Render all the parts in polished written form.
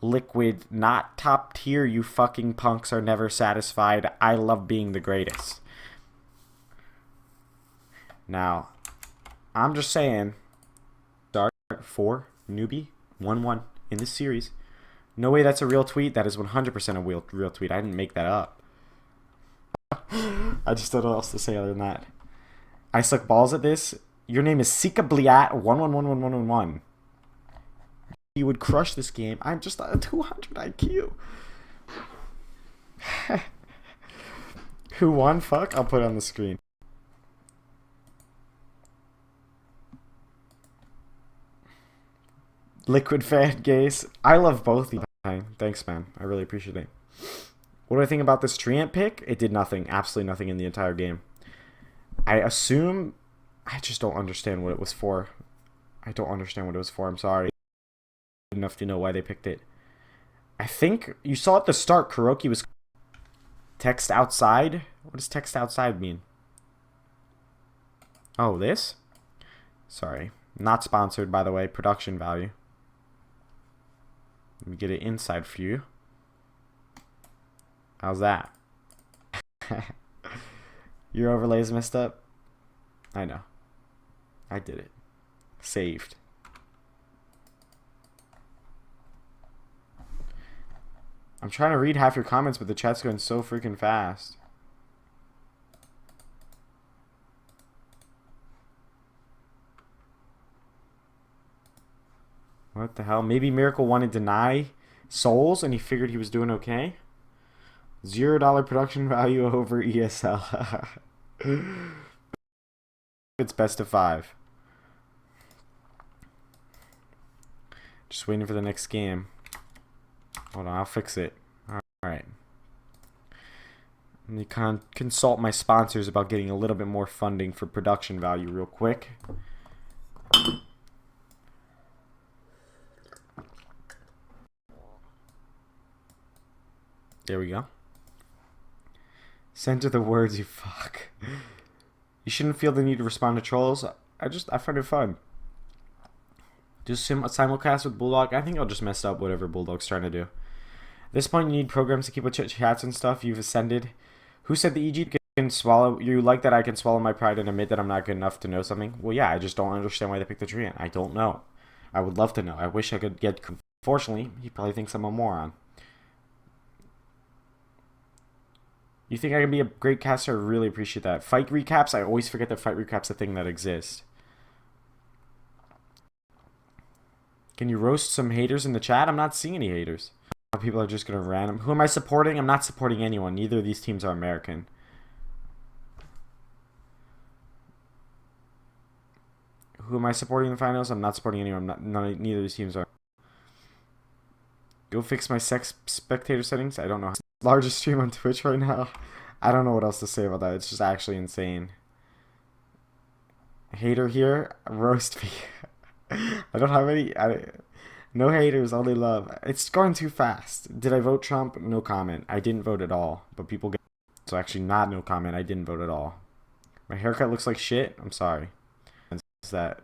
Liquid, not top tier. You fucking punks are never satisfied. I love being the greatest. Now, I'm just saying, start for Newbee 1-1 in this series. No way that's a real tweet. That is 100% a real tweet. I didn't make that up. I just don't know what else to say other than that. I suck balls at this. Your name is Sika Bliat 1111111. You would crush this game. I'm just a 200 IQ. Who won? Fuck. I'll put it on the screen. Liquid fan gaze. I love both. Thanks, man. I really appreciate it. What do I think about this Treant pick? It did nothing. Absolutely nothing in the entire game. I assume... I just don't understand what it was for. I don't understand what it was for. I'm sorry. Enough to know why they picked it. I think you saw at the start Kuroki was... Text outside? What does text outside mean? Oh, this? Sorry. Not sponsored, by the way. Production value. Let me get it inside for you. How's that? Your overlay's messed up? I know. I did it. Saved. I'm trying to read half your comments, but the chat's going so freaking fast. What the hell? Maybe Miracle wanted to deny souls and he figured he was doing okay. $0 production value over ESL. It's best of 5. Just waiting for the next game. Hold on, I'll fix it. Alright. Let me consult my sponsors about getting a little bit more funding for production value real quick. There we go. Center the words, you fuck. You shouldn't feel the need to respond to trolls. I find it fun. Just simulcast with Bulldog. I think I'll just mess up whatever Bulldog's trying to do. At this point, you need programs to keep with chats and stuff. You've ascended. Who said the EG can swallow? You like that I can swallow my pride and admit that I'm not good enough to know something? Well, yeah, I just don't understand why they picked the Treant. I don't know. I would love to know. I wish I could get... Unfortunately, he probably thinks I'm a moron. You think I can be a great caster? I really appreciate that. Fight recaps? I always forget that fight recaps a thing that exists. Can you roast some haters in the chat? I'm not seeing any haters. People are just going to random. Who am I supporting? I'm not supporting anyone. Neither of these teams are American. Who am I supporting in the finals? I'm not supporting anyone. Neither of these teams are. Go fix my spectator settings. I don't know. Largest stream on Twitch right now. I don't know what else to say about that. It's just actually insane. Hater here. Roast me. I don't have any... no haters, only love. It's going too fast. Did I vote Trump? No comment. I didn't vote at all. But people get... So actually not no comment. I didn't vote at all. My haircut looks like shit. I'm sorry. Is that...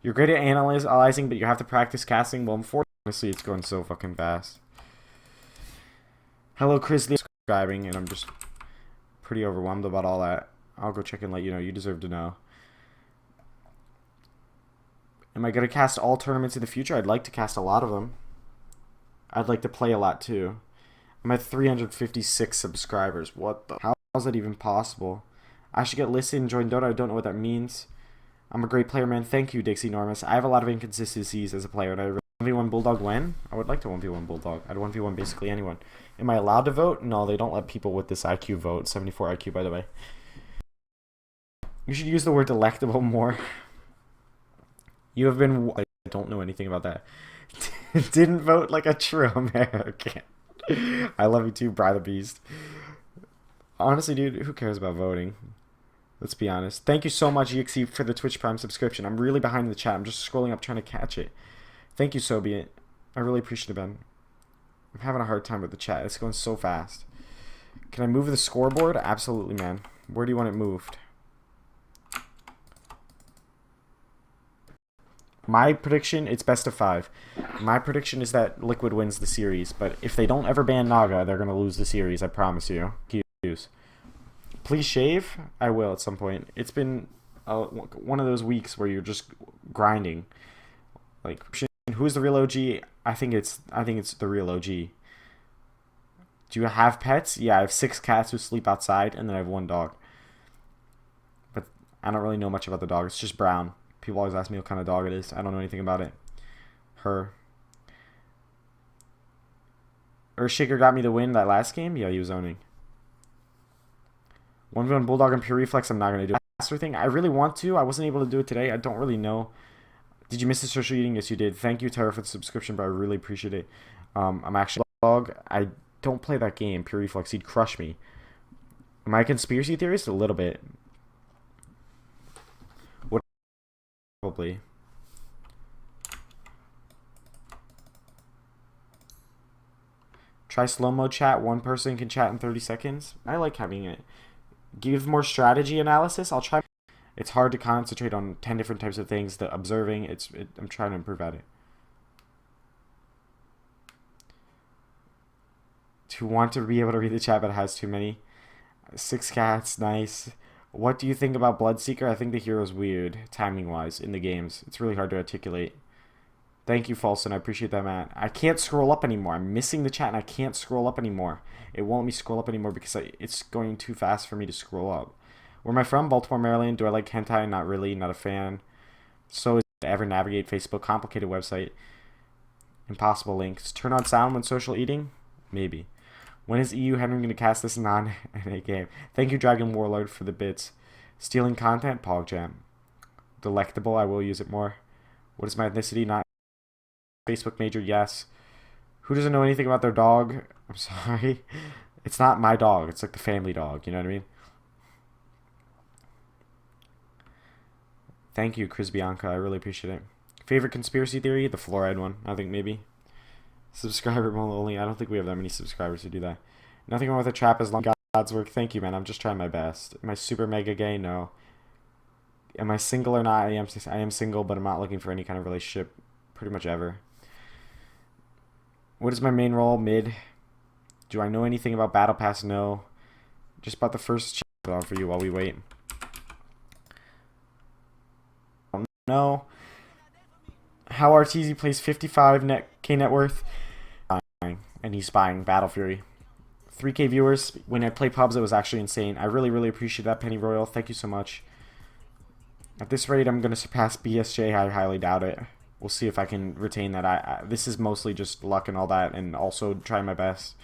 You're great at analyzing, but you have to practice casting. Well, honestly, it's going so fucking fast. Hello, Chris Lee. Subscribing, and I'm just pretty overwhelmed about all that. I'll go check and let you know. You deserve to know. Am I going to cast all tournaments in the future? I'd like to cast a lot of them. I'd like to play a lot, too. I'm at 356 subscribers. What the... How is that even possible? I should get listed and join Dota. I don't know what that means. I'm a great player, man. Thank you, Dixie Normus. I have a lot of inconsistencies as a player, and I 1v1 Bulldog when? I would like to 1v1 Bulldog. I'd 1v1 basically anyone. Am I allowed to vote? No, they don't let people with this IQ vote. 74 IQ, by the way. You should use the word delectable more. You have been... I don't know anything about that. Didn't vote like a true American. I love you too, Bry the Beast. Honestly, dude, who cares about voting? Let's be honest. Thank you so much, EXE, for the Twitch Prime subscription. I'm really behind in the chat. I'm just scrolling up trying to catch it. Thank you, Sobiet. I really appreciate it, Ben. I'm having a hard time with the chat. It's going so fast. Can I move the scoreboard? Absolutely, man. Where do you want it moved? My prediction, it's best of 5. My prediction is that Liquid wins the series, but if they don't ever ban Naga, they're going to lose the series, I promise you. Please shave? I will at some point. It's been one of those weeks where you're just grinding. Like, who's the real OG? I think it's the real OG. Do you have pets? Yeah, I have 6 cats who sleep outside, and then I have 1 dog. But I don't really know much about the dog. It's just brown. People always ask me what kind of dog it is. I don't know anything about it. Her. Earthshaker got me the win that last game? Yeah, he was owning. 1v1 Bulldog and Pure Reflex, I'm not going to do. Master thing, I really want to. I wasn't able to do it today. I don't really know. Did you miss the social eating? Yes, you did. Thank you, Tara, for the subscription, but I really appreciate it. I'm actually dog. I don't play that game, Pure Reflex. He'd crush me. Am I a conspiracy theorist? A little bit. What? Probably. Try slow-mo chat. One person can chat in 30 seconds. I like having it. Give more strategy analysis. I'll try. It's hard to concentrate on 10 different types of things. The observing, I'm trying to improve at it. To want to be able to read the chat, but it has too many. 6 cats, nice. What do you think about Bloodseeker? I think the hero's weird, timing-wise, in the games. It's really hard to articulate. Thank you, Falson. I appreciate that, Matt. I can't scroll up anymore. I'm missing the chat, and I can't scroll up anymore. It won't let me scroll up anymore because it's going too fast for me to scroll up. Where am I from? Baltimore, Maryland. Do I like hentai? Not really. Not a fan. So is to ever navigate Facebook. Complicated website. Impossible links. Turn on sound when social eating? Maybe. When is EU Henry going to cast this non-NA game? Thank you, Dragon Warlord, for the bits. Stealing content? PogJam. Delectable? I will use it more. What is my ethnicity? Not Facebook major? Yes. Who doesn't know anything about their dog? I'm sorry. It's not my dog. It's like the family dog. You know what I mean? Thank you, Chris Bianca. I really appreciate it. Favorite conspiracy theory? The fluoride one. I think maybe. Subscriber only. I don't think we have that many subscribers to do that. Nothing wrong with a trap as long as God's work. Thank you, man. I'm just trying my best. Am I super mega gay? No. Am I single or not? I am single, but I'm not looking for any kind of relationship pretty much ever. What is my main role? Mid. Do I know anything about Battle Pass? No. Just about the first on for you while we wait. No. How Arteezy plays 55 K net worth. And he's buying Battle Fury. 3K viewers. When I play pubs, it was actually insane. I really, really appreciate that, Penny Royal. Thank you so much. At this rate, I'm going to surpass BSJ. I highly doubt it. We'll see if I can retain that. This is mostly just luck and all that, and also try my best.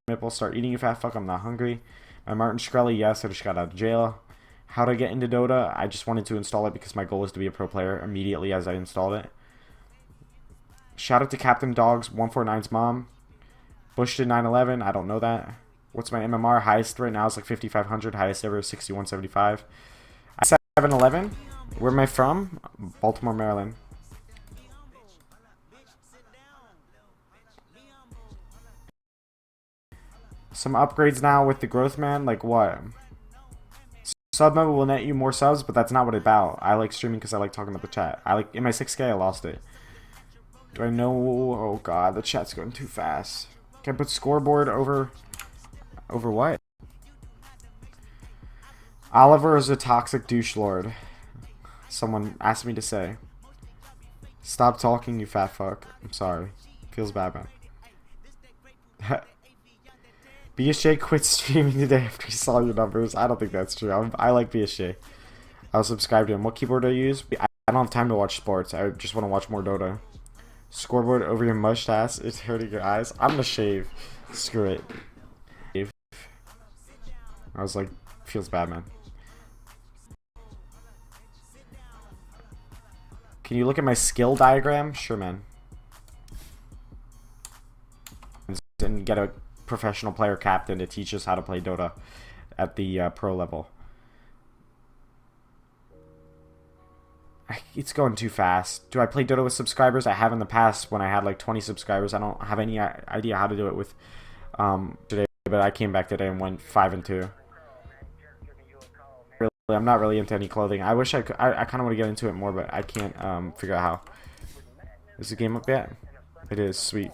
Nipple, start eating, you fat fuck. I'm not hungry. My Martin Shkreli, yes, I just got out of jail. How to get into Dota? I just wanted to install it because my goal was to be a pro player immediately as I installed it. Shout out to Captain Dogs 149's mom. Bush did 911. I don't know that. What's my MMR? Highest right now is like 5,500. Highest ever is 6175. 711. Where am I from? Baltimore, Maryland. Some upgrades now with the growth, man. Like what? Sub member will net you more subs, but that's not what it's about. I like streaming because I like talking about the chat. I like in my 6K, I lost it. Do I know? Oh god, the chat's going too fast. Can I put scoreboard over what? Oliver is a toxic douche lord. Someone asked me to say. Stop talking, you fat fuck. I'm sorry. Feels bad, man. BSJ quit streaming today after he saw your numbers. I don't think that's true. I like BSJ. I'll subscribe to him. What keyboard do I use? I don't have time to watch sports. I just want to watch more Dota. Scoreboard over your mustache. It's hurting your eyes. I'm gonna shave. Screw it. I was like, feels bad, man. Can you look at my skill diagram? Sure, man. And get a professional player captain to teach us how to play Dota at the pro level. It's going too fast. Do I play Dota with subscribers? I have in the past when I had like 20 subscribers. I don't have any idea how to do it with today, but I came back today and went 5-2. Really, I'm not really into any clothing. I wish I could. I kind of want to get into it more, but I can't figure out how. Is the game up yet? It is. Sweet.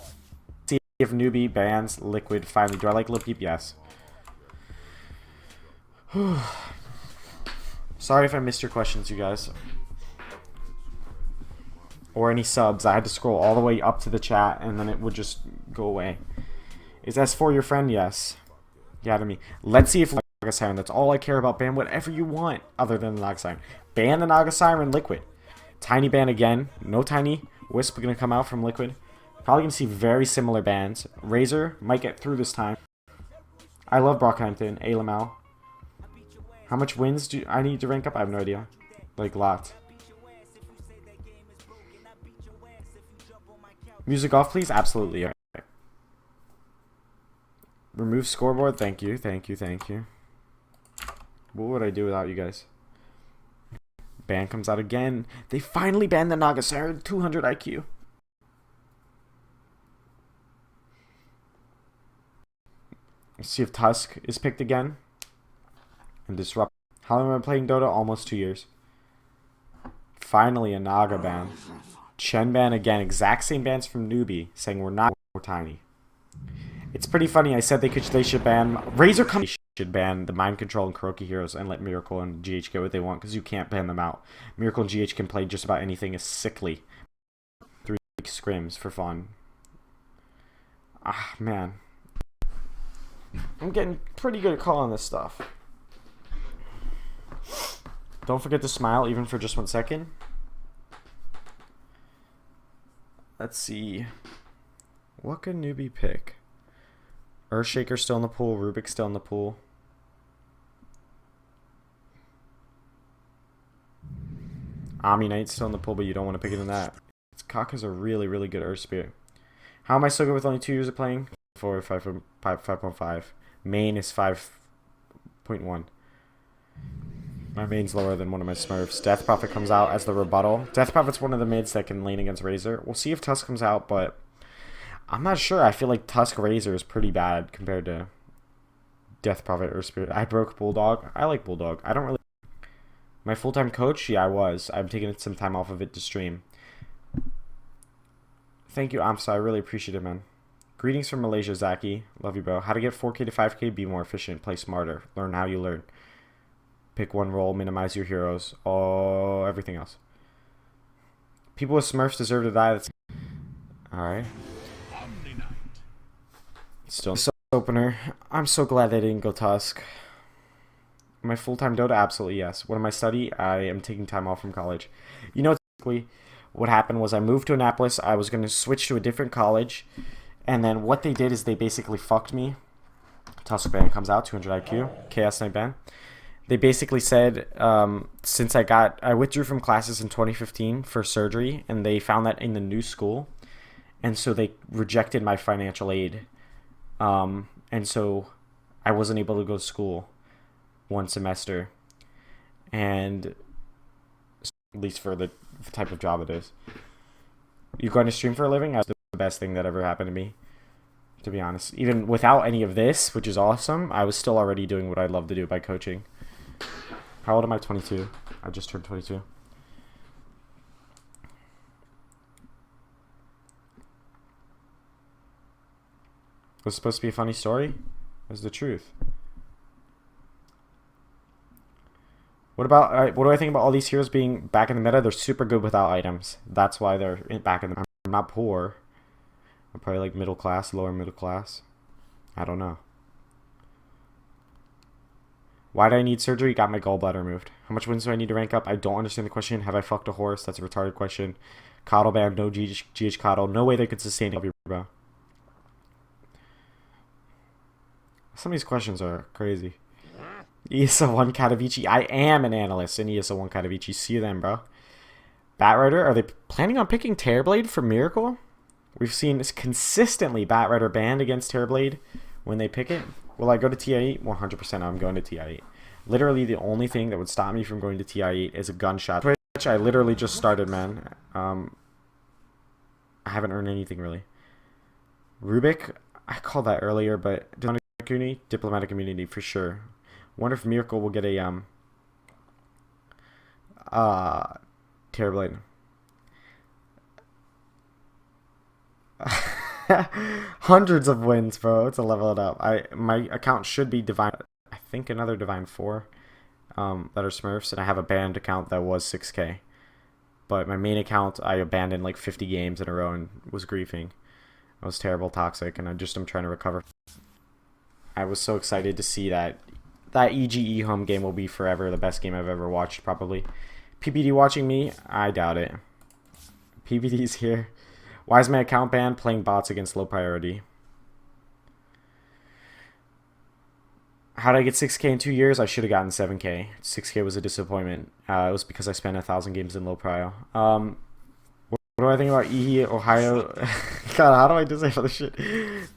See if Newbee bans Liquid finally. Do I like Lil Peep? Yes. Sorry if I missed your questions, you guys. Or any subs. I had to scroll all the way up to the chat and then it would just go away. Is S4 your friend? Yes. Yeah, to me. Let's see if Naga Siren. That's all I care about. Ban whatever you want other than the Naga Siren. Ban the Naga Siren Liquid. Tiny ban again. No Tiny. Wisp gonna come out from Liquid. Probably gonna see very similar bans. Razor might get through this time. I love Brockhampton. A-Lamel. How much wins do I need to rank up? I have no idea. Like, lots. Music off, please? Absolutely. Okay. Remove scoreboard? Thank you, thank you, thank you. What would I do without you guys? Ban comes out again. They finally banned the Naga Siren. 200 IQ. Let's see if Tusk is picked again. And disrupt. How long am I playing Dota? Almost 2 years. Finally a Naga ban. Chen ban again. Exact same bans from Newbee, saying we're not more tiny. It's pretty funny. I said they should ban Razor. They should ban the Mind Control and Kuroki heroes and let Miracle and GH get what they want because you can't ban them out. Miracle and GH can play just about anything. Is sickly. 3 scrims for fun. Ah man, I'm getting pretty good at calling this stuff. Don't forget to smile even for just 1 second. Let's see. What could Newbee pick? Earthshaker still in the pool. Rubik still in the pool. Omni Knight still in the pool, but you don't want to pick it in that. Kaka's a really, really good Earth Spirit. How am I so good with only 2 years of playing? 5.5. Main is 5.1. My main's lower than one of my Smurfs. Death Prophet comes out as the rebuttal. Death Prophet's one of the mids that can lane against Razor. We'll see if Tusk comes out, but I'm not sure. I feel like Tusk Razor is pretty bad compared to Death Prophet or Spirit. I broke Bulldog. I like Bulldog. I don't really... My full-time coach? Yeah, I was. I'm taking some time off of it to stream. Thank you, Amsa. I really appreciate it, man. Greetings from Malaysia, Zaki. Love you, bro. How to get 4K to 5K? Be more efficient. Play smarter. Learn how you learn. Pick one role, minimize your heroes. Oh, everything else. People with Smurfs deserve to die. That's alright. Still opener. I'm so glad they didn't go Tusk. My full-time Dota? Absolutely yes. What am I study? I am taking time off from college. You know, typically what happened was I moved to Annapolis. I was going to switch to a different college. And then what they did is they basically fucked me. Tusk ban comes out, 200 IQ. Chaos Knight ban. They basically said, since I withdrew from classes in 2015 for surgery, and they found that in the new school, and so they rejected my financial aid, and so I wasn't able to go to school 1 semester, and at least for the type of job it is. You going to stream for a living? That's the best thing that ever happened to me, to be honest. Even without any of this, which is awesome, I was still already doing what I love to do by coaching. How old am I? 22. I just turned 22. Was it supposed to be a funny story? It was the truth. What do I think about all these heroes being back in the meta? They're super good without items. That's why they're back in the meta. I'm not poor. I'm probably like middle class, lower middle class. I don't know. Why do I need surgery? Got my gallbladder removed. How much wins do I need to rank up? I don't understand the question. Have I fucked a horse? That's a retarded question. Coddle ban, no GH Coddle. No way they could sustain it, bro. Some of these questions are crazy. ESL 1 Katowice. I am an analyst in ESL 1 Katowice. See you then, bro. Batrider, are they planning on picking Terrorblade for Miracle? We've seen this consistently Batrider banned against Terrorblade when they pick it. Will I go to TI8? 100% I'm going to TI8. Literally the only thing that would stop me from going to TI8 is a gunshot. Which I literally just started, man. I haven't earned anything, really. Rubik, I called that earlier, but diplomatic immunity for sure. Wonder if Miracle will get a Terrorblade. Hundreds of wins, bro. To level it up. My account should be divine. I think another divine 4 that are Smurfs, and I have a banned account that was 6K. But my main account, I abandoned like 50 games in a row and was griefing. I was terrible, toxic, and I'm trying to recover. I was so excited to see that EGE home game will be forever the best game I've ever watched, probably. PPD watching me? I doubt it. PPD's here. Why is my account banned? Playing bots against low priority. How did I get 6K in 2 years? I should have gotten 7K. 6K was a disappointment. It was because I spent 1,000 games in low prio. What do I think about EE Ohio? God, how do I disable this shit?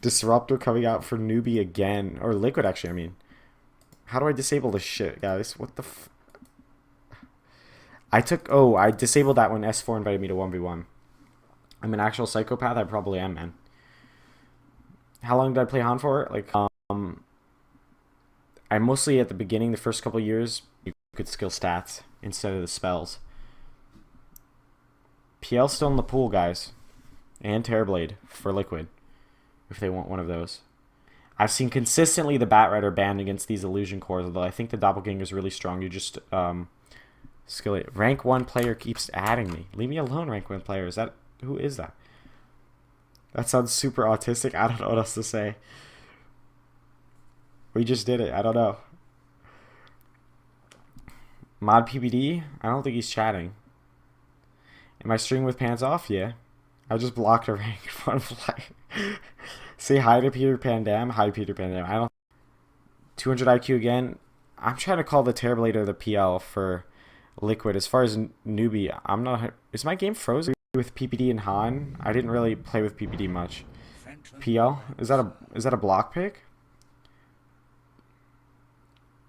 Disruptor coming out for Newbee again. Or Liquid, actually, I mean. How do I disable this shit, guys? What the I disabled that when S4 invited me to 1v1. I'm an actual psychopath? I probably am, man. How long did I play Han for? Like, I mostly, at the beginning, the first couple years, you could skill stats instead of the spells. PL still in the pool, guys. And Terrorblade for Liquid, if they want one of those. I've seen consistently the Batrider banned against these illusion cores, although I think the Doppelganger is really strong. You just skill it. Rank 1 player keeps adding me. Leave me alone, rank 1 player. Who is that? That sounds super autistic. I don't know what else to say. We just did it. I don't know. Mod PPD? I don't think he's chatting. Am I streaming with pants off? Yeah. I just blocked a rank 1 player. Say hi to Peter Pandam. Hi, Peter Pandam. I don't. 200 IQ again. I'm trying to call the Terrorblade or the PL for Liquid. As far as Newbee, I'm not. Is my game frozen with PPD and Han? I didn't really play with PPD much. PL? Is that a block pick?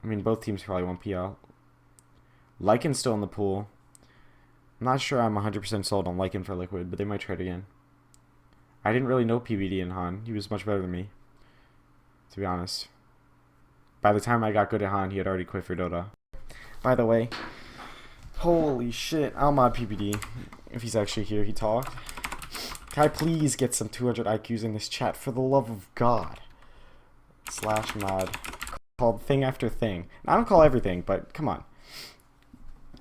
I mean, both teams probably want PL. Lycan's still in the pool. I'm not sure I'm 100% sold on Lycan for Liquid, but they might try it again. I didn't really know PBD and Han. He was much better than me, to be honest. By the time I got good at Han, he had already quit for Dota. By the way, holy shit, I'll mod PBD. If he's actually here, he talked. Can I please get some 200 IQs in this chat, for the love of God? / mod. Called Thing After Thing. I don't call everything, but come on.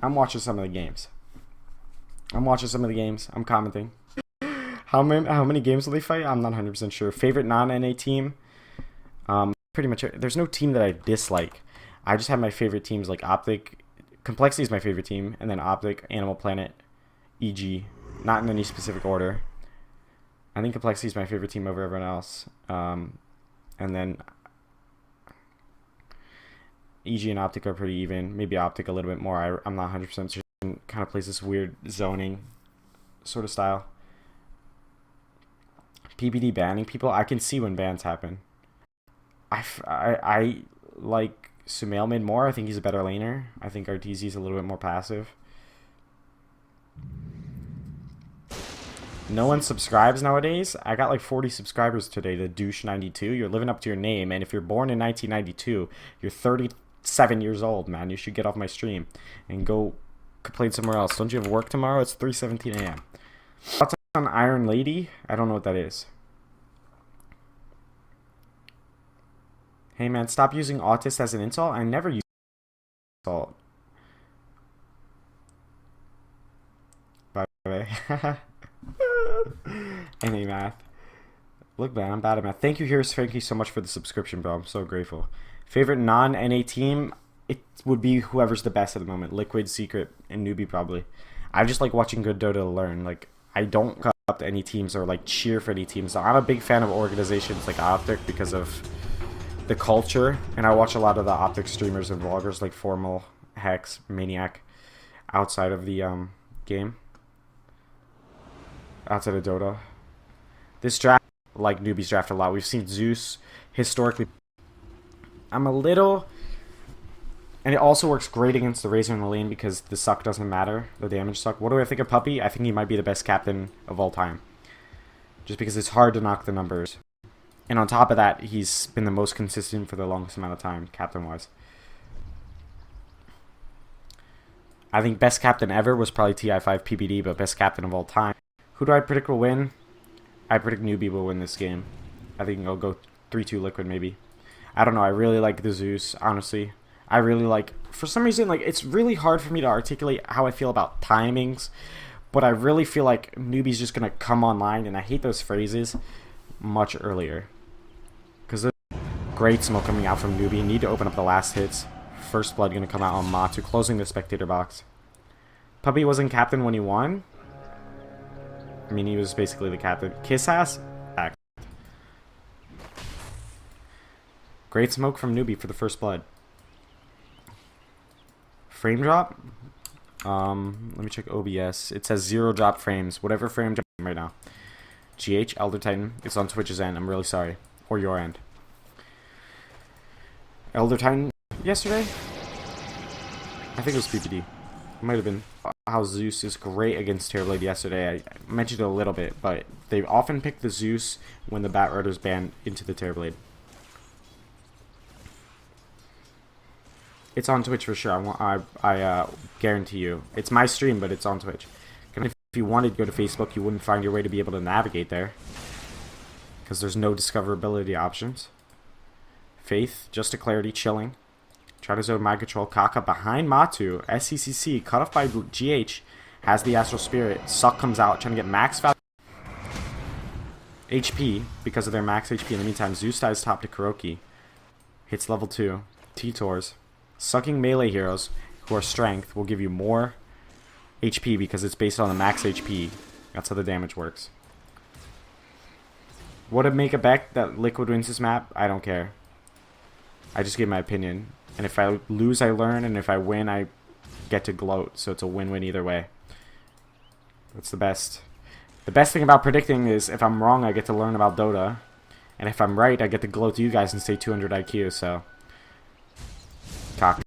I'm watching some of the games. I'm commenting. How many games will they fight? I'm not 100% sure. Favorite non-NA team? Pretty much. There's no team that I dislike. I just have my favorite teams like Optic. Complexity is my favorite team. And then Optic, Animal Planet, EG. Not in any specific order. I think Complexity is my favorite team over everyone else. And then EG and Optic are pretty even. Maybe Optic a little bit more. I'm not 100% sure. Kind of plays this weird zoning sort of style. PBD banning people. I can see when bans happen. I like Sumail mid more. I think he's a better laner. I think Arteezy's a little bit more passive. No one subscribes nowadays. I got like 40 subscribers today to Douche92. You're living up to your name, and if you're born in 1992, you're 37 years old, man. You should get off my stream and go complain somewhere else. Don't you have work tomorrow? It's 3:17 a.m. Thoughts on Iron Lady? I don't know what that is. Hey man, stop using autist as an insult. I never use insult. By the way. NA math. Look, man, I'm bad at math. Thank you, Here's Frankie, so much for the subscription, bro. I'm so grateful. Favorite non-NA team? It would be whoever's the best at the moment. Liquid, Secret, and Newbee probably. I just like watching good Dota to learn. Like, I don't cut up to any teams or like cheer for any teams. I'm a big fan of organizations like Optic because of the culture, and I watch a lot of the Optic streamers and vloggers like Formal, Hex, Maniac, outside of the game, outside of Dota. This draft, like Newbee's draft a lot. We've seen Zeus historically. I'm a little, and it also works great against the Razor in the lane because the suck doesn't matter, the damage suck. What do I think of Puppy? I think he might be the best captain of all time, just because it's hard to knock the numbers. And on top of that, he's been the most consistent for the longest amount of time, captain-wise. I think best captain ever was probably TI5 PBD, but best captain of all time. Who do I predict will win? I predict Newbee will win this game. I think I'll go 3-2 Liquid maybe. I don't know. I really like the Zeus, honestly. I really like... For some reason, like, it's really hard for me to articulate how I feel about timings. But I really feel like Newbee's just going to come online, and I hate those phrases, much earlier. Because there's great smoke coming out from Newbee. Need to open up the last hits. First blood going to come out on Matu, closing the spectator box. Puppy wasn't captain when he won. I mean, he was basically the captain. Kiss ass? Back. Great smoke from Newbee for the first blood. Frame drop? Let me check OBS. It says 0 drop frames. Whatever frame drop right now. GH, Elder Titan. It's on Twitch's end. I'm really sorry. Or your end. Elder Titan yesterday? I think it was PPD. It might have been. How Zeus is great against Terrorblade yesterday. I mentioned it a little bit, but they often pick the Zeus when the Batrider's banned into the Terrorblade. It's on Twitch for sure. I guarantee you. It's my stream, but it's on Twitch. If you wanted to go to Facebook, you wouldn't find your way to be able to navigate there. Because there's no discoverability options. Faith, just a clarity, chilling. Try to zone mind control. Kaka behind Matu. SCCC, cut off by GH. Has the Astral Spirit. Suck comes out, trying to get max value. HP, because of their max HP. In the meantime, Zeus dies top to Kuroki. Hits level 2. T-Tors. Sucking melee heroes who are strength will give you more HP because it's based on the max HP. That's how the damage works. Would it make a bet that Liquid wins this map? I don't care. I just give my opinion. And if I lose, I learn. And if I win, I get to gloat. So it's a win-win either way. That's the best. The best thing about predicting is if I'm wrong, I get to learn about Dota. And if I'm right, I get to gloat to you guys and say 200 IQ. So... Kaka.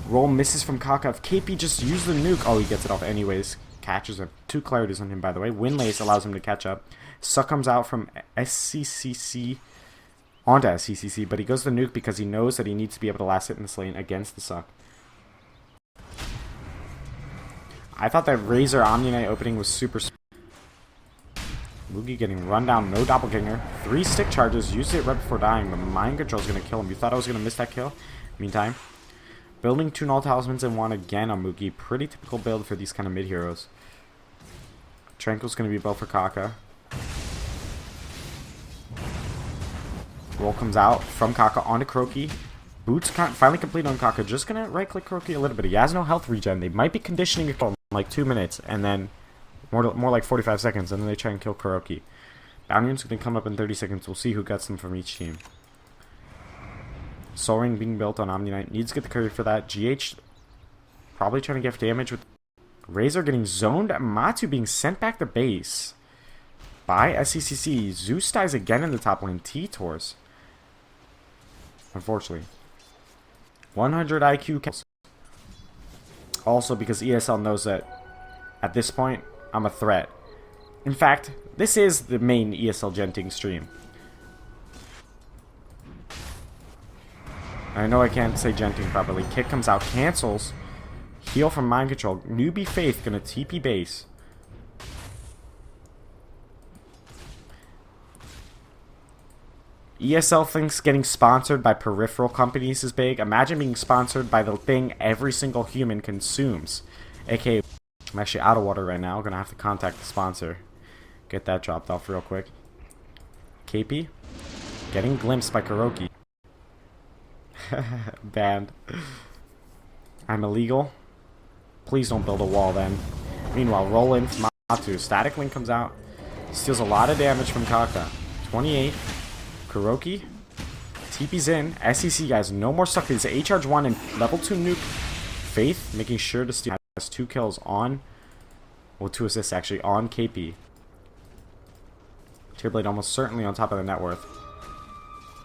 Roll misses from Kaka. If KP just used the nuke. Oh, he gets it off anyways. Catches him. 2 clarities on him, by the way. Windlace allows him to catch up. Suck comes out from SCCC onto SCCC, but he goes to the nuke because he knows that he needs to be able to last hit in this lane against the Suck. I thought that Razor Omni Knight opening was super... Mugi getting run down. No doppelganger. 3 stick charges. Used it right before dying, but mind control is going to kill him. You thought I was going to miss that kill? Meantime, building 2 null talismans and 1 again on Mugi. Pretty typical build for these kind of mid heroes. Tranquil's going to be built for Kaka. Roll comes out from Kaka onto Kuroki. Boots finally complete on Kaka. Just going to right click Kuroki a little bit. He has no health regen. They might be conditioning it for like 2 minutes and then more like 45 seconds and then they try and kill Kuroki. Bounty's going to come up in 30 seconds. We'll see who gets them from each team. Soul Ring being built on Omni Knight. Needs to get the curry for that. GH probably trying to get damage with Razor getting zoned. Matu being sent back to base by SCCC. Zeus dies again in the top lane. T-Tors. Unfortunately. 100 IQ kills. Also because ESL knows that at this point, I'm a threat. In fact, this is the main ESL Genting stream. I know I can't say Genting properly. Kick comes out, cancels. Heal from mind control. Newbee Faith gonna TP base. ESL thinks getting sponsored by peripheral companies is big. Imagine being sponsored by the thing every single human consumes. AKA, I'm actually out of water right now. Gonna have to contact the sponsor. Get that dropped off real quick. KP getting glimpsed by Kuroki. Banned. I'm illegal. Please don't build a wall then. Meanwhile, roll in from Matu. Static Link comes out. Steals a lot of damage from Kaka. 28. Kuroki. TP's in. SEC guys, no more suck. It's A-Charge 1 and level 2 nuke. Faith making sure to steal. Has 2 kills on. Well, 2 assists actually on KP. Tearblade almost certainly on top of the net worth.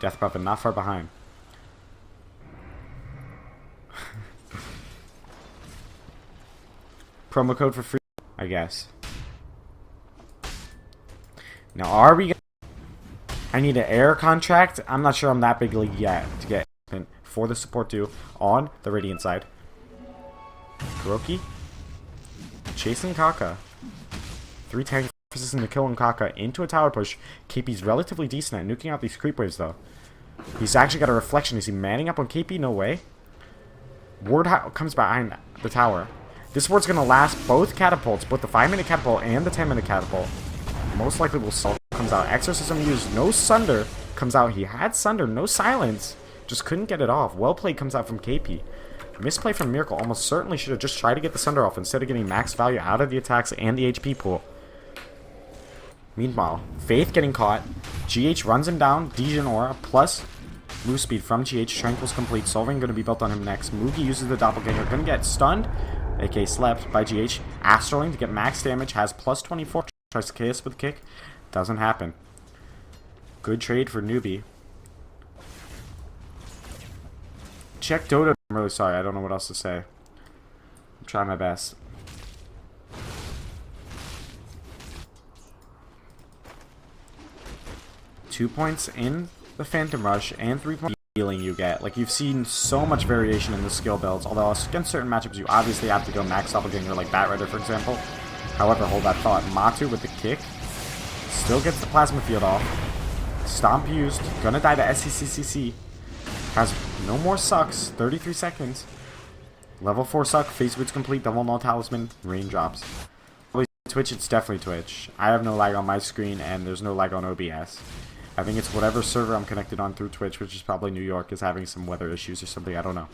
Death Puppet not far behind. Promo code for free, I guess. Now, are we... I need an air contract. I'm not sure I'm that big league yet to get for the support duo on the Radiant side. Kuroki. Chasing Kaka. 3 tanks this into killing Kaka into a tower push. KP's relatively decent at nuking out these creep waves, though. He's actually got a reflection. Is he manning up on KP? No way. Ward comes behind the tower. This ward's going to last both catapults, both the 5-minute catapult and the 10-minute catapult. Most likely will sell. Comes out. Exorcism used. No Sunder comes out. He had Sunder. No silence. Just couldn't get it off. Well played comes out from KP. Misplay from Miracle. Almost certainly should have just tried to get the Sunder off instead of getting max value out of the attacks and the HP pool. Meanwhile, Faith getting caught. GH runs him down. Degen Aura plus move speed from GH. Tranquil's complete. Solving going to be built on him next. Mugi uses the Doppelganger. Going to get stunned. AK slept by GH. Astraling to get max damage. Has plus 24. Tries to KS with a kick. Doesn't happen. Good trade for Newbee. Check Dota. I'm really sorry. I don't know what else to say. I'm trying my best. Two points in the Phantom Rush and 3 points healing you get. Like, you've seen so much variation in the skill builds. Although against certain matchups, you obviously have to go max doppelganger like Batrider, for example. However, hold that thought. Matu with the kick. Still gets the plasma field off. Stomp used. Gonna die to SCCCC. Has no more sucks. 33 seconds. Level 4 suck. Face boots complete. Double null talisman. Raindrops. Twitch, it's definitely Twitch. I have no lag on my screen and there's no lag on OBS. I think it's whatever server I'm connected on through Twitch, which is probably New York, is having some weather issues or something. I don't know.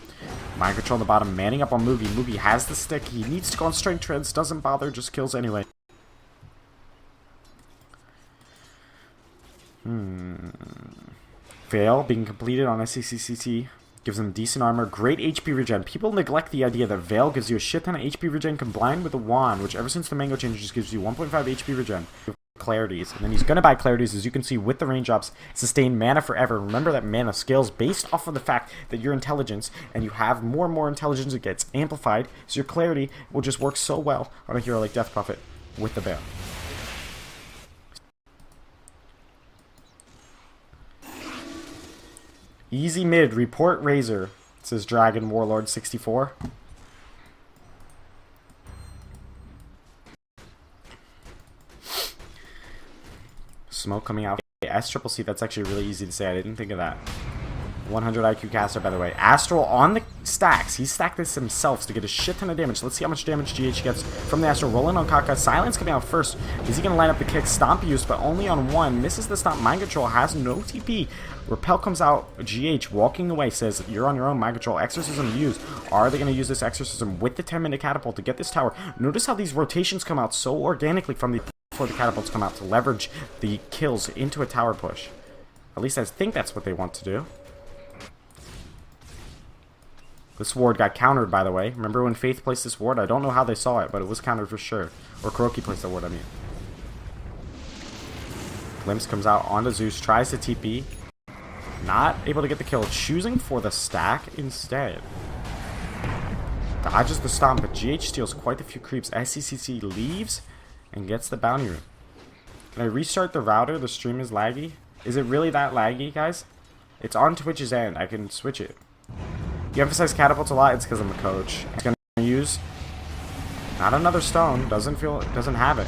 Mind control on the bottom. Manning up on Mugi. Mugi has the stick. He needs to go on strength treads. Doesn't bother. Just kills anyway. Fail being completed on SCCCT gives him decent armor, great HP regen. People neglect the idea that Veil gives you a shit ton of HP regen combined with a wand, which ever since the Mango change just gives you 1.5 HP regen. Clarities, and then he's gonna buy clarities, as you can see with the raindrops. Sustain mana forever. Remember that mana scales based off of the fact that your intelligence, and you have more and more intelligence, it gets amplified, so your clarity will just work so well on a hero like Death Prophet with the Veil. Easy mid, report Razor, says Dragon Warlord 64. Smoke coming out. SCCC, that's actually really easy to say. I didn't think of that. 100 IQ caster, by the way. Astral on the stacks. He stacked this himself to get a shit ton of damage. Let's see how much damage GH gets from the Astral. Rolling on Kaka. Silence coming out first. Is he going to line up the kick? Stomp used, but only on one. Misses the stomp. Mind control has no TP. Repel comes out. GH walking away says, you're on your own. Mind control. Exorcism used. Are they going to use this exorcism with the 10-minute catapult to get this tower? Notice how these rotations come out so organically from the before the catapults come out to leverage the kills into a tower push. At least I think that's what they want to do. This ward got countered, by the way. Remember when Faith placed this ward? I don't know how they saw it, but it was countered for sure. Or Kuroki placed the ward, I mean. Glimpse comes out onto Zeus, tries to TP. Not able to get the kill. Choosing for the stack instead. Dodges the stomp, but GH steals quite a few creeps. SCCC leaves and gets the bounty room. Can I restart the router? The stream is laggy. Is it really that laggy, guys? It's on Twitch's end. I can switch it. You emphasize catapults a lot, it's because I'm a coach. He's gonna use not another stone, doesn't have it.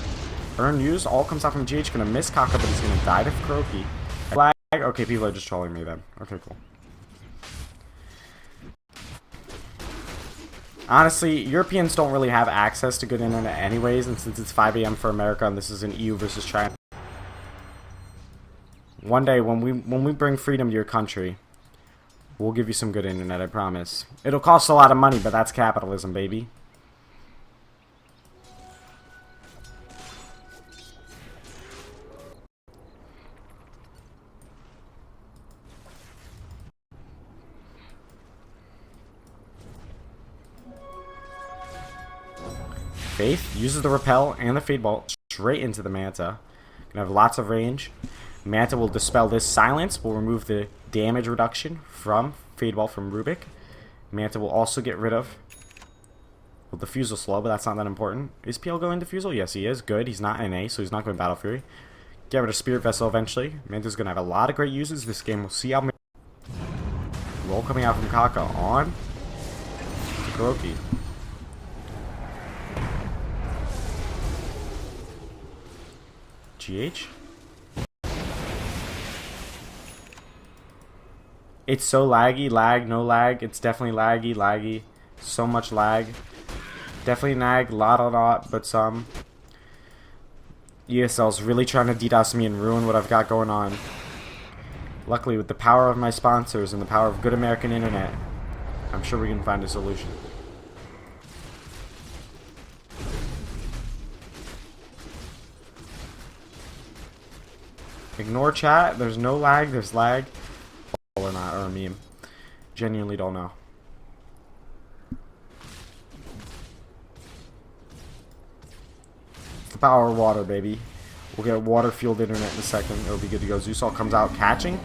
Earn use, all comes out from GH, gonna miss Kaka, but he's gonna die to Kuroki. Flag. Okay, people are just trolling me then. Okay, cool. Honestly, Europeans don't really have access to good internet anyways, and since it's 5 AM for America and this is an EU versus China. One day when we bring freedom to your country, we'll give you some good internet, I promise. It'll cost a lot of money, but that's capitalism, baby. Faith uses the repel and the fade bolt straight into the Manta. Gonna have lots of range. Manta will dispel this silence, will remove the damage reduction from Fade Ball from Rubik. Manta will also get rid of, well, Diffusal slow, but that's not that important. Is PL going Diffusal? Yes, he is. Good. He's not NA, so he's not going Battle Fury. Get rid of Spirit Vessel eventually. Manta's going to have a lot of great uses this game. We'll see how many. Roll coming out from Kaka on to Kuroki. GH. It's so laggy. Lag, no lag. It's definitely laggy, laggy. So much lag. Definitely nag, lot, but some. ESL's really trying to DDoS me and ruin what I've got going on. Luckily, with the power of my sponsors and the power of good American internet, I'm sure we can find a solution. Ignore chat. There's no lag. There's lag. Or not, or a meme. Genuinely don't know. It's the power of water, baby. We'll get water-fueled internet in a second. It'll be good to go. Zeusol comes out catching.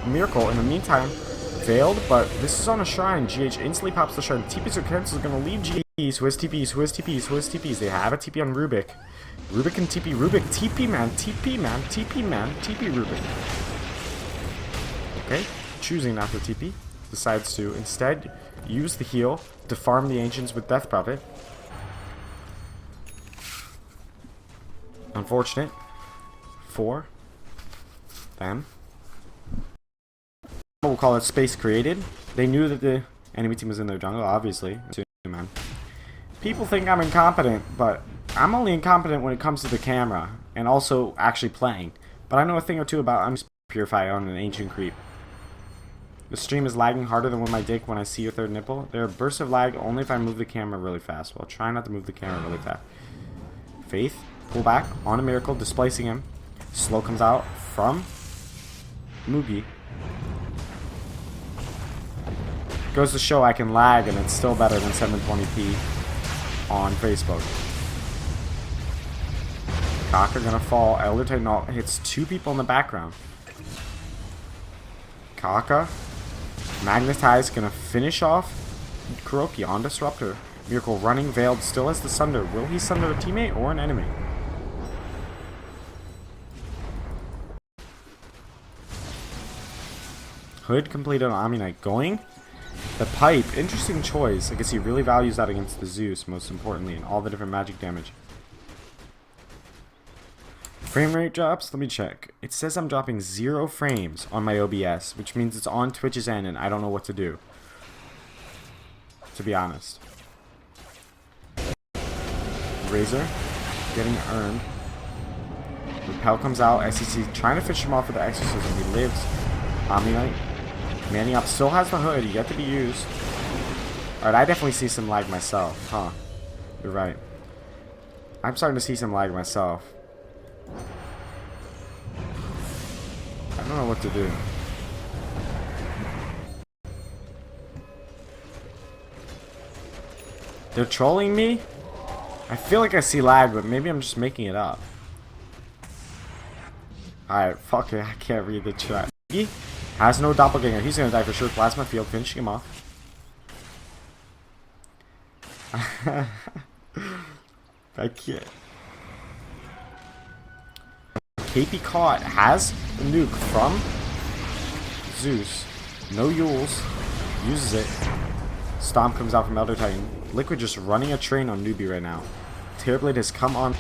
Miracle, in the meantime, failed, but this is on a shrine. GH instantly pops the shrine. TPs are cancelled. Is going to leave GH. Who has TPs? Who has TPs? Who has TPs? They have a TP on Rubik. Rubik and TP. Rubik. TP, man. TP, man. TP, man. TP Rubik. Okay. Choosing not to TP. Decides to instead use the heal to farm the Ancients with Death Prophet. Unfortunate for them. We'll call it space created. They knew that the enemy team was in their jungle, obviously. Man. People think I'm incompetent, but I'm only incompetent when it comes to the camera and also actually playing. But I know a thing or two about I'm Purify on an Ancient Creep. The stream is lagging harder than with my dick when I see your third nipple. There are bursts of lag only if I move the camera really fast. Well, try not to move the camera really fast. Faith, pull back on a Miracle, displacing him. Slow comes out from Mugi. Goes to show I can lag and it's still better than 720p on Facebook. Kaka gonna fall. Elder Titan hits two people in the background. Kaka, Magnetize, gonna finish off Kuroki on Disruptor. Miracle running, Veiled, still has the Sunder. Will he Sunder a teammate or an enemy? Hood completed on Omni Knight. Going? The Pipe, interesting choice. I guess he really values that against the Zeus, most importantly, and all the different magic damage. Frame rate drops? Let me check. It says I'm dropping 0 frames on my OBS, which means it's on Twitch's end and I don't know what to do. To be honest. Razor getting earned. Repel comes out. SEC trying to fish him off with the Exorcism. He lives. Omni Knight. Manning up still has the hood, yet to be used. Alright, I definitely see some lag myself, huh? You're right. I'm starting to see some lag myself. I don't know what to do. They're trolling me? I feel like I see lag, but maybe I'm just making it up. Alright, fuck it, I can't read the chat. He has no doppelganger. He's gonna die for sure. Plasma field, finishing him off. I can't. KP caught. Has the nuke from Zeus. No Yules. Uses it. Stomp comes out from Elder Titan. Liquid just running a train on Newbee right now. Terrorblade has come on.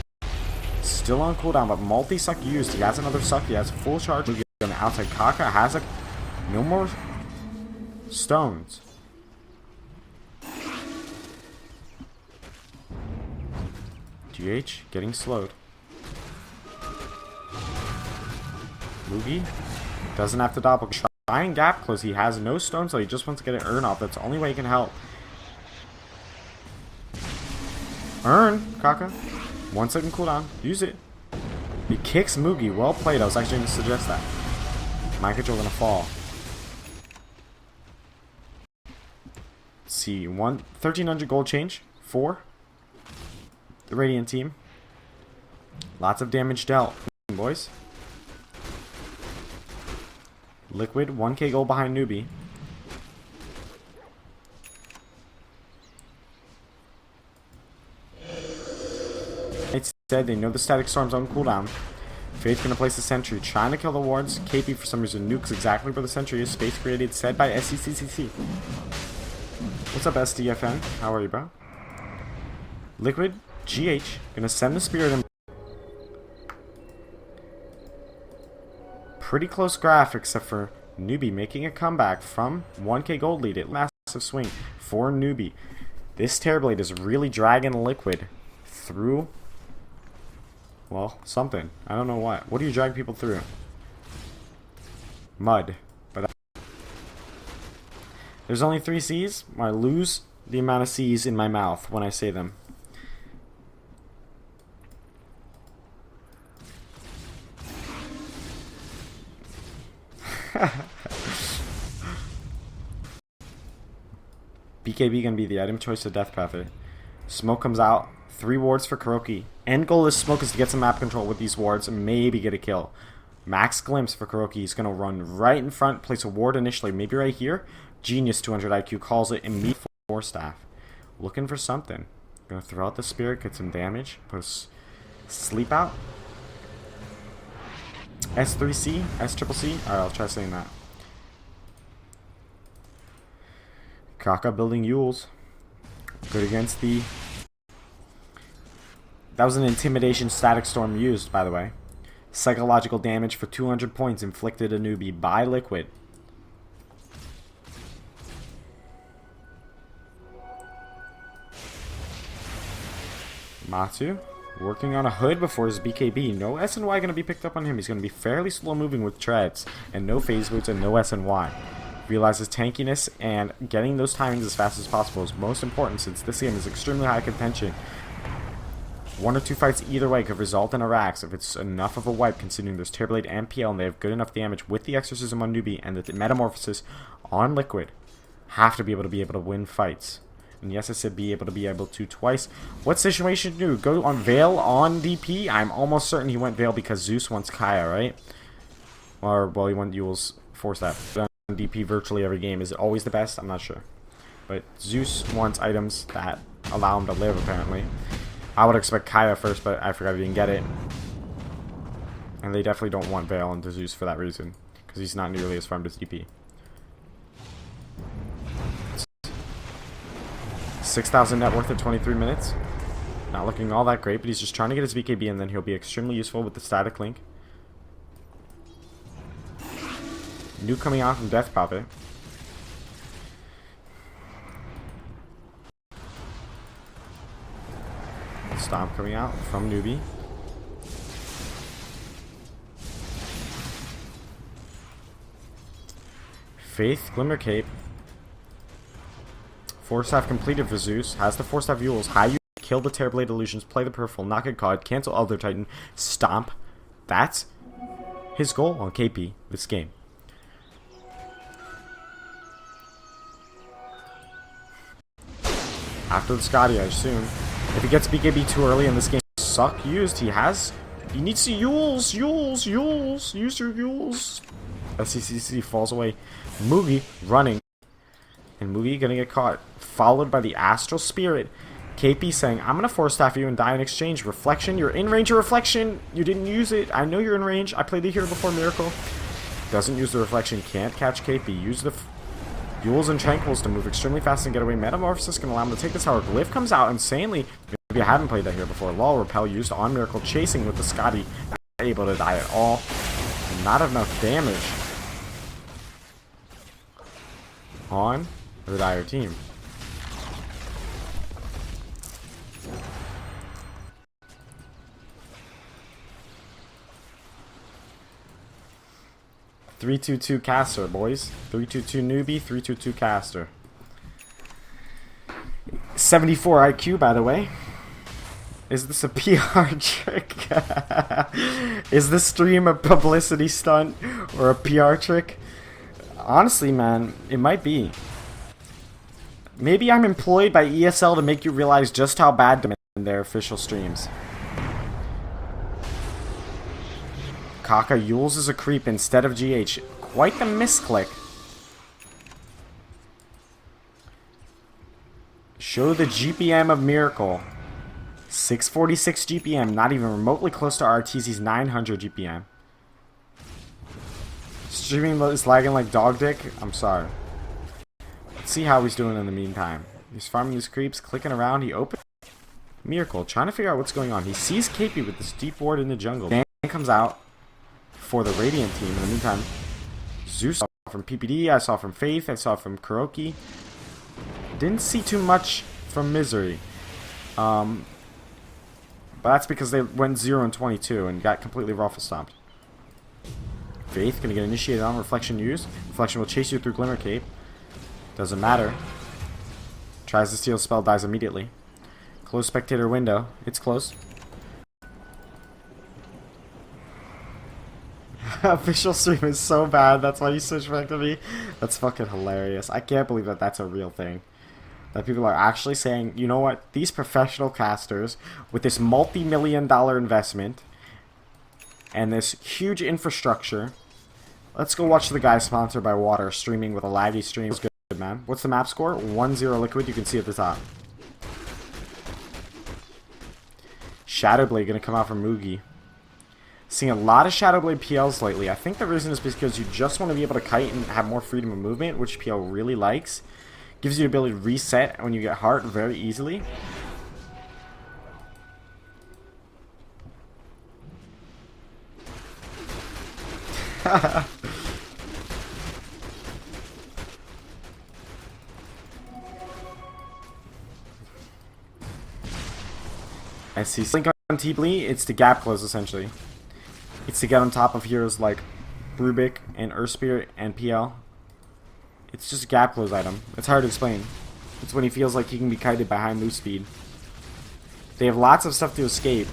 Still on cooldown, but multi-suck used. He has another suck. He has full charge. On the outside. Kaka has a... No more stones. GH getting slowed. Mugi doesn't have to double. Try and gap close. He has no stones, so he just wants to get an Urn off. That's the only way he can help. Urn, Kaka. 1 second cooldown. Use it. He kicks Mugi. Well played. I was actually going to suggest that. Mind control gonna fall. Let's see, 1,300 gold change for the Radiant team. Lots of damage dealt, boys. Liquid, 1k gold behind Newbee. It said they know the Static Storm's on cooldown. Faith gonna place the sentry, trying to kill the wards. KP for some reason nukes exactly where the sentry is. Space created, said by SECCC. What's up, SDFN? How are you, bro? Liquid, GH, gonna send the spirit in. pretty close graph, except for Newbee making a comeback from 1k gold lead. It massive swing for Newbee. This Terrorblade is really dragging Liquid through, well, something. I don't know what. What do you drag people through? Mud. But there's only 3 C's. I lose the amount of C's in my mouth when I say them. BKB gonna be the item choice of Death Prophet. Smoke comes out. 3 wards for Kuroki. End goal of Smoke is to get some map control with these wards and maybe get a kill. Max Glimpse for Kuroki. He's gonna run right in front, place a ward initially, maybe right here. Genius 200 IQ calls it and meet 4 staff. Looking for something. Gonna throw out the spirit, get some damage. Put a sleep out. S3C, SCCC. Alright, I'll try saying that. Kaka building Yules. Good against the... That was an intimidation static storm used, by the way. Psychological damage for 200 points inflicted a Newbee by Liquid. Matsu working on a hood before his BKB. No SNY going to be picked up on him. He's going to be fairly slow moving with treads and no phase boots and no SNY. Realizes tankiness and getting those timings as fast as possible is most important since this game is extremely high contention. 1 or 2 fights either way could result in a Rax if it's enough of a wipe, considering there's Terrorblade and PL and they have good enough damage with the Exorcism on Newbee and the Metamorphosis on Liquid. Have to be able to win fights. And yes, I said be able to twice. What situation do? Go on Veil on DP? I'm almost certain he went Veil because Zeus wants Kaya, right? Or, well, he went Yule's force that. DP virtually every game. Is it always the best? I'm not sure. But Zeus wants items that allow him to live, apparently. I would expect Kaya first, but I forgot he didn't get it. And they definitely don't want Veil into Zeus for that reason. Because he's not nearly as farmed as DP. 6,000 net worth at 23 minutes. Not looking all that great, but he's just trying to get his BKB and then he'll be extremely useful with the static link. New coming out from Death Prophet. Stomp coming out from Newbee. Faith, Glimmer Cape. 4-staff completed for Zeus. Has the 4-staff Yules. High you kill the Terrorblade illusions. Play the Peripheral. Knock a card. Cancel Elder Titan. Stomp. That's his goal on KP this game. After the Scotty, I assume. If he gets BKB too early and this game suck used, he needs to Yules. Use your Yules. SCCC falls away. Mugi running. And Mugi gonna get caught. Followed by the Astral Spirit. KP saying, I'm gonna 4-staff you and die in exchange. Reflection, you're in range of Reflection. You didn't use it. I know you're in range. I played the hero before Miracle. Doesn't use the Reflection. Can't catch KP. Use the Yules and Tranquils to move extremely fast and get away. Metamorphosis can allow him to take this tower. Glyph comes out insanely. Maybe I haven't played that here before. Lol, Repel used on Miracle, chasing with the Scotty. Not able to die at all. Not enough damage on the Dire team. (3-2-2) caster, boys. 3-2-2 Newbee, 3-2-2 caster. 74 IQ, by the way. Is this a PR trick? Is this stream a publicity stunt or a PR trick? Honestly, man, it might be. Maybe I'm employed by ESL to make you realize just how bad they're in their official streams. Kaka Yules is a creep instead of GH. Quite the misclick. Show the GPM of Miracle. 646 GPM, not even remotely close to RTZ's 900 GPM. Streaming is lagging like dog dick? I'm sorry. Let's see how he's doing in the meantime. He's farming these creeps, clicking around. He opens Miracle, trying to figure out what's going on. He sees KP with this deep ward in the jungle. Dan comes out. for the Radiant team. In the meantime, Zeus from PPD, I saw from Faith, I saw from Kuroki. Didn't see too much from Misery. But that's because they went 0-22 and got completely ruffle stomped. Faith gonna get initiated on Reflection used. Reflection will chase you through Glimmer Cape. Doesn't matter. Tries to steal spell, dies immediately. Close spectator window. It's close. Official stream is so bad. That's why you switched back to me. That's fucking hilarious. I can't believe that that's a real thing. That people are actually saying, you know what? These professional casters with this multi-million-dollar investment and this huge infrastructure. Let's go watch the guy sponsored by Water streaming with a laggy stream. It's good, man. What's the map score? 1-0 Liquid. You can see at the top. Shadowblade gonna come out from Mugi. Seeing a lot of Shadowblade PLs lately. I think the reason is because you just want to be able to kite and have more freedom of movement, which PL really likes. Gives you the ability to reset when you get heart very easily. I see. Link on T-Blee, it's to gap close essentially. It's to get on top of heroes like Rubik and Earth Spirit and PL. It's just a gap close item. It's hard to explain. It's when he feels like he can be kited by high move speed. They have lots of stuff to escape.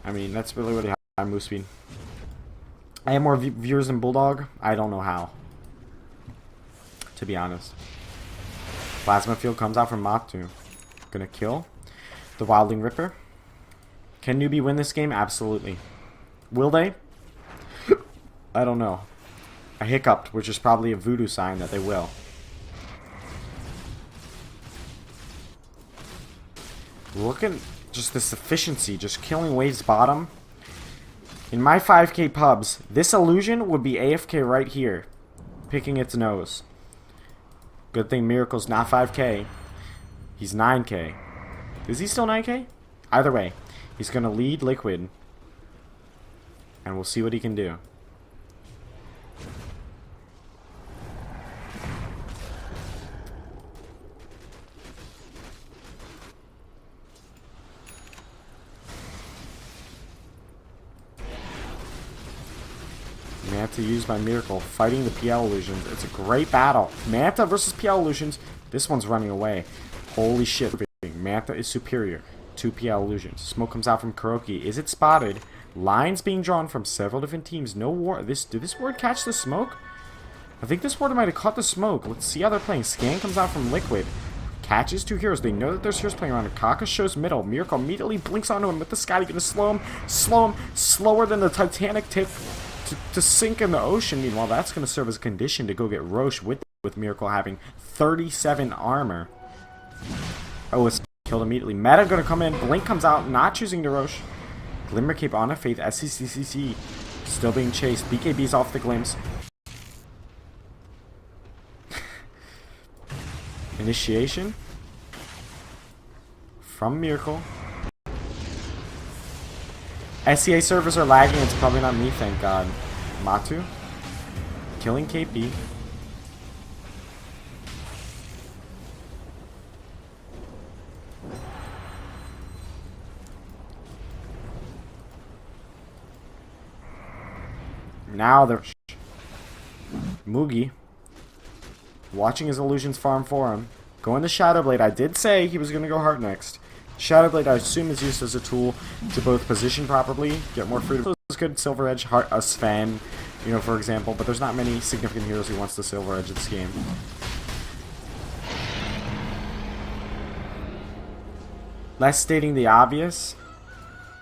I mean, that's really what they have, high move speed. I have more viewers than Bulldog. I don't know how. To be honest. Plasma Field comes out from Matu. Gonna kill the Wildling Ripper. Can Newbee win this game? Absolutely. Will they? I don't know. I hiccuped, which is probably a voodoo sign that they will. Look at just this efficiency, just killing Wave's bottom. In my 5k pubs, this illusion would be AFK right here, picking its nose. Good thing Miracle's not 5k. He's 9k. Is he still 9k? Either way, he's going to lead Liquid. And we'll see what he can do. Manta used by Miracle, fighting the PL illusions. It's a great battle. Manta versus PL illusions. This one's running away. Holy shit. Manta is superior to PL illusions. Smoke comes out from Kuroki. Is it spotted? Lines being drawn from several different teams. No war. Did this ward catch the smoke? I think this ward might have caught the smoke. Let's see how they're playing. Scan comes out from Liquid. Catches two heroes. They know that there's heroes playing around. Kaka shows middle. Miracle immediately blinks onto him with the Scotty. Gonna slow him. Slower than the Titanic tip to sink in the ocean. Meanwhile, that's gonna serve as a condition to go get Roche with Miracle having 37 armor. Oh, it's killed immediately. Meta gonna come in. Blink comes out, not choosing to Roche. Glimmer Cape on a Faith. SCCCC still being chased. BKB's off the glimpse. Initiation from Miracle. SCA servers are lagging. It's probably not me, thank God. Matu killing KP. Now they're Mugi watching his illusions farm for him. Going to Shadowblade. I did say he was going to go Heart next. Shadowblade, I assume, is used as a tool to both position properly, get more freedom. It's good Silver Edge, Heart, a Sven, you know, for example, but there's not many significant heroes who wants to Silver Edge this game. Less stating the obvious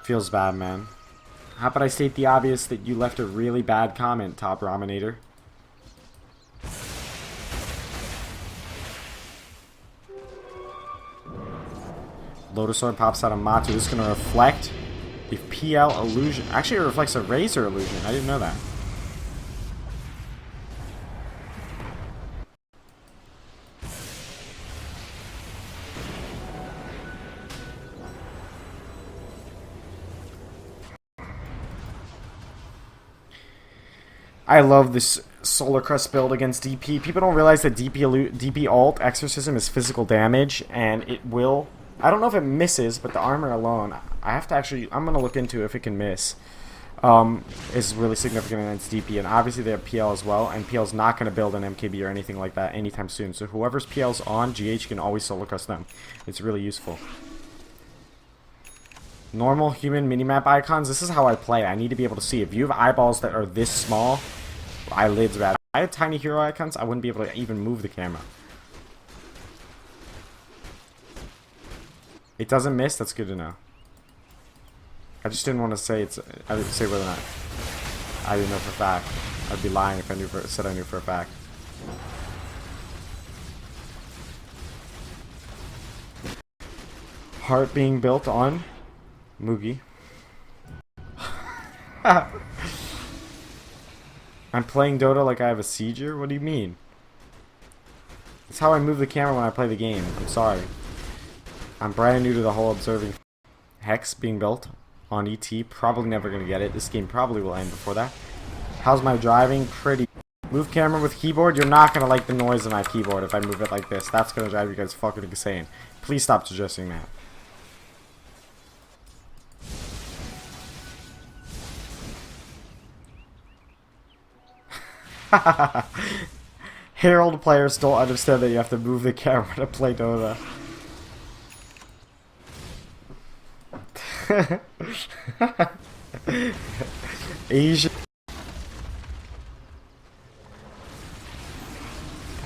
feels bad, man. How about I state the obvious that you left a really bad comment, Top Raminator? Lotus Sword pops out of Matu. This is going to reflect the PL illusion. Actually, it reflects a Razor illusion. I didn't know that. I love this Solar Crest build against DP. People don't realize that DP alt Exorcism is physical damage, and it will. I don't know if it misses, but the armor alone, I have to actually. I'm gonna look into if it can miss. Is really significant against DP, and obviously they have PL as well, and PL's not going to build an MKB or anything like that anytime soon, so whoever's PL's on, GH can always solo crest them. It's really useful. Normal human minimap icons, this is how I play. I need to be able to see. If you have eyeballs that are this small, eyelids rather. If I had tiny hero icons, I wouldn't be able to even move the camera. It doesn't miss, that's good to know. I just didn't want to say it's. I didn't say whether or not I didn't know for a fact. I'd be lying if I said I knew for a fact. Heart being built on Mugi. I'm playing Dota like I have a seizure? What do you mean? It's how I move the camera when I play the game. I'm sorry. I'm brand new to the whole observing. Hex being built on ET. Probably never going to get it. This game probably will end before that. How's my driving? Pretty. Move camera with keyboard. You're not going to like the noise of my keyboard if I move it like this. That's going to drive you guys fucking insane. Please stop suggesting that. Herald players don't understand that you have to move the camera to play Dota. Asian.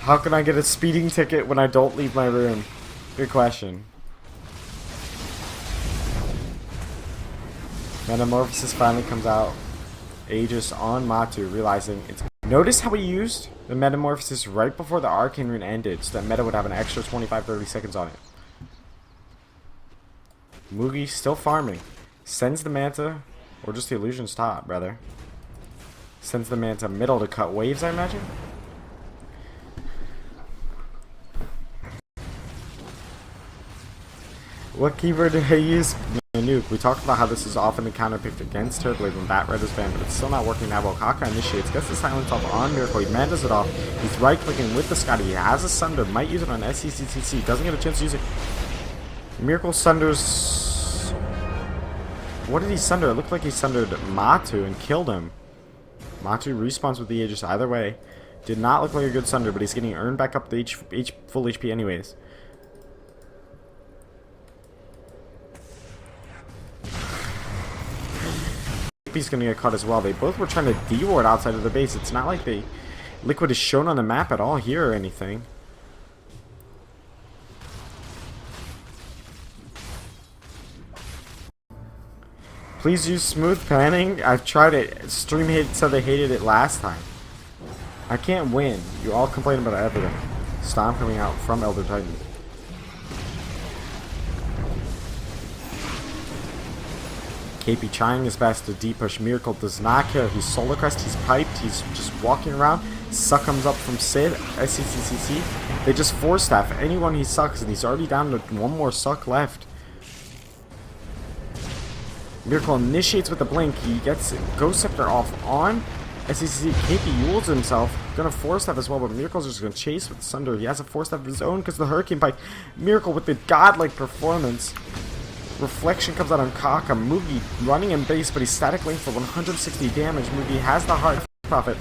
How can I get a speeding ticket when I don't leave my room? Good question. Metamorphosis finally comes out. Aegis on Matu, realizing it's. Notice how he used the Metamorphosis right before the Arcane Rune ended, so that meta would have an extra 25-30 seconds on it. Mugi still farming. Sends the Manta, or just the Illusion's top, brother. Sends the Manta middle to cut waves, I imagine. What keyword do I use? Nuke. We talked about how this is often counterpicked against Turtblade when Bat Red is banned, but it's still not working that well. Kaka initiates, gets the silence off on Miracle, he mandas it off, he's right clicking with the Scotty, he has a Sunder, might use it on SCCCC, doesn't get a chance to use it. Miracle Sunders. What did he Sunder? It looked like he Sundered Matu and killed him. Matu respawns with the Aegis either way. Did not look like a good Sunder, but he's getting earned back up the full HP anyways. He's gonna get caught as well. They both were trying to D-ward outside of the base. It's not like Liquid is shown on the map at all here or anything. Please use smooth panning. I've tried it. Stream hate said they hated it last time. I can't win. You all complain about everything. Stomp coming out from Elder Titan. KP trying his best to D-push. Miracle does not care. He's Solar Crest, he's piped, he's just walking around. Suck comes up from Sid, SCCCC. They just force staff anyone he sucks, and he's already down to one more suck left. Miracle initiates with the blink. He gets Ghost Scepter off on SCCC. KP yules himself. Gonna force staff as well, but Miracle's just gonna chase with Sunder. He has a force staff of his own because of the Hurricane Pike. Miracle with the godlike performance. Reflection comes out on Kaka. Mugi running in base, but he's static link for 160 damage. Mugi has the Heart Prophet.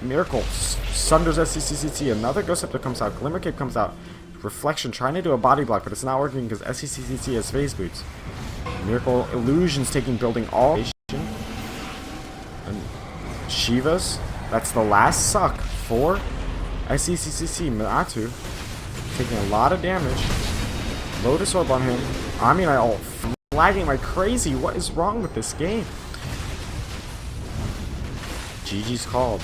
Miracle Sunders SCCCC. Another Ghost Scepter comes out. Glimmer Cape comes out. Reflection trying to do a body block, but it's not working because SCCCC has phase boots. Miracle Illusions taking building all. And Shivas. That's the last suck for SCCCC. Matu taking a lot of damage. Lotus Orb on him. I mean, flagging like crazy. What is wrong with this game? GG's called.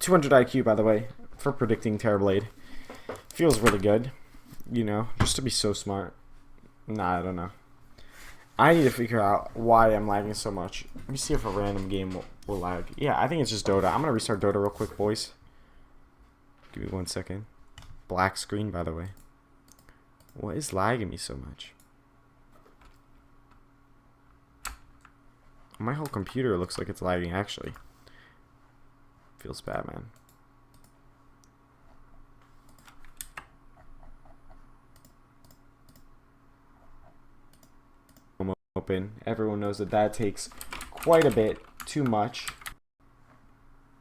.200 IQ, by the way, for predicting Terrorblade. Feels really good. You know, just to be so smart. Nah, I don't know. I need to figure out why I'm lagging so much. Let me see if a random game will lag. Yeah, I think it's just Dota. I'm gonna restart Dota real quick, boys. Give me 1 second. Black screen, by the way. What is lagging me so much? My whole computer looks like it's lagging, actually. Feels bad, man. Open. Everyone knows that that takes quite a bit too much.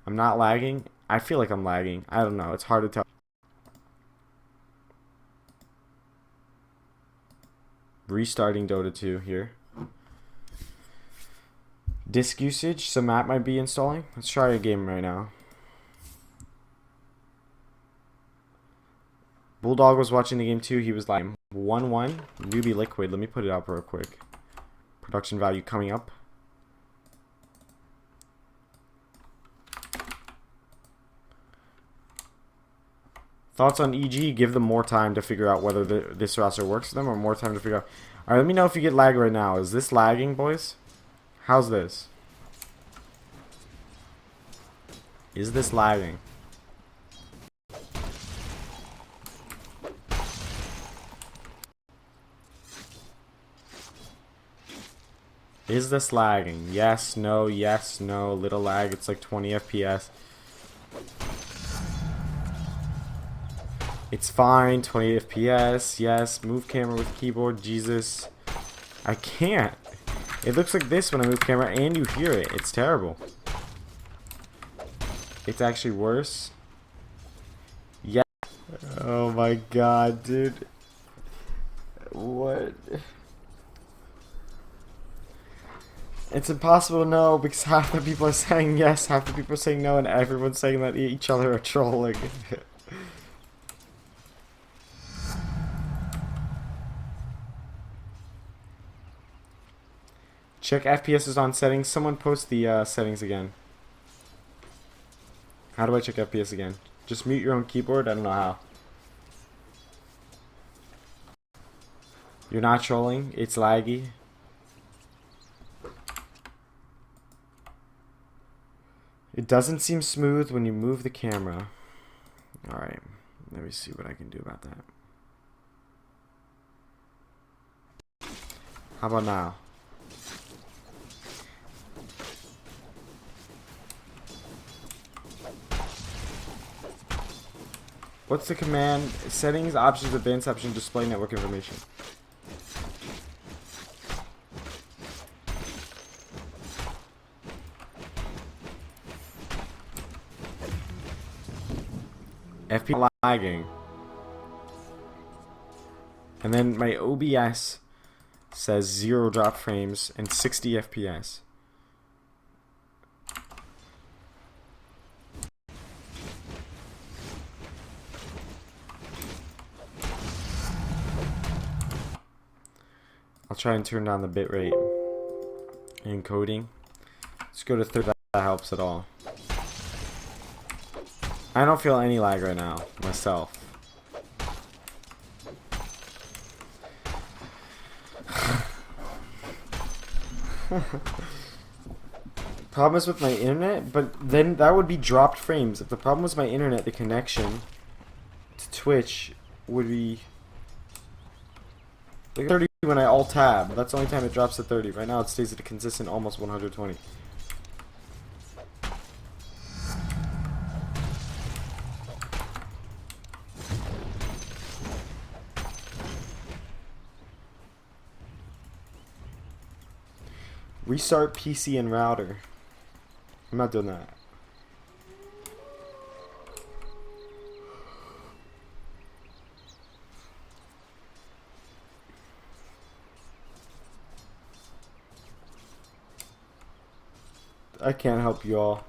I'm not lagging. I feel like I'm lagging. I don't know. It's hard to tell. Restarting Dota 2 here. Disk usage. Some app might be installing. Let's try a game right now. Bulldog was watching the game too. He was like 1-1. Newbee liquid. Let me put it up real quick. Production value coming up. Thoughts on EG? Give them more time to figure out whether this roster works for them, or more time to figure out. Alright, let me know if you get lag right now. Is this lagging, boys? How's this? Is this lagging? Is this lagging? Yes, no, little lag. It's like 20 FPS. It's fine, 20 FPS. Yes, move camera with keyboard. Jesus. I can't. It looks like this when I move camera and you hear it. It's terrible. It's actually worse. Yeah. Oh my god, dude. What? It's impossible to know because half the people are saying yes, half the people are saying no, and everyone's saying that each other are trolling. Check FPS on settings. Someone post the settings again. How do I check FPS again? Just mute your own keyboard? I don't know how. You're not trolling. It's laggy. It doesn't seem smooth when you move the camera. Alright, let me see what I can do about that. How about now? What's the command? Settings, options, advanced option, display network information. FPS lagging. And then my OBS says 0 drop frames and 60 FPS. I'll try and turn down the bitrate. Encoding. Let's go to 30 if that helps at all. I don't feel any lag right now, myself. Problem is with my internet, but then that would be dropped frames. If the problem was my internet, the connection to Twitch would be like 30 when I alt tab. That's the only time it drops to 30. Right now it stays at a consistent almost 120. Restart PC and router. I'm not doing that. I can't help you all.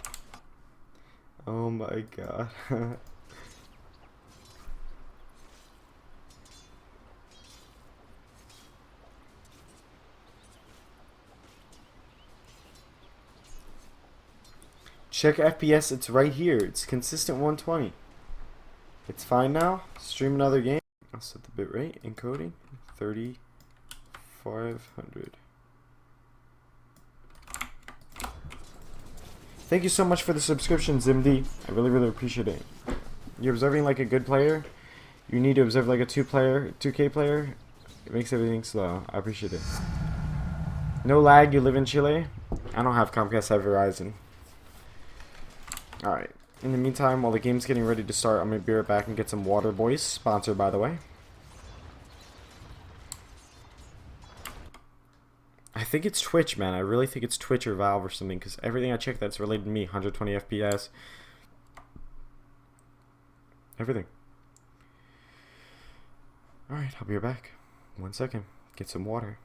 Oh my god. Check FPS, it's right here. It's consistent 120. It's fine now. Stream another game. I'll set the bitrate, encoding, 3500. Thank you so much for the subscription, Zimd. I really, really appreciate it. You're observing like a good player. You need to observe like a 2K player. It makes everything slow. I appreciate it. No lag, you live in Chile? I don't have Comcast, I have Verizon. Alright. In the meantime, while the game's getting ready to start, I'm going to be right back and get some water, boys. Sponsored, by the way. I think it's Twitch, man. I really think it's Twitch or Valve or something, because everything I check that's related to me, 120 FPS. Everything. Alright, I'll be right back. 1 second. Get some water.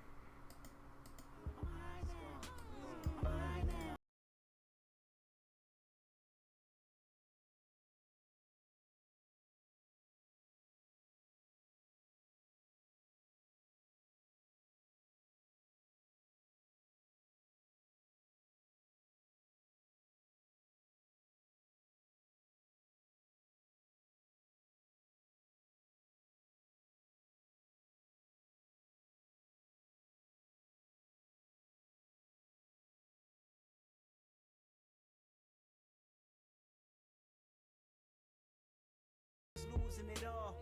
Losing it all.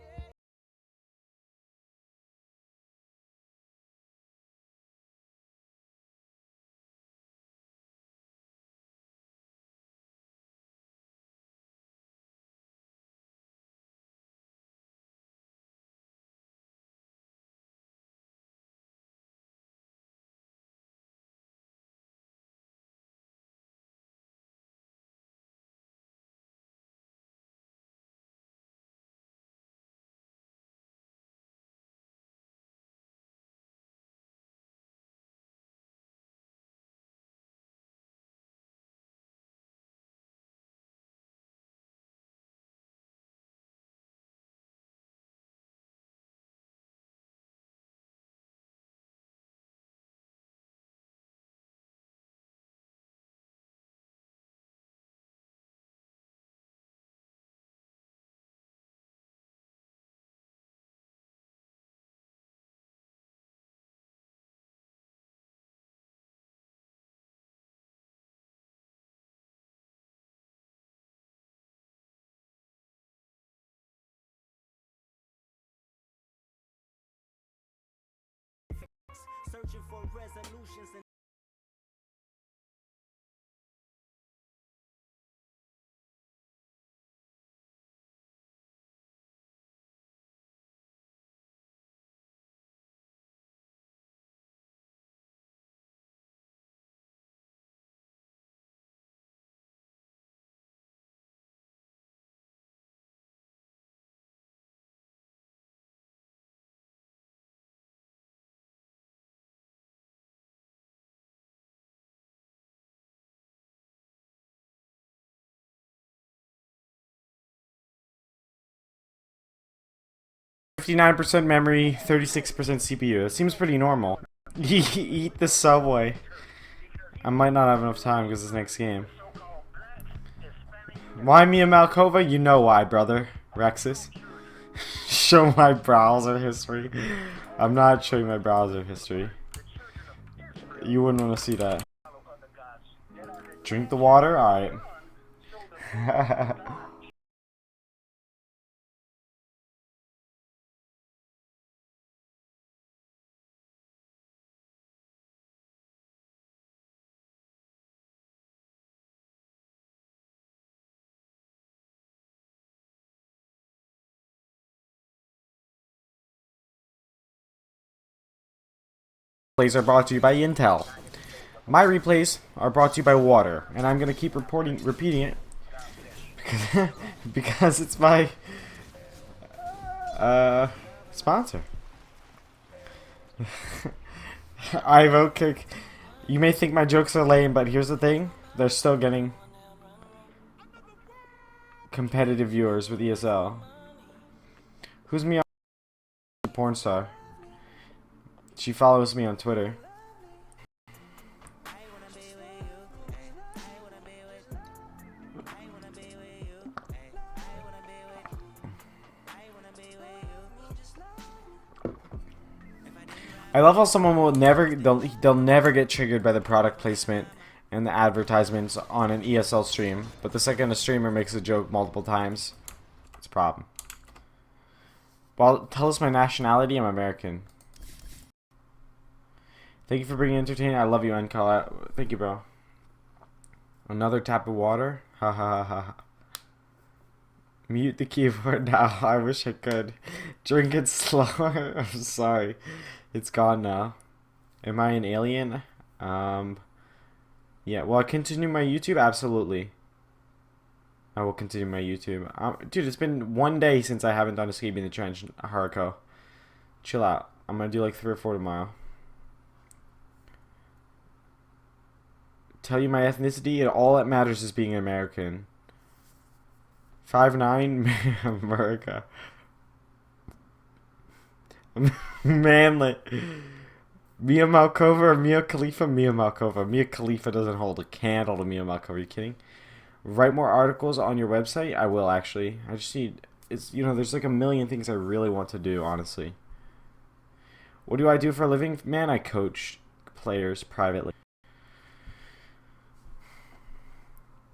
Searching for resolutions and .59% memory, 36% CPU. It seems pretty normal. Eat the Subway. I might not have enough time because this next game. Why me and Malkova? You know why, brother. Rexus. Show my browser history. I'm not showing my browser history. You wouldn't want to see that. Drink the water? Alright. Replays are brought to you by Intel. My replays are brought to you by water, and I'm gonna keep repeating it because it's my sponsor. I vote kick. You may think my jokes are lame, but here's the thing: they're still getting competitive viewers with ESL. Who's me on porn star? She follows me on Twitter. I love how someone will never they'll never get triggered by the product placement and the advertisements on an ESL stream. But the second a streamer makes a joke multiple times, it's a problem. Well, tell us my nationality. I'm American. Thank you for being entertaining. I love you, Uncall. Thank you, bro. Another tap of water? Ha ha ha ha. Mute the keyboard now. I wish I could. Drink it slower. I'm sorry. It's gone now. Am I an alien? Yeah, will I continue my YouTube? Absolutely. I will continue my YouTube. Dude, it's been 1 day since I haven't done Escaping the Trench, Haruko. Chill out. I'm gonna do like 3 or 4 tomorrow. Tell you my ethnicity, and all that matters is being American. 5'9", America. Manly. Mia Malkova or Mia Khalifa? Mia Malkova. Mia Khalifa doesn't hold a candle to Mia Malkova. Are you kidding? Write more articles on your website? I will, actually. I just need... there's like a million things I really want to do, honestly. What do I do for a living? Man, I coach players privately.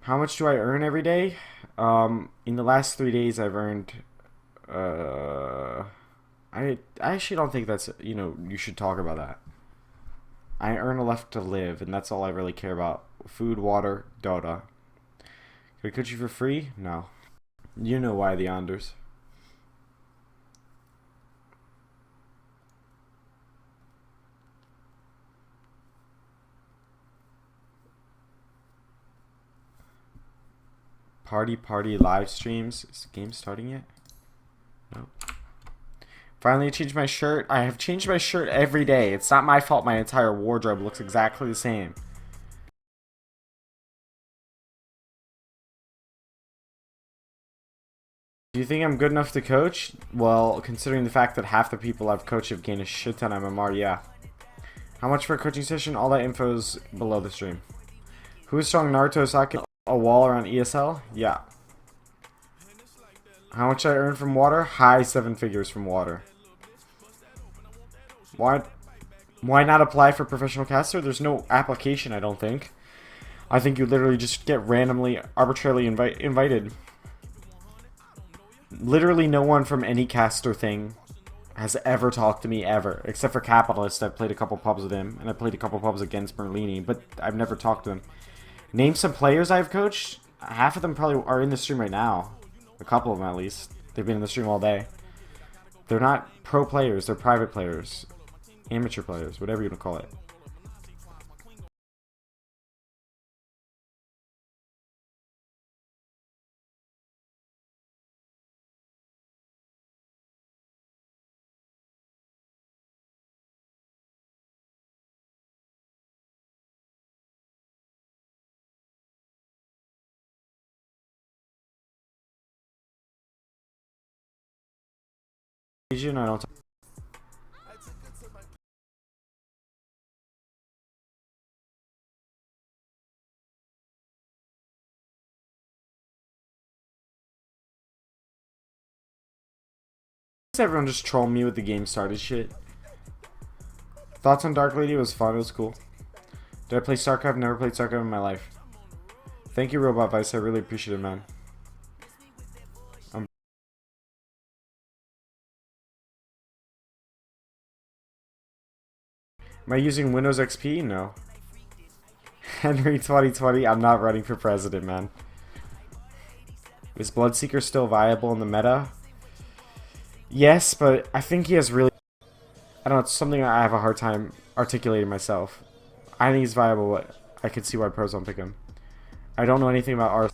How much do I earn every day? In the last 3 days, I've earned... I actually don't think that's... you should talk about that. I earn enough to live, and that's all I really care about. Food, water, Dota. Can I coach you for free? No. You know why, the Anders. Party live streams. Is the game starting yet? No. Finally changed my shirt. I have changed my shirt every day. It's not my fault my entire wardrobe looks exactly the same. Do you think I'm good enough to coach? Well, considering the fact that half the people I've coached have gained a shit ton of MMR, yeah. How much for a coaching session? All that info's below the stream. Who is strong? Naruto, Sake, a wall around ESL? Yeah. How much I earn from water? High 7 figures from water. Why not apply for professional caster? There's no application, I don't think. I think you literally just get randomly, arbitrarily invited. Literally no one from any caster thing has ever talked to me ever, except for Capitalist. I've played a couple pubs with him, and I played a couple pubs against Merlini, but I've never talked to him. Name some players I've coached. Half of them probably are in the stream right now. A couple of them at least. They've been in the stream all day. They're not pro players, they're private players. Amateur players, whatever you want to call it. Asian, I don't. Everyone just troll me with the game started shit. Thoughts on Dark Lady? It was fun, it was cool. Did I play StarCraft? Never played StarCraft in my life. Thank you, Robot Vice. I really appreciate it, man. Am I using Windows XP? No. Henry 2020, I'm not running for president, man. Is Bloodseeker still viable in the meta? Yes, but I think he has really... I don't know, it's something I have a hard time articulating myself. I think he's viable, but I could see why pros don't pick him. I don't know anything about Arth.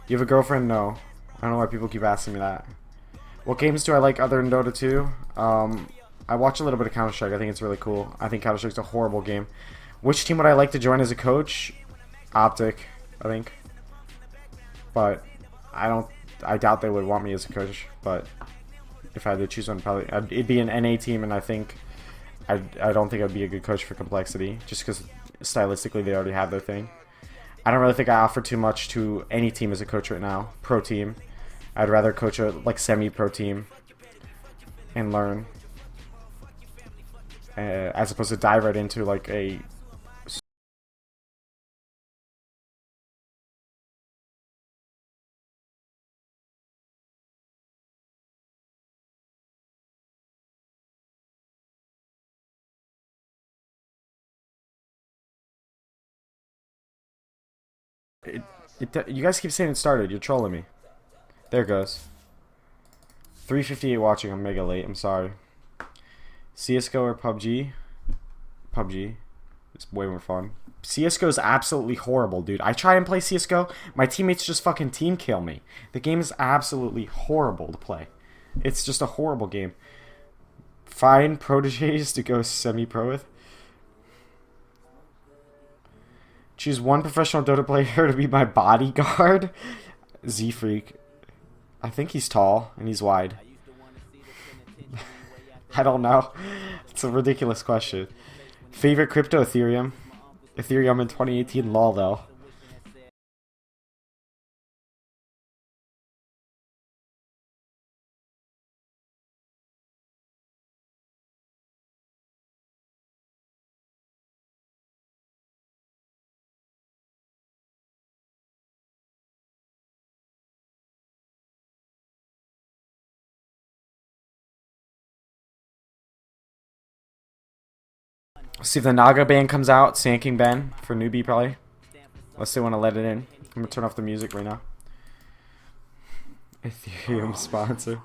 You have a girlfriend? No. I don't know why people keep asking me that. What games do I like other than Dota 2? I watch a little bit of Counter-Strike. I think it's really cool. I think Counter-Strike's a horrible game. Which team would I like to join as a coach? Optic, I think. But I doubt they would want me as a coach. But if I had to choose one, probably it'd be an NA team, and I don't think I'd be a good coach for Complexity, just because stylistically they already have their thing. I don't really think I offer too much to any team as a coach right now. Pro team. I'd rather coach a semi-pro team and learn, as opposed to dive right into a You guys keep saying it started. You're trolling me. There it goes. 358 watching. I'm mega late. I'm sorry. CSGO or PUBG? PUBG. It's way more fun. CSGO is absolutely horrible, dude. I try and play CSGO. My teammates just fucking team kill me. The game is absolutely horrible to play. It's just a horrible game. Find proteges to go semi-pro with. Choose one professional Dota player to be my bodyguard. Z-Freak. I think he's tall and he's wide. I don't know. It's a ridiculous question. Favorite crypto? Ethereum. Ethereum in 2018. Lol though. See if the Naga band comes out. Sand King ban for Newbee probably. Unless they want to let it in. I'm gonna turn off the music right now. Ethereum sponsor.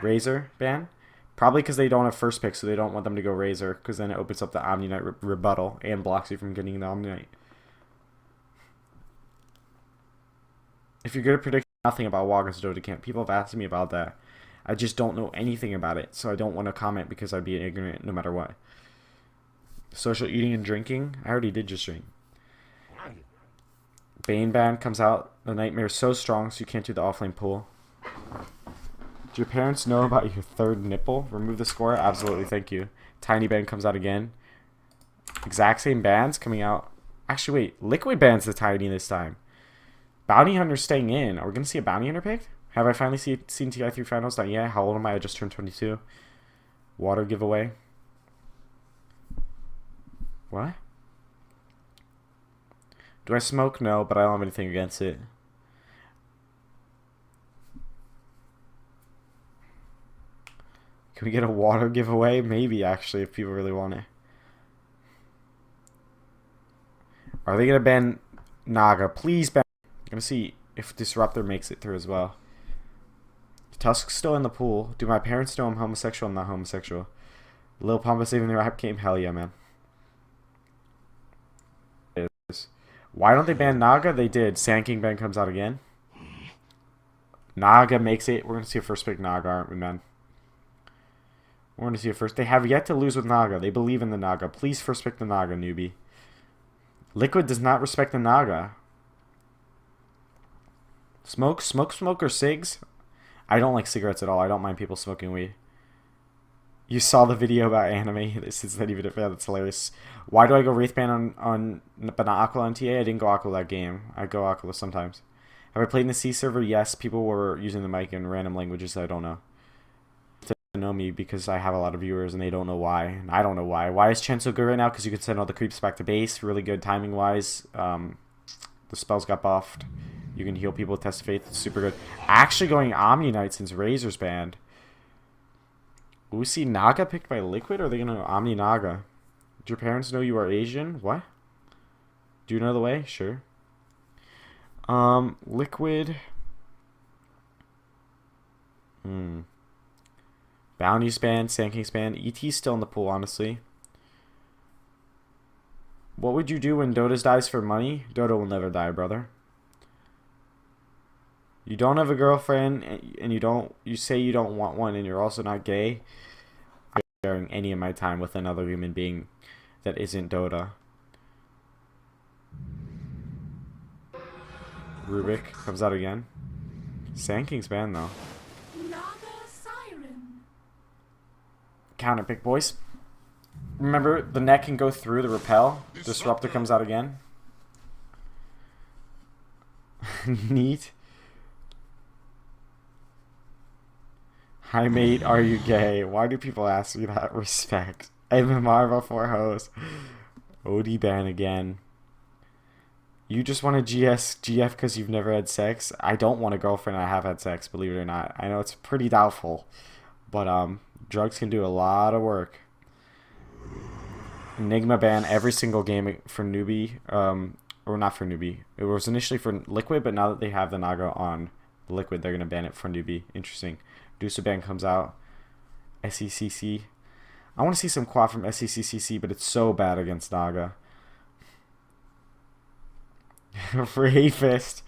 Razor ban? Probably because they don't have first pick, so they don't want them to go Razor, because then it opens up the Omni-Knight rebuttal and blocks you from getting the Omni-Knight. If you're good at predicting nothing about Waga's Dota camp, people have asked me about that. I just don't know anything about it, so I don't want to comment because I'd be ignorant no matter what. Social eating and drinking? I already did just drink. Bane ban comes out. The nightmare is so strong, so you can't do the offlane pull. Do your parents know about your third nipple? Remove the score? Absolutely, thank you. Tiny ban comes out again. Exact same bans coming out. Actually, wait. Liquid bans the Tiny this time. Bounty Hunter staying in. Are we going to see a Bounty Hunter pick? Have I finally seen TI3 finals? Not yet. How old am I? I just turned 22. Water giveaway. What? Do I smoke? No, but I don't have anything against it. Can we get a water giveaway? Maybe, actually, if people really want it. Are they going to ban Naga? Please ban. I'm going to see if Disruptor makes it through as well. Tusk's still in the pool. Do my parents know I'm homosexual? I'm not homosexual. Lil Pump is saving the rap game? Hell yeah, man. Why don't they ban Naga? They did. Sand King ban comes out again. Naga makes it. We're going to see a first pick Naga, aren't we, man? We're going to see a first. They have yet to lose with Naga. They believe in the Naga. Please first pick the Naga, Newbee. Liquid does not respect the Naga. Smoke, or cigs? I don't like cigarettes at all. I don't mind people smoking weed. You saw the video about anime. This is not even a fan. That's hilarious. Why do I go Wraithband but not Aquila on TA? I didn't go Aquila that game. I go Aquila sometimes. Have I played in the C server? Yes. People were using the mic in random languages that I don't know. To know me because I have a lot of viewers and they don't know why. And I don't know why. Why is Chen so good right now? Because you can send all the creeps back to base. Really good timing wise. The spells got buffed. You can heal people with Test of Faith. It's super good. Actually going Omni-Knight since Razor's banned. Will we see Naga picked by Liquid, or are they going to Omni Naga? Do your parents know you are Asian? What? Do you know the way? Sure. Liquid. Bounty span, Sand King span. ET's still in the pool, honestly. What would you do when Dota dies for money? Dota will never die, brother. You don't have a girlfriend, and you say you don't want one, and you're also not gay. I'm not sharing any of my time with another human being that isn't Dota. Rubik comes out again. Sand King's banned though. Counter pick, boys. Remember, the net can go through the repel. Disruptor comes out again. Neat. Hi mate, are you gay? Why do people ask me that? Respect. MMR before hoes. OD ban again. You just want a GF because you've never had sex? I don't want a girlfriend. I have had sex, believe it or not. I know it's pretty doubtful. But drugs can do a lot of work. Enigma ban every single game for Newbee. Or not for Newbee. It was initially for Liquid, but now that they have the Naga on Liquid, they're going to ban it for Newbee. Interesting. Dusa ban comes out. SECC. I want to see some quad from SECCC, but it's so bad against Naga. For Hate Fist.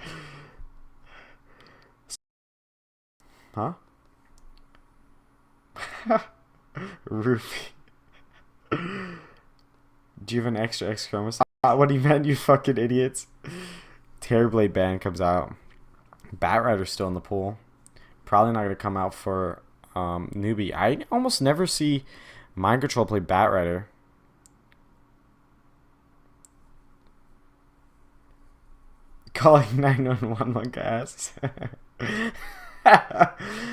Huh? Roofie. Do you have an extra X chromosome? What he meant, you fucking idiots. Terrorblade ban comes out. Batrider's still in the pool. Probably not going to come out for Newbee. I almost never see Mind Control play Batrider. Calling 911 like ass.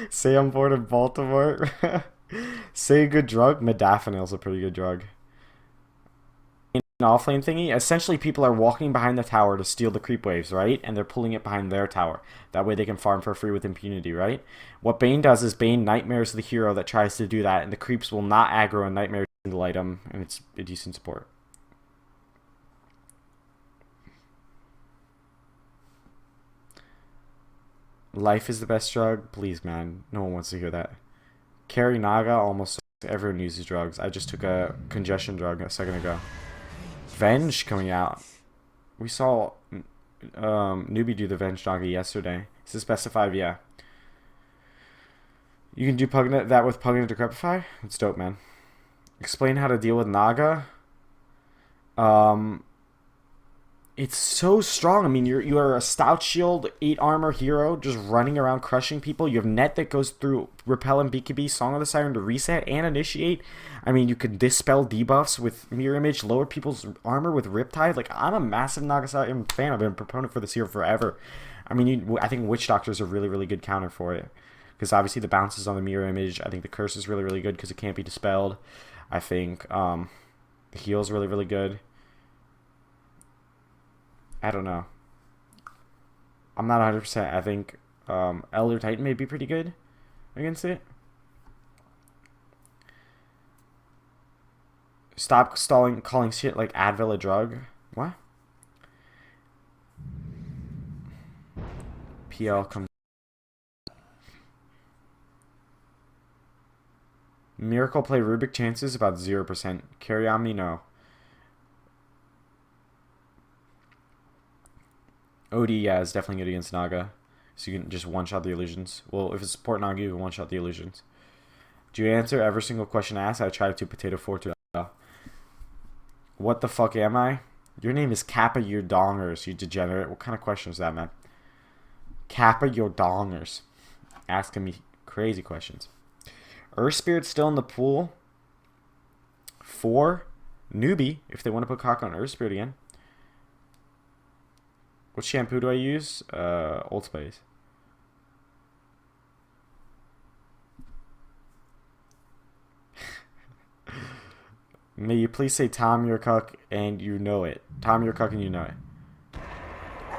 Say I'm bored of Baltimore. Say a good drug. Modafinil's a pretty good drug. An offlane thingy. Essentially, people are walking behind the tower to steal the creep waves, right? And they're pulling it behind their tower. That way they can farm for free with impunity, right? What Bane does is Bane nightmares the hero that tries to do that, and the creeps will not aggro a nightmare single item, and it's a decent support. Life is the best drug? Please, man. No one wants to hear that. Carry Naga, almost everyone uses drugs. I just took a congestion drug a second ago. Venge coming out. We saw Newbee do the Venge Naga yesterday. Is this best of 5? Yeah. You can do that with Pugnant Decrepify? That's dope, man. Explain how to deal with Naga. It's so strong. I mean, you are a stout shield, 8 armor hero, just running around crushing people. You have net that goes through Repel and BKB, Song of the Siren to reset and initiate. I mean, you could dispel debuffs with Mirror Image, lower people's armor with Riptide. Like, I'm a massive Nagasaki fan. I've been a proponent for this hero forever. I mean, I think Witch Doctor is a really, really good counter for it. Because obviously the bounces on the Mirror Image. I think the Curse is really, really good because it can't be dispelled. I think the heal is really, really good. I don't know. I'm not 100%. I think Elder Titan may be pretty good against it. Stop calling shit like Advil a drug. What? PL comes. Miracle play Rubik chances about 0%. Carry Omni, no. OD, yeah, is definitely good against Naga. So you can just one-shot the illusions. Well, if it's support Naga, you can one-shot the illusions. Do you answer every single question asked? I tried to potato fortune. What the fuck am I? Your name is Kappa Your Dongers, you degenerate. What kind of question is that, man? Kappa Your Dongers. Asking me crazy questions. Earth Spirit's still in the pool. 4. Newbee, if they want to put cock on Earth Spirit again. What shampoo do I use? Old Spice. May you please say Tom, you're a cuck, and you know it. Tom, you're a cuck, and you know it.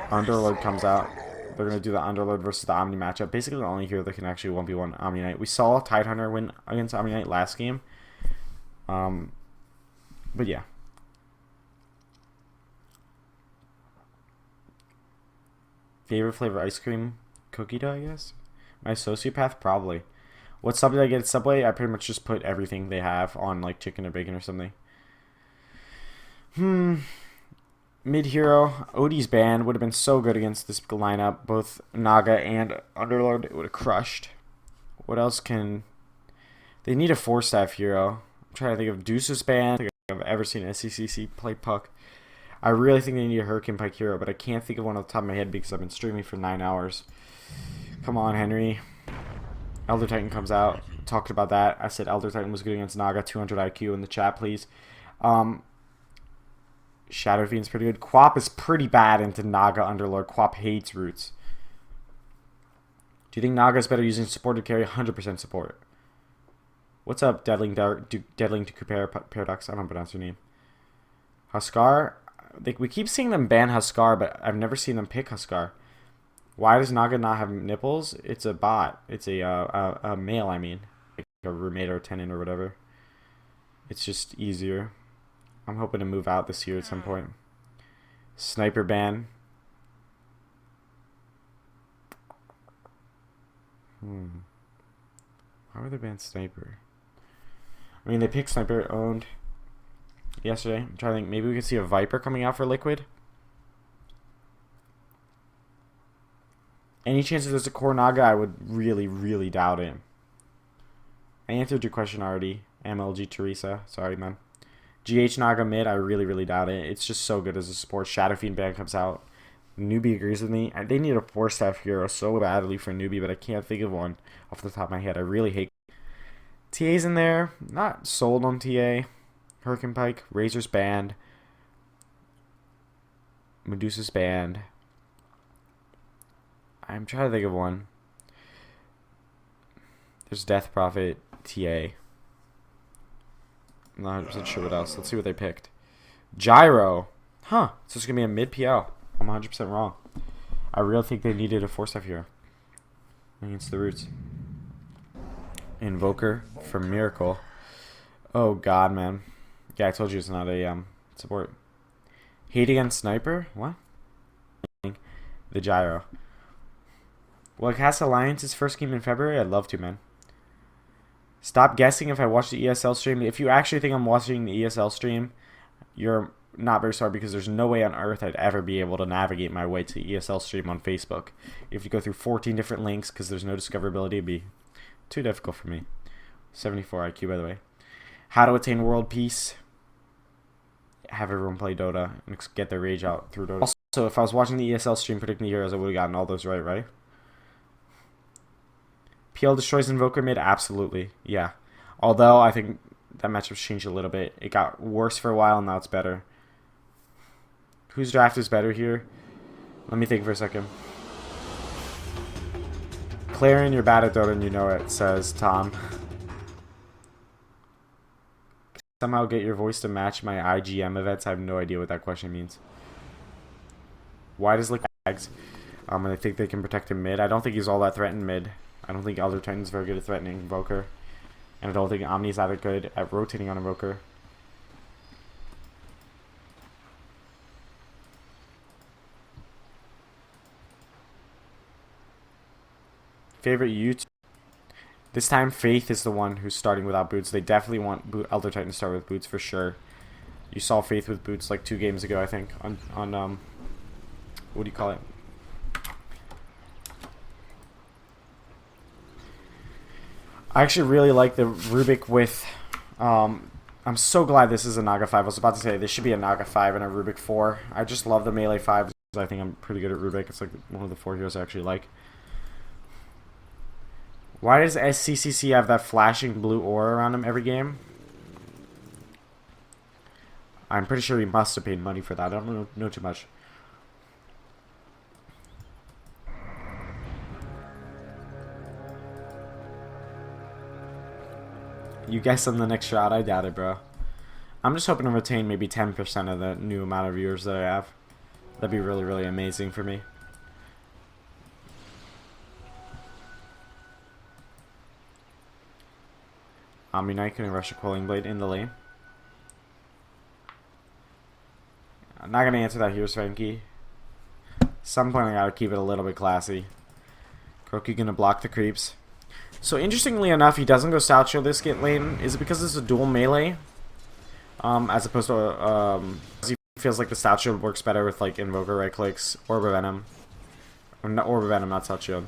Underlord comes out. They're going to do the Underlord versus the Omni matchup. Basically, the only hero that can actually 1v1 Omni Knight. We saw Tidehunter win against Omni Knight last game. But yeah. Favorite flavor ice cream? Cookie dough, I guess? My sociopath? Probably. What sub did I get at Subway? I pretty much just put everything they have on, like, chicken or bacon or something. Mid-hero. Odie's band would have been so good against this lineup. Both Naga and Underlord. It would have crushed. What else can... They need a 4-staff hero. I'm trying to think of Deuce's band. I don't think I've ever seen SCCC play Puck. I really think they need a Hurricane Pike hero, but I can't think of one off the top of my head because I've been streaming for 9 hours. Come on, Henry. Elder Titan comes out. Talked about that. I said Elder Titan was good against Naga. 200 IQ in the chat, please. Shadow Fiend's pretty good. Quap is pretty bad into Naga Underlord. Quap hates roots. Do you think Naga's better using support to carry? 100% support. What's up, Deadling to compare Paradox? I don't pronounce your name. Huskar? We keep seeing them ban Huskar, but I've never seen them pick Huskar. Why does Naga not have nipples? It's a bot. It's a male, I mean. Like a roommate or a tenant or whatever. It's just easier. I'm hoping to move out this year at some point. Sniper ban. Why would they ban Sniper? I mean, they picked Sniper owned yesterday. I'm trying to think. Maybe we could see a Viper coming out for Liquid. Any chance that there's a core Naga? I would really, really doubt it. I answered your question already. MLG Teresa. Sorry, man. GH Naga mid, I really, really doubt it. It's just so good as a support. Shadow Fiend ban comes out. Newbee agrees with me. They need a 4-staff hero so badly for Newbee, but I can't think of one off the top of my head. I really hate. TA's in there. Not sold on TA. Hurricane Pike. Razor's banned. Medusa's banned. I'm trying to think of one. There's Death Prophet, TA. I'm not 100% sure what else. Let's see what they picked. Gyro. Huh. So it's going to be a mid PL. I'm 100% wrong. I really think they needed a 4-staff hero against the Roots. Invoker from Miracle. Oh, God, man. Yeah, I told you it's not a support. Hate against Sniper? What? The Gyro. Will I cast Alliance's first game in February? I'd love to, man. Stop guessing if I watch the ESL stream. If you actually think I'm watching the ESL stream, you're not very sorry, because there's no way on earth I'd ever be able to navigate my way to ESL stream on Facebook. If you go through 14 different links because there's no discoverability, it'd be too difficult for me. 74 IQ, by the way. How to attain world peace. Have everyone play Dota and get their rage out through Dota. Also, if I was watching the ESL stream predicting the heroes, I would have gotten all those right? PL destroys Invoker mid? Absolutely. Yeah. Although, I think that matchup's changed a little bit. It got worse for a while, and now it's better. Whose draft is better here? Let me think for a second. Clarion, you're bad at Dota and you know it, says Tom. Somehow get your voice to match my IGM events. I have no idea what that question means. Why does Liquid Bags? And I think they can protect him mid. I don't think he's all that threatened mid. I don't think Elder Titan's very good at threatening Invoker. And I don't think Omni's that good at rotating on Invoker. Favorite YouTube? This time, Faith is the one who's starting without boots. They definitely want Elder Titan to start with boots for sure. You saw Faith with boots like 2 games ago, I think. On what do you call it? I actually really like the Rubik with. I'm so glad this is a Naga 5. I was about to say this should be a Naga 5 and a Rubik 4. I just love the melee 5s. I think I'm pretty good at Rubik. It's like one of the 4 heroes I actually like. Why does SCCC have that flashing blue aura around him every game? I'm pretty sure he must have paid money for that. I don't know too much. You guess on the next shot? I doubt it, bro. I'm just hoping to retain maybe 10% of the new amount of viewers that I have. That'd be really, really amazing for me. Omni Knight can rush a Quelling Blade in the lane. I'm not going to answer that here, Svenky. Some point I got to keep it a little bit classy. Kroki going to block the creeps. So interestingly enough, he doesn't go South Shield this get lane. Is it because it's a dual melee? As opposed to, he feels like the South Shield works better with like Invoker right clicks, Orb of Venom. Or not Orb of Venom, not South Shield.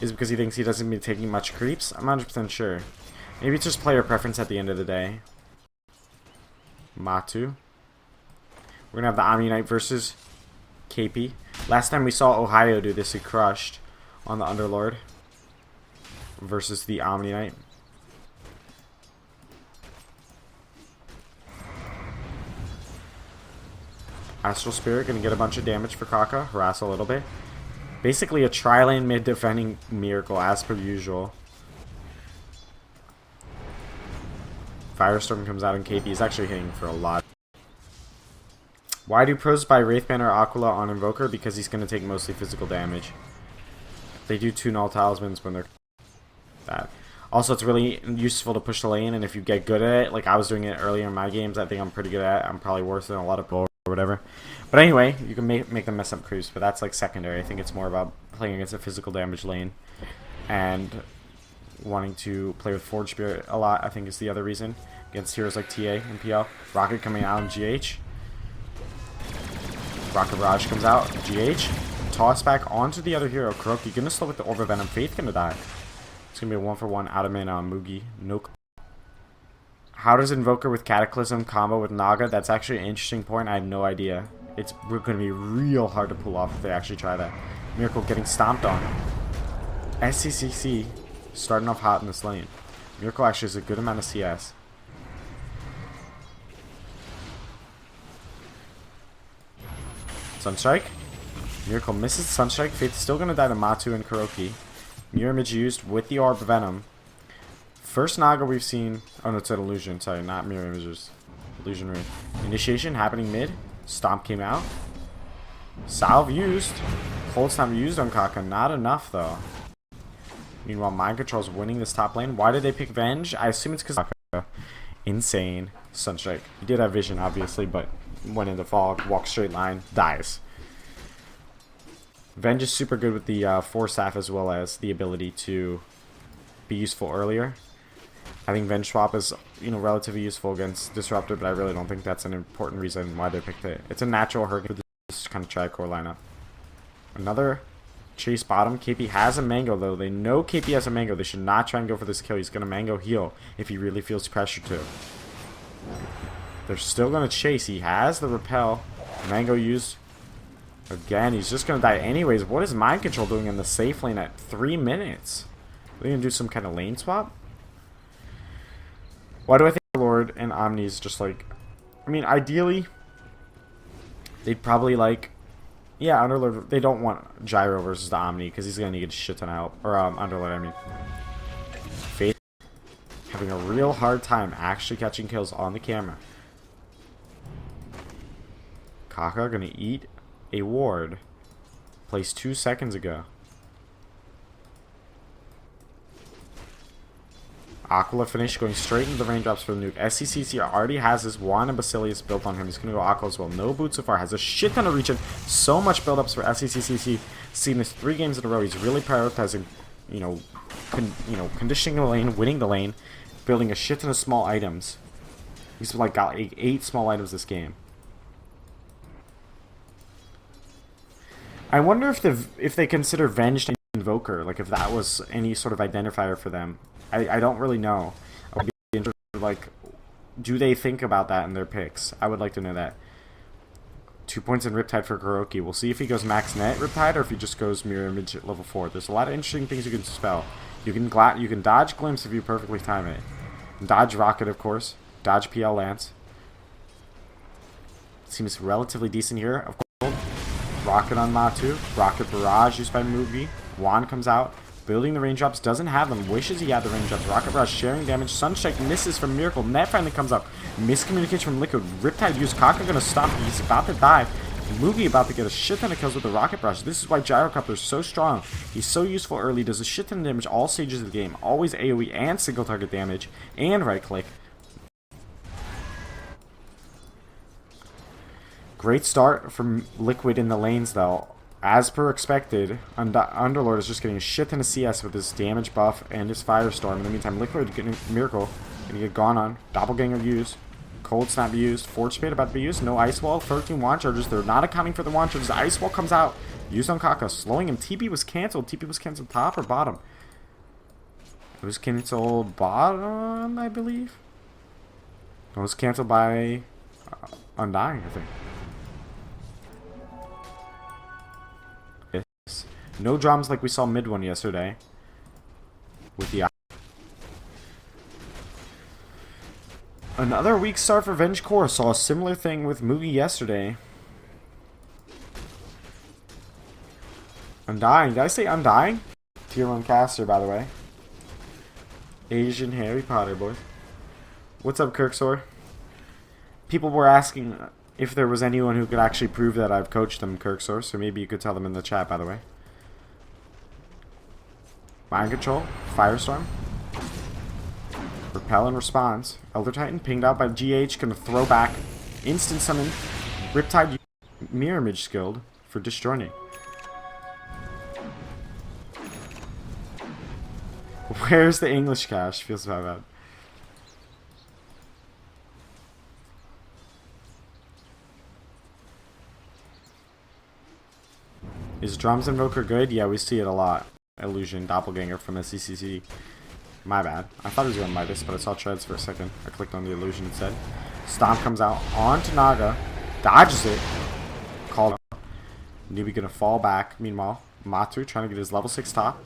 Is it because he thinks he doesn't be taking much creeps? I'm not 100% sure. Maybe it's just player preference at the end of the day. Matu. We're going to have the Omni Knight versus KP. Last time we saw Ohio do this, he crushed on the Underlord versus the Omni Knight. Astral Spirit going to get a bunch of damage for Kaka. Harass a little bit. Basically a tri-lane mid defending Miracle as per usual. Firestorm comes out and KP is actually hitting for a lot. Why do pros buy Wraithband or Aquila on Invoker? Because he's going to take mostly physical damage. They do 2 null talismans when they're that. Also, it's really useful to push the lane, and if you get good at it, like I was doing it earlier in my games, I think I'm pretty good at it. I'm probably worse than a lot of people. whatever. But anyway, you can make them mess up creeps, but that's like secondary. I think it's more about playing against a physical damage lane and wanting to play with Forge Spirit a lot, I think is the other reason. Against heroes like TA and PL. Rocket coming out in GH. Rocket Barrage comes out, GH. Toss back onto the other hero. Kuroki gonna slow with the Orb of Venom. Faith gonna die. It's gonna be a 1-for-1 out of mana on Mugi. No. How does Invoker with Cataclysm combo with Naga? That's actually an interesting point. I have no idea. It's going to be real hard to pull off if they actually try that. Miracle getting stomped on. SCCC starting off hot in this lane. Miracle actually has a good amount of CS. Sunstrike. Miracle misses Sunstrike. Faith's still going to die to Matu and Kuroki. Mirror Image used with the Orb of Venom. First Naga we've seen. Oh no, it's an illusion. Sorry, not mirror images. Illusion Rune. Initiation happening mid. Stomp came out. Salve used. Cold Stomp used on Kaka. Not enough though. Meanwhile, Mind Control's winning this top lane. Why did they pick Venge? I assume it's because Kaka. Insane. Sunstrike. He did have vision, obviously, but went into fog, walked straight line, dies. Venge is super good with the Force Staff as well as the ability to be useful earlier. I think Venge Swap is, relatively useful against Disruptor, but I really don't think that's an important reason why they picked it. It's a natural hurricane for this kind of tri-core lineup. Another chase bottom. KP has a Mango, though. They know KP has a Mango. They should not try and go for this kill. He's going to Mango heal if he really feels pressure to. They're still going to chase. He has the Repel. Mango used. Again, he's just going to die anyways. What is Mind Control doing in the safe lane at 3 minutes? Are they going to do some kind of lane swap? Why do I think Lord and Omni is just like... I mean, ideally, they'd probably like... Yeah, Underlord, they don't want Gyro versus the Omni because he's going to need a shit ton of help. Or Underlord, I mean. Faith having a real hard time actually catching kills on the camera. Kaka going to eat a ward. Placed 2 seconds ago. Aquila finish going straight into the raindrops for the nuke. SCCC already has his Wand and Basilius built on him. He's going to go Aquila as well. No boot so far. Has a shit ton of regen. So much buildups for SCCC. Seen this 3 games in a row. He's really prioritizing, conditioning the lane, winning the lane, building a shit ton of small items. He's like got 8 small items this game. I wonder if they consider Venge and Invoker, like if that was any sort of identifier for them. I don't really know. I would be interested, like, do they think about that in their picks? I would like to know that. 2 points in Riptide for Kuroki. We'll see if he goes max net Riptide or if he just goes Mirror Image at level 4. There's a lot of interesting things you can spell. You can dodge Glimpse if you perfectly time it. Dodge Rocket, of course. Dodge PL Lance. Seems relatively decent here. Of course, Rocket on Matu. Rocket Barrage used by Mugi. Wand comes out. Building the raindrops, doesn't have them. Wishes he had the raindrops. Rocket Barrage sharing damage. Sunstrike misses from Miracle. Net finally comes up. Miscommunication from Liquid. Riptide used. Kaka gonna stop. He's about to die. Mugi about to get a shit ton of kills with the Rocket Barrage. This is why Gyrocoupler is so strong. He's so useful early. Does a shit ton of damage all stages of the game. Always AoE and single target damage. And right click. Great start from Liquid in the lanes though. As per expected, Underlord is just getting a shit ton of CS with his damage buff and his Firestorm. In the meantime, Liquid getting Miracle, gonna get gone on. Doppelganger used. Cold Snap used. Forge Spade about to be used. No Ice Wall. 13 Wand Charges. They're not accounting for the Wand Charges. The Ice Wall comes out. Used on Kaka. Slowing him. TP was cancelled. TP was cancelled top or bottom? It was cancelled bottom, I believe. It was cancelled by Undying, I think. No drums like we saw mid one yesterday. With the... Another weak start for Venge Core. Saw a similar thing with Mugi yesterday. Undying. Did I say Undying? Tier 1 caster, by the way. Asian Harry Potter, boys. What's up, Kirksor? People were asking if there was anyone who could actually prove that I've coached them, Kirksor, so maybe you could tell them in the chat, by the way. Mind Control, Firestorm, Repel and Response. Elder Titan pinged out by GH, gonna throw back, instant summon Riptide Mirror Image skilled for disjoining. Where's the English cache? Feels so bad. Is Drums Invoker good? Yeah, we see it a lot. Illusion, Doppelganger from SCCC. My bad. I thought he was going Midas, but I saw Treads for a second. I clicked on the Illusion instead. Stomp comes out onto Naga. Dodges it. Called out. Newbee gonna fall back. Meanwhile, Matu trying to get his level 6 top.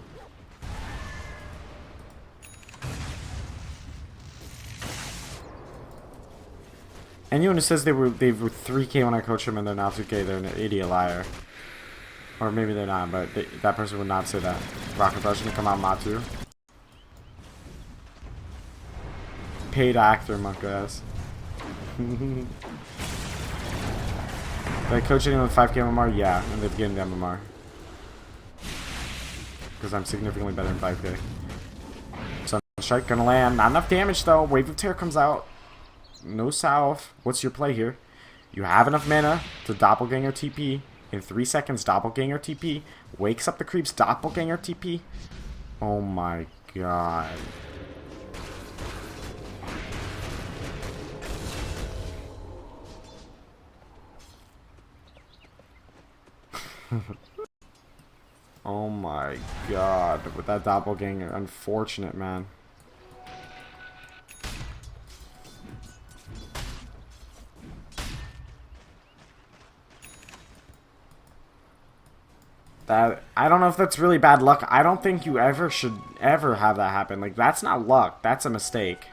Anyone who says they were 3K when I coached them and they're now 2K, they're an idiot liar. Or maybe they're not, but that person would not say that. Rocket Brush gonna come out Matu. Paid actor, monk ass. Did I coach anyone with 5K MMR? Yeah, in the beginning of MMR. Because I'm significantly better than 5K. Sunstrike gonna land. Not enough damage though. Wave of Terror comes out. No south. What's your play here? You have enough mana to Doppelganger TP. In 3 seconds, Doppelganger TP. Wakes up the creeps, Doppelganger TP. Oh my god. Oh my god. With that Doppelganger. Unfortunate, man. I don't know if that's really bad luck. I don't think you should ever have that happen. Like, that's not luck. That's a mistake.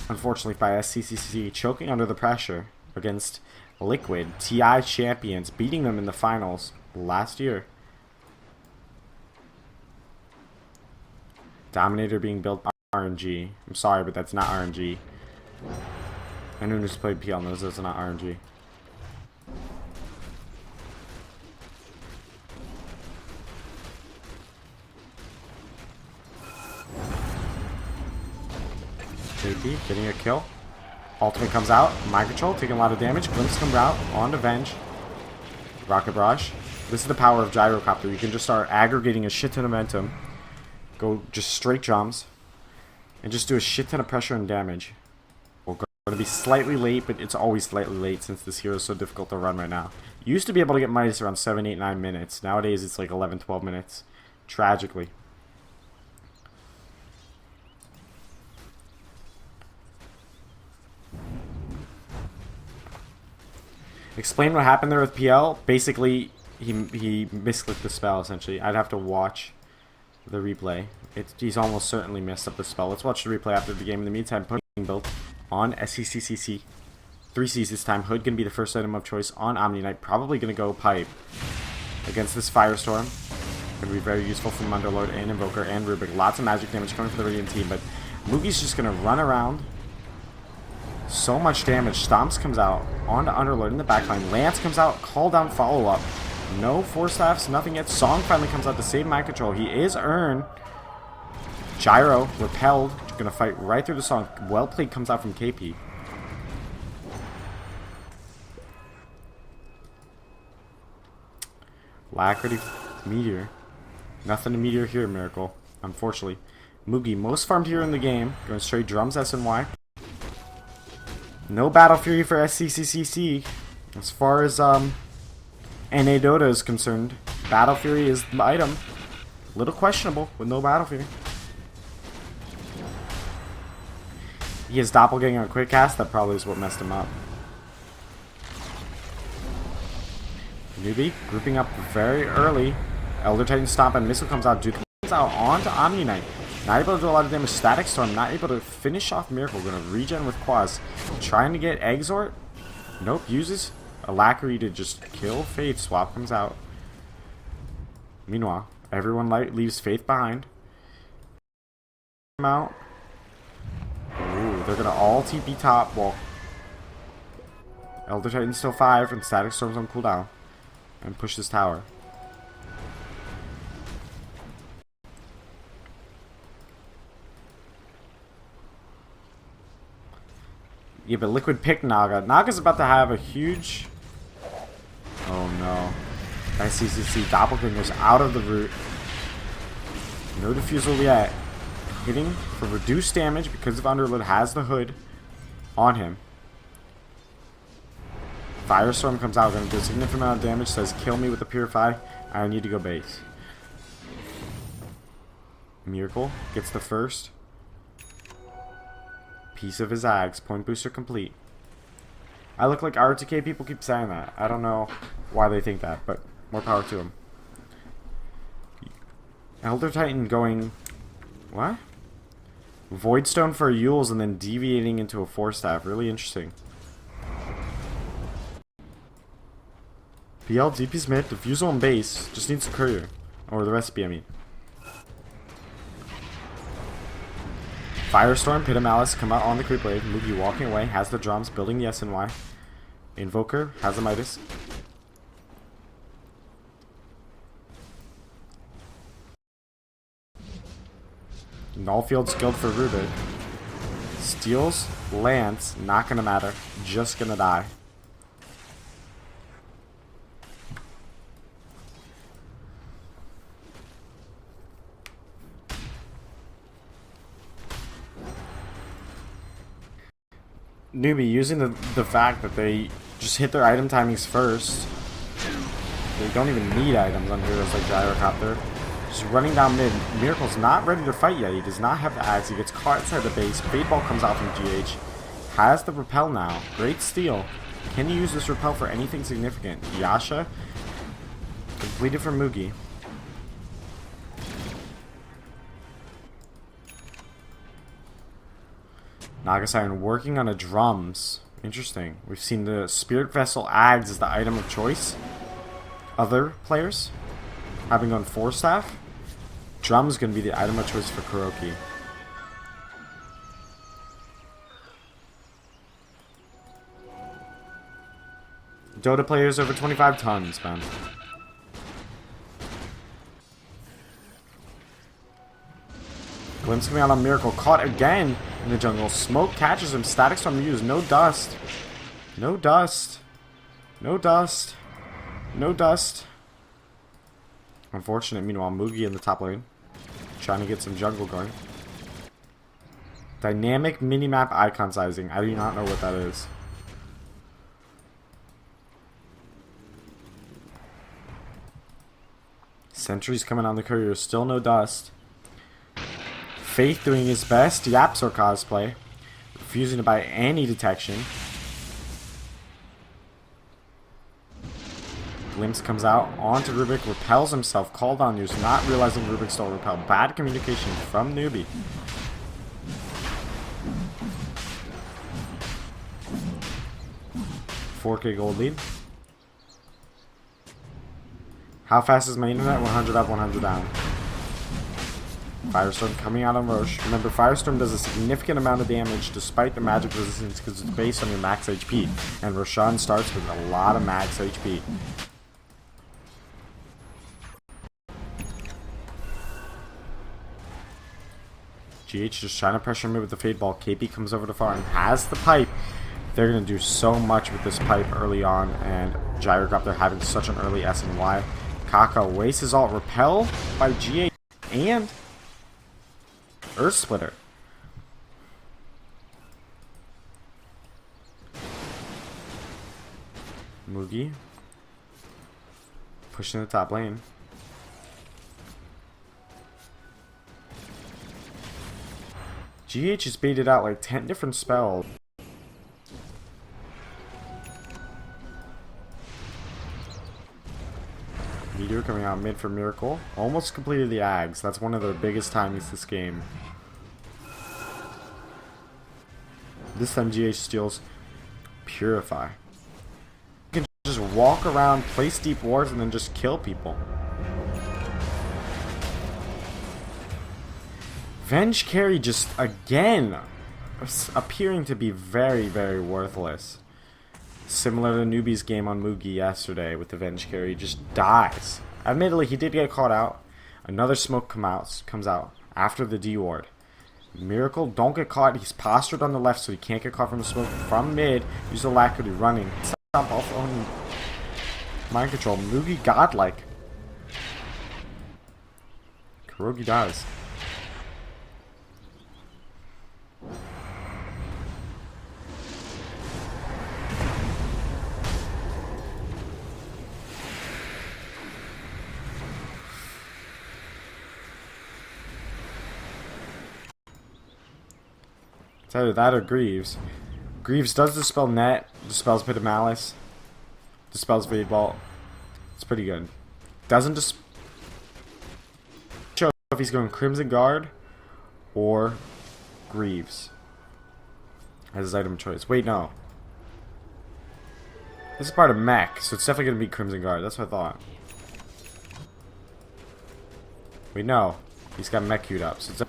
Unfortunately, by SCCC choking under the pressure against Liquid, TI champions, beating them in the finals last year. Dominator being built by RNG. I'm sorry, but that's not RNG. Anyone who's played PL knows that's not RNG. JP getting a kill. Ultimate comes out. Mind Control taking a lot of damage. Glimpse comes out. On to Venge. Rocket Barrage. This is the power of Gyrocopter. You can just start aggregating a shit ton of momentum. Go just straight drums. And just do a shit ton of pressure and damage. We're going to be slightly late, but it's always slightly late since this hero is so difficult to run right now. You used to be able to get Midas around 7, 8, 9 minutes. Nowadays it's like 11, 12 minutes. Tragically. Explain what happened there with PL. Basically, he misclicked the spell, essentially. I'd have to watch the replay. He's almost certainly messed up the spell. Let's watch the replay after the game. In the meantime, putting built on SCCCC. 3Cs this time. Hood going to be the first item of choice on Omni Knight. Probably going to go Pipe against this Firestorm. Going to be very useful from Underlord and Invoker and Rubik. Lots of magic damage coming for the Radiant team, but Mugi's just going to run around. So much damage. Stomps comes out onto Underlord in the backline. Lance comes out. Call down follow-up. No Force Staffs. Nothing yet. Song finally comes out to save Mind Control. He is Earn. Gyro. Repelled. Going to fight right through the Song. Well played comes out from KP. Lacrity. Meteor. Nothing to Meteor here, Miracle. Unfortunately. Mugi, most farmed hero in the game. Going straight drums SNY. No Battle Fury for SCCCC. As far as NA Dota is concerned, Battle Fury is the item. Little questionable with no Battle Fury. He has Doppelganger on Quick Cast. That probably is what messed him up. Newbee grouping up very early. Elder Titan Stomp and Missile comes out. Duke comes out onto Omni Knight. Not able to do a lot of damage. Static Storm not able to finish off Miracle. Gonna regen with Quaz. Trying to get Exort. Nope. Uses Alacrity to just kill Faith. Swap comes out. Meanwhile, everyone leaves Faith behind. Come out. Ooh, they're gonna all TP top. Well, Elder Titan's still 5 and Static Storm's on cooldown. And push this tower. Yeah, but Liquid picked Naga. Naga's about to have a huge no. Nice CCC. Doppelganger's out of the root. No defusal yet. Hitting for reduced damage because of Underlord has the hood on him. Firestorm comes out, gonna do a significant amount of damage, says kill me with the Purify. I need to go base. Miracle gets the first piece of his Ags. Point booster complete. I look like RTK, people keep saying that. I don't know why they think that, but more power to them. Elder Titan going... What? Voidstone for Yules and then deviating into a 4-staff. Really interesting. PL, DP's mid, defusal and base. Just needs a courier. Or the recipe, I mean. Firestorm, Pit of Malice come out on the creep wave. Newbee walking away, has the drums, building the SNY. Invoker has the Midas. Nullfield skilled for Rubik. Steals, Lance, not gonna matter. Just gonna die. Newbee using the fact that they just hit their item timings first. They don't even need items on heroes like Gyrocopter. Just running down mid. Miracle's not ready to fight yet. He does not have the axe. He gets caught inside the base. Fade Ball comes out from GH. Has the repel now. Great steal. Can he use this repel for anything significant? Yasha completed for Mugi. Naga Siren working on a drums. Interesting. We've seen the Spirit Vessel Ags as the item of choice. Other players having gone 4-staff. Drums going to be the item of choice for Kuroki. Dota players over 25 tons, man. Glimpse coming out on Miracle. Caught again in the jungle. Smoke catches him. Static Storm used. No dust. No dust. No dust. No dust. Unfortunate. Meanwhile, Mugi in the top lane. Trying to get some jungle going. Dynamic minimap icon sizing. I do not know what that is. Sentry's coming on the courier. Still no dust. Faith doing his best. Yapsor cosplay. Refusing to buy any detection. Glimpse comes out onto Rubik. Repels himself. Called on news. Not realizing Rubik stole repel. Bad communication from Newbee. $4K gold lead. How fast is my internet? 100 up, 100 down. Firestorm coming out on Roche. Remember, Firestorm does a significant amount of damage despite the magic resistance because it's based on your max HP. And Roshan starts with a lot of max HP. GH just trying to pressure me with the Fade Ball. KP comes over to far and has the pipe. They're going to do so much with this pipe early on. And Gyrocopter having such an early S and Y. Kaka wastes his ult. Repel by GH and Earth Splitter. Mugi pushing the top lane. GH has baited out like 10 different spells. Meteor coming out mid for Miracle. Almost completed the Ags. That's one of their biggest timings this game. This time GH steals Purify. You can just walk around, place deep wards, and then just kill people. Venge Carry just again appearing to be very, very worthless. Similar to Newbee's game on Mugi yesterday with the Venge Carry, just dies. Admittedly, he did get caught out. Another smoke comes out after the D ward. Miracle, don't get caught. He's postured on the left, so he can't get caught from the smoke. From mid, use Alacrity running. Stop off on Mind control. Mugi godlike. Kurogi dies. It's either that or Greaves. Greaves does dispel net, dispels Pit of Malice, dispels Fade Vault. It's pretty good. Doesn't show if he's going Crimson Guard or Greaves as his item choice. Wait, no. This is part of mech, so it's definitely going to be Crimson Guard. That's what I thought. Wait, no. He's got mech queued up. So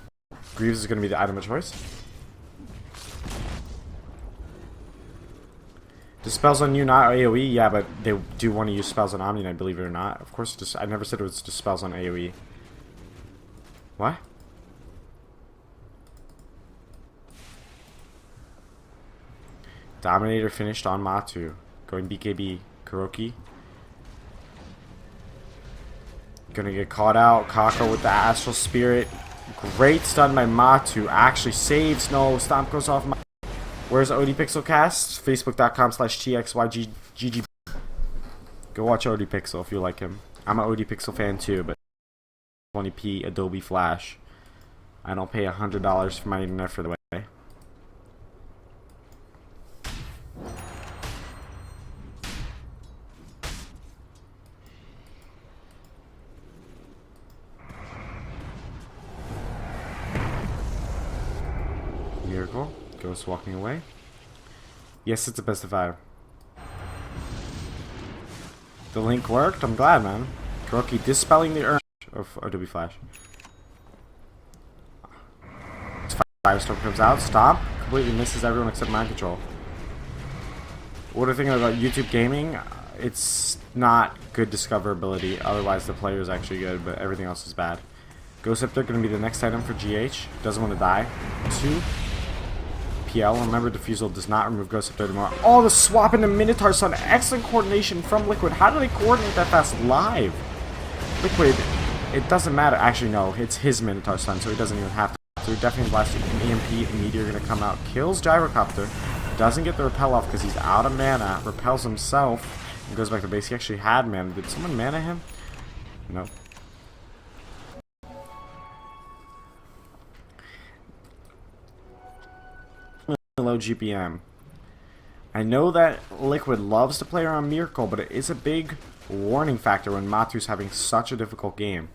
Greaves is going to be the item of choice. Dispels on you, not AoE. Yeah, but they do want to use spells on Omni Knight, believe it or not. Of course, I never said it was just spells on AoE. What? Dominator finished on Matu. Going BKB. Kuroki. Gonna get caught out. Kako with the Astral Spirit. Great stun by Matu. Actually saves. No, Stomp goes off. Where's OD Pixel Cast? Facebook.com/TXYGG. Go watch OD Pixel if you like him. I'm an OD Pixel fan too, but 20p Adobe Flash. I don't pay $100 for my internet for the way. Miracle. Ghost walking away. Yes, it's a best of 5. The link worked. I'm glad, man. Kuroki dispelling the urge of Adobe Flash. 5-storm comes out. Stomp. Completely misses everyone except mind control. What are you thinking about YouTube gaming? It's not good discoverability. Otherwise, the player is actually good, but everything else is bad. Ghost Scepter going to be the next item for GH. Doesn't want to die. 2. PL. Remember, Diffusal does not remove Ghost Scepter anymore. Oh, the swap into Minotaur Sun. Excellent coordination from Liquid. How do they coordinate that fast live? Liquid, it doesn't matter. Actually, no. It's his Minotaur Sun, so he doesn't even have to. So he definitely blasting an EMP. Meteor going to come out. Kills Gyrocopter. Doesn't get the repel off because he's out of mana. Repels himself. And goes back to base. He actually had mana. Did someone mana him? No. Low GPM. I know that Liquid loves to play around Miracle, but it is a big warning factor when Matu's having such a difficult game.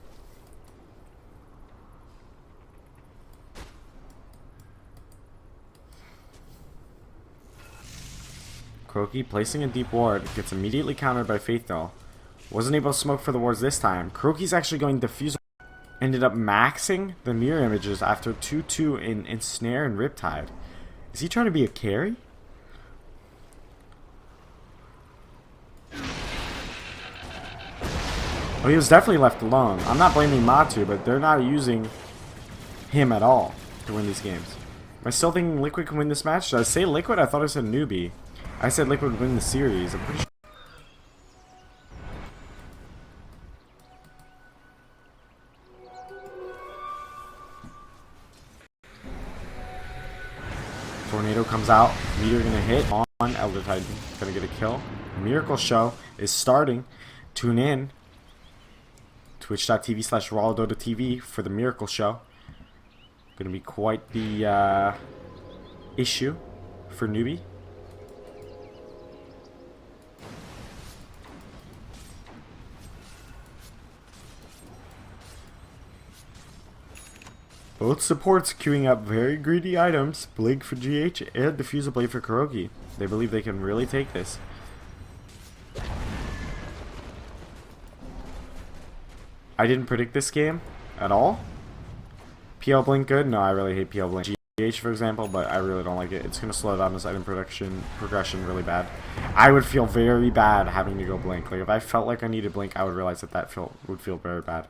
Kuroki placing a deep ward gets immediately countered by Faith though. Wasn't able to smoke for the wards this time. Kuroki's actually going Diffusal. Ended up maxing the mirror images after 2-2 in Snare and Riptide. Is he trying to be a carry? Oh, he was definitely left alone. I'm not blaming Matu, but they're not using him at all to win these games. Am I still thinking Liquid can win this match? Did I say Liquid? I thought I said Newbee. I said Liquid would win the series. I'm pretty sure. Tornado comes out. Meteor gonna hit on Elder Titan. Gonna get a kill. Miracle Show is starting. Tune in. Twitch.tv/RawDotaTV for the Miracle Show. Gonna be quite the issue for Newbee. Both supports queuing up very greedy items. Blink for GH and Diffusal Blade for Kuroki. They believe they can really take this. I didn't predict this game at all. PL Blink good? No, I really hate PL Blink. GH for example, but I really don't like it. It's going to slow down this item progression really bad. I would feel very bad having to go Blink. Like if I felt like I needed Blink, I would realize that would feel very bad.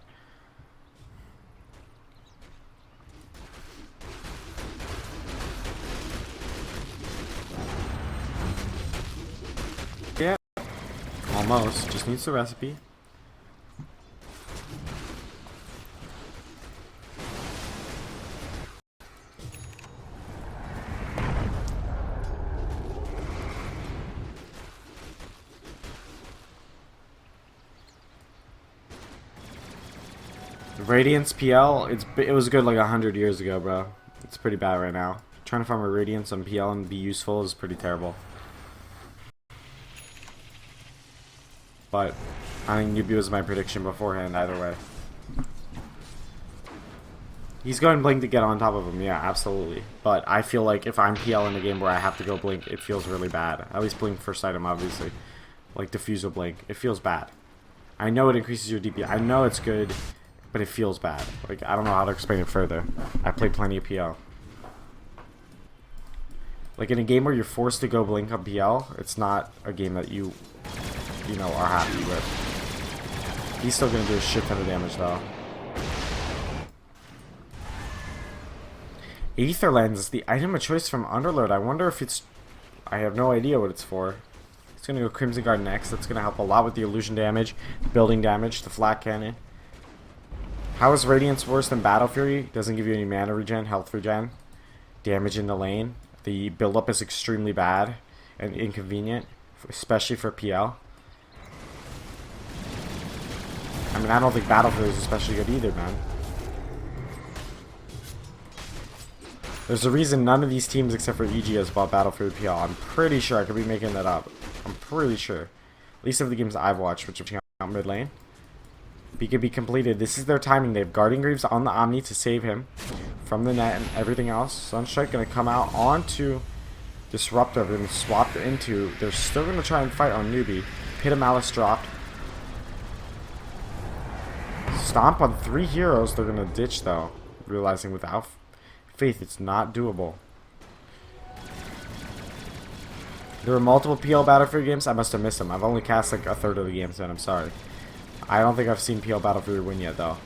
Almost. Just needs the recipe. Radiance PL, it was good like 100 years ago, bro. It's pretty bad right now. Trying to farm a Radiance on PL and be useful is pretty terrible. But I think Newbee was my prediction beforehand either way. He's going Blink to get on top of him, yeah, absolutely. But I feel like if I'm PL in a game where I have to go Blink, it feels really bad. At least Blink first item, obviously. Like Diffusal Blink. It feels bad. I know it increases your DP. I know it's good, but it feels bad. Like, I don't know how to explain it further. I played plenty of PL. Like, in a game where you're forced to go Blink on PL, it's not a game that you know, are happy with. He's still gonna do a shit ton of damage, though. Aether Lens, the item of choice from Underlord. I wonder if it's... I have no idea what it's for. It's gonna go Crimson Guard next. That's gonna help a lot with the illusion damage, building damage, the flat cannon. How is Radiance worse than Battle Fury? Doesn't give you any mana regen, health regen, damage in the lane. The build-up is extremely bad and inconvenient, especially for PL. I mean, I don't think Battle Fury is especially good either, man. There's a reason none of these teams except for EG has bought Battle Fury PL. I'm pretty sure. I could be making that up. I'm pretty sure. At least of the games I've watched, which are out mid lane. BKB completed. This is their timing. They have Guardian Greaves on the Omni to save him from the net and everything else. Sunstrike going to come out onto Disruptor. They're going to swap into. They're still going to try and fight on Newbee. Pit of Malice dropped. Stomp on 3 heroes. They're going to ditch though. Realizing without Faith it's not doable. There were multiple PL Battlefield games. I must have missed them. I've only cast like a third of the games, man. I'm sorry. I don't think I've seen PL Battlefield win yet, though.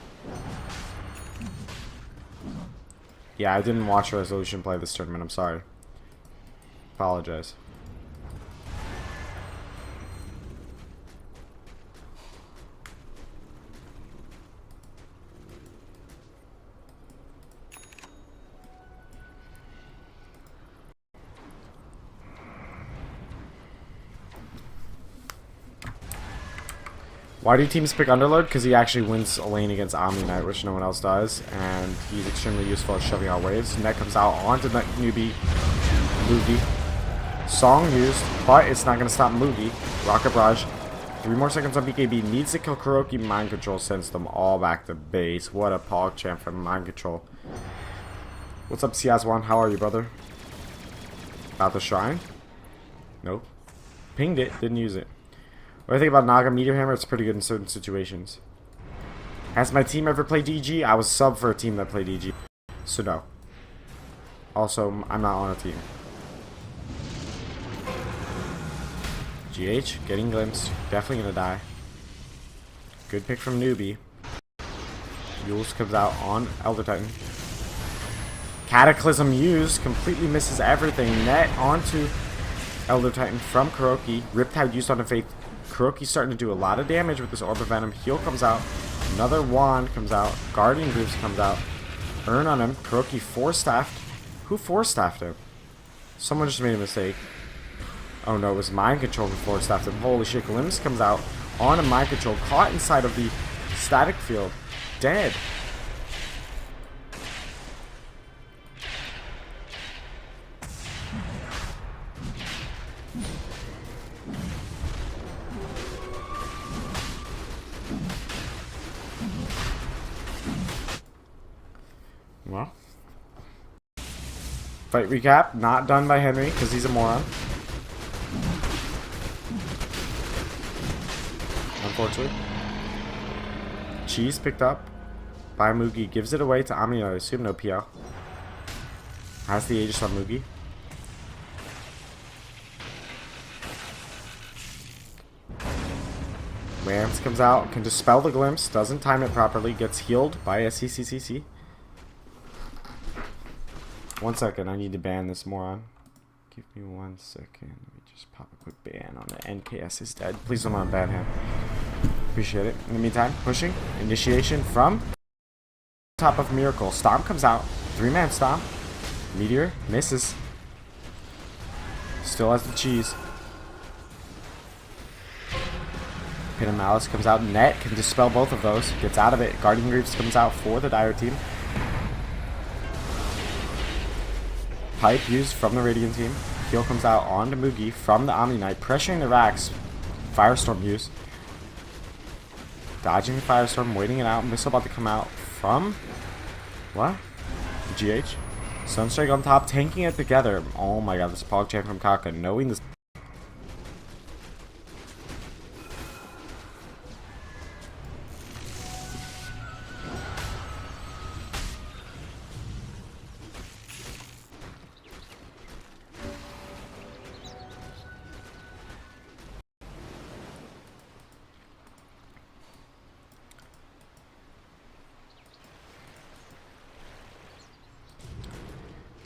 Yeah, I didn't watch Resolution play this tournament. I'm sorry. Apologize. Why do teams pick Underlord? Because he actually wins a lane against Omni Knight, which no one else does, and he's extremely useful at shoving out waves. Net comes out onto the Newbee. Mugi. Song used, but it's not going to stop Mugi. Rocket Barrage. 3 more seconds on BKB. Needs to kill Kuroki. Mind Control sends them all back to base. What a pog champ from Mind Control. What's up, Siazwan? How are you, brother? About the shrine? Nope. Pinged it. Didn't use it. What do I think about Naga Meteor Hammer? It's pretty good in certain situations. Has my team ever played DG? I was sub for a team that played DG. So no. Also, I'm not on a team. GH, getting glimpsed. Definitely gonna die. Good pick from Newbee. Yules comes out on Elder Titan. Cataclysm used. Completely misses everything. Net onto Elder Titan from Kuroki. Riptide used on the Faith. Kuroki's starting to do a lot of damage with this Orb of Venom. Heal comes out. Another Wand comes out. Guardian Greaves comes out. Earn on him. Kuroki 4-staffed. Who 4-staffed him? Someone just made a mistake. Oh no, it was Mind Control who 4-staffed him. Holy shit. Glimpse comes out on a Mind Control. Caught inside of the static field. Dead. Well, fight recap, not done by Henry because he's a moron. Unfortunately. Cheese picked up by Mugi, gives it away to Omni, I assume no PL. Has the Aegis on Mugi. Lance comes out, can dispel the glimpse, doesn't time it properly, gets healed by a CCCC. 1 second, I need to ban this moron. Give me 1 second. Let me just Just pop a quick ban on the NKS is dead. Please don't want to ban him. Appreciate it. In the meantime, pushing. Initiation from top of Miracle. Stomp comes out. 3-man stomp. Meteor misses. Still has the cheese. Pin and Malice comes out. Net can dispel both of those. Gets out of it. Guardian Greaves comes out for the Dire team. Pipe used from the Radiant team. Heal comes out on to Mugi from the Omni Knight. Pressuring the Rax. Firestorm use. Dodging the Firestorm. Waiting it out. Missile about to come out from... what? GH. Sunstrike on top. Tanking it together. Oh my god. This PogChamp from Kaka. Knowing this...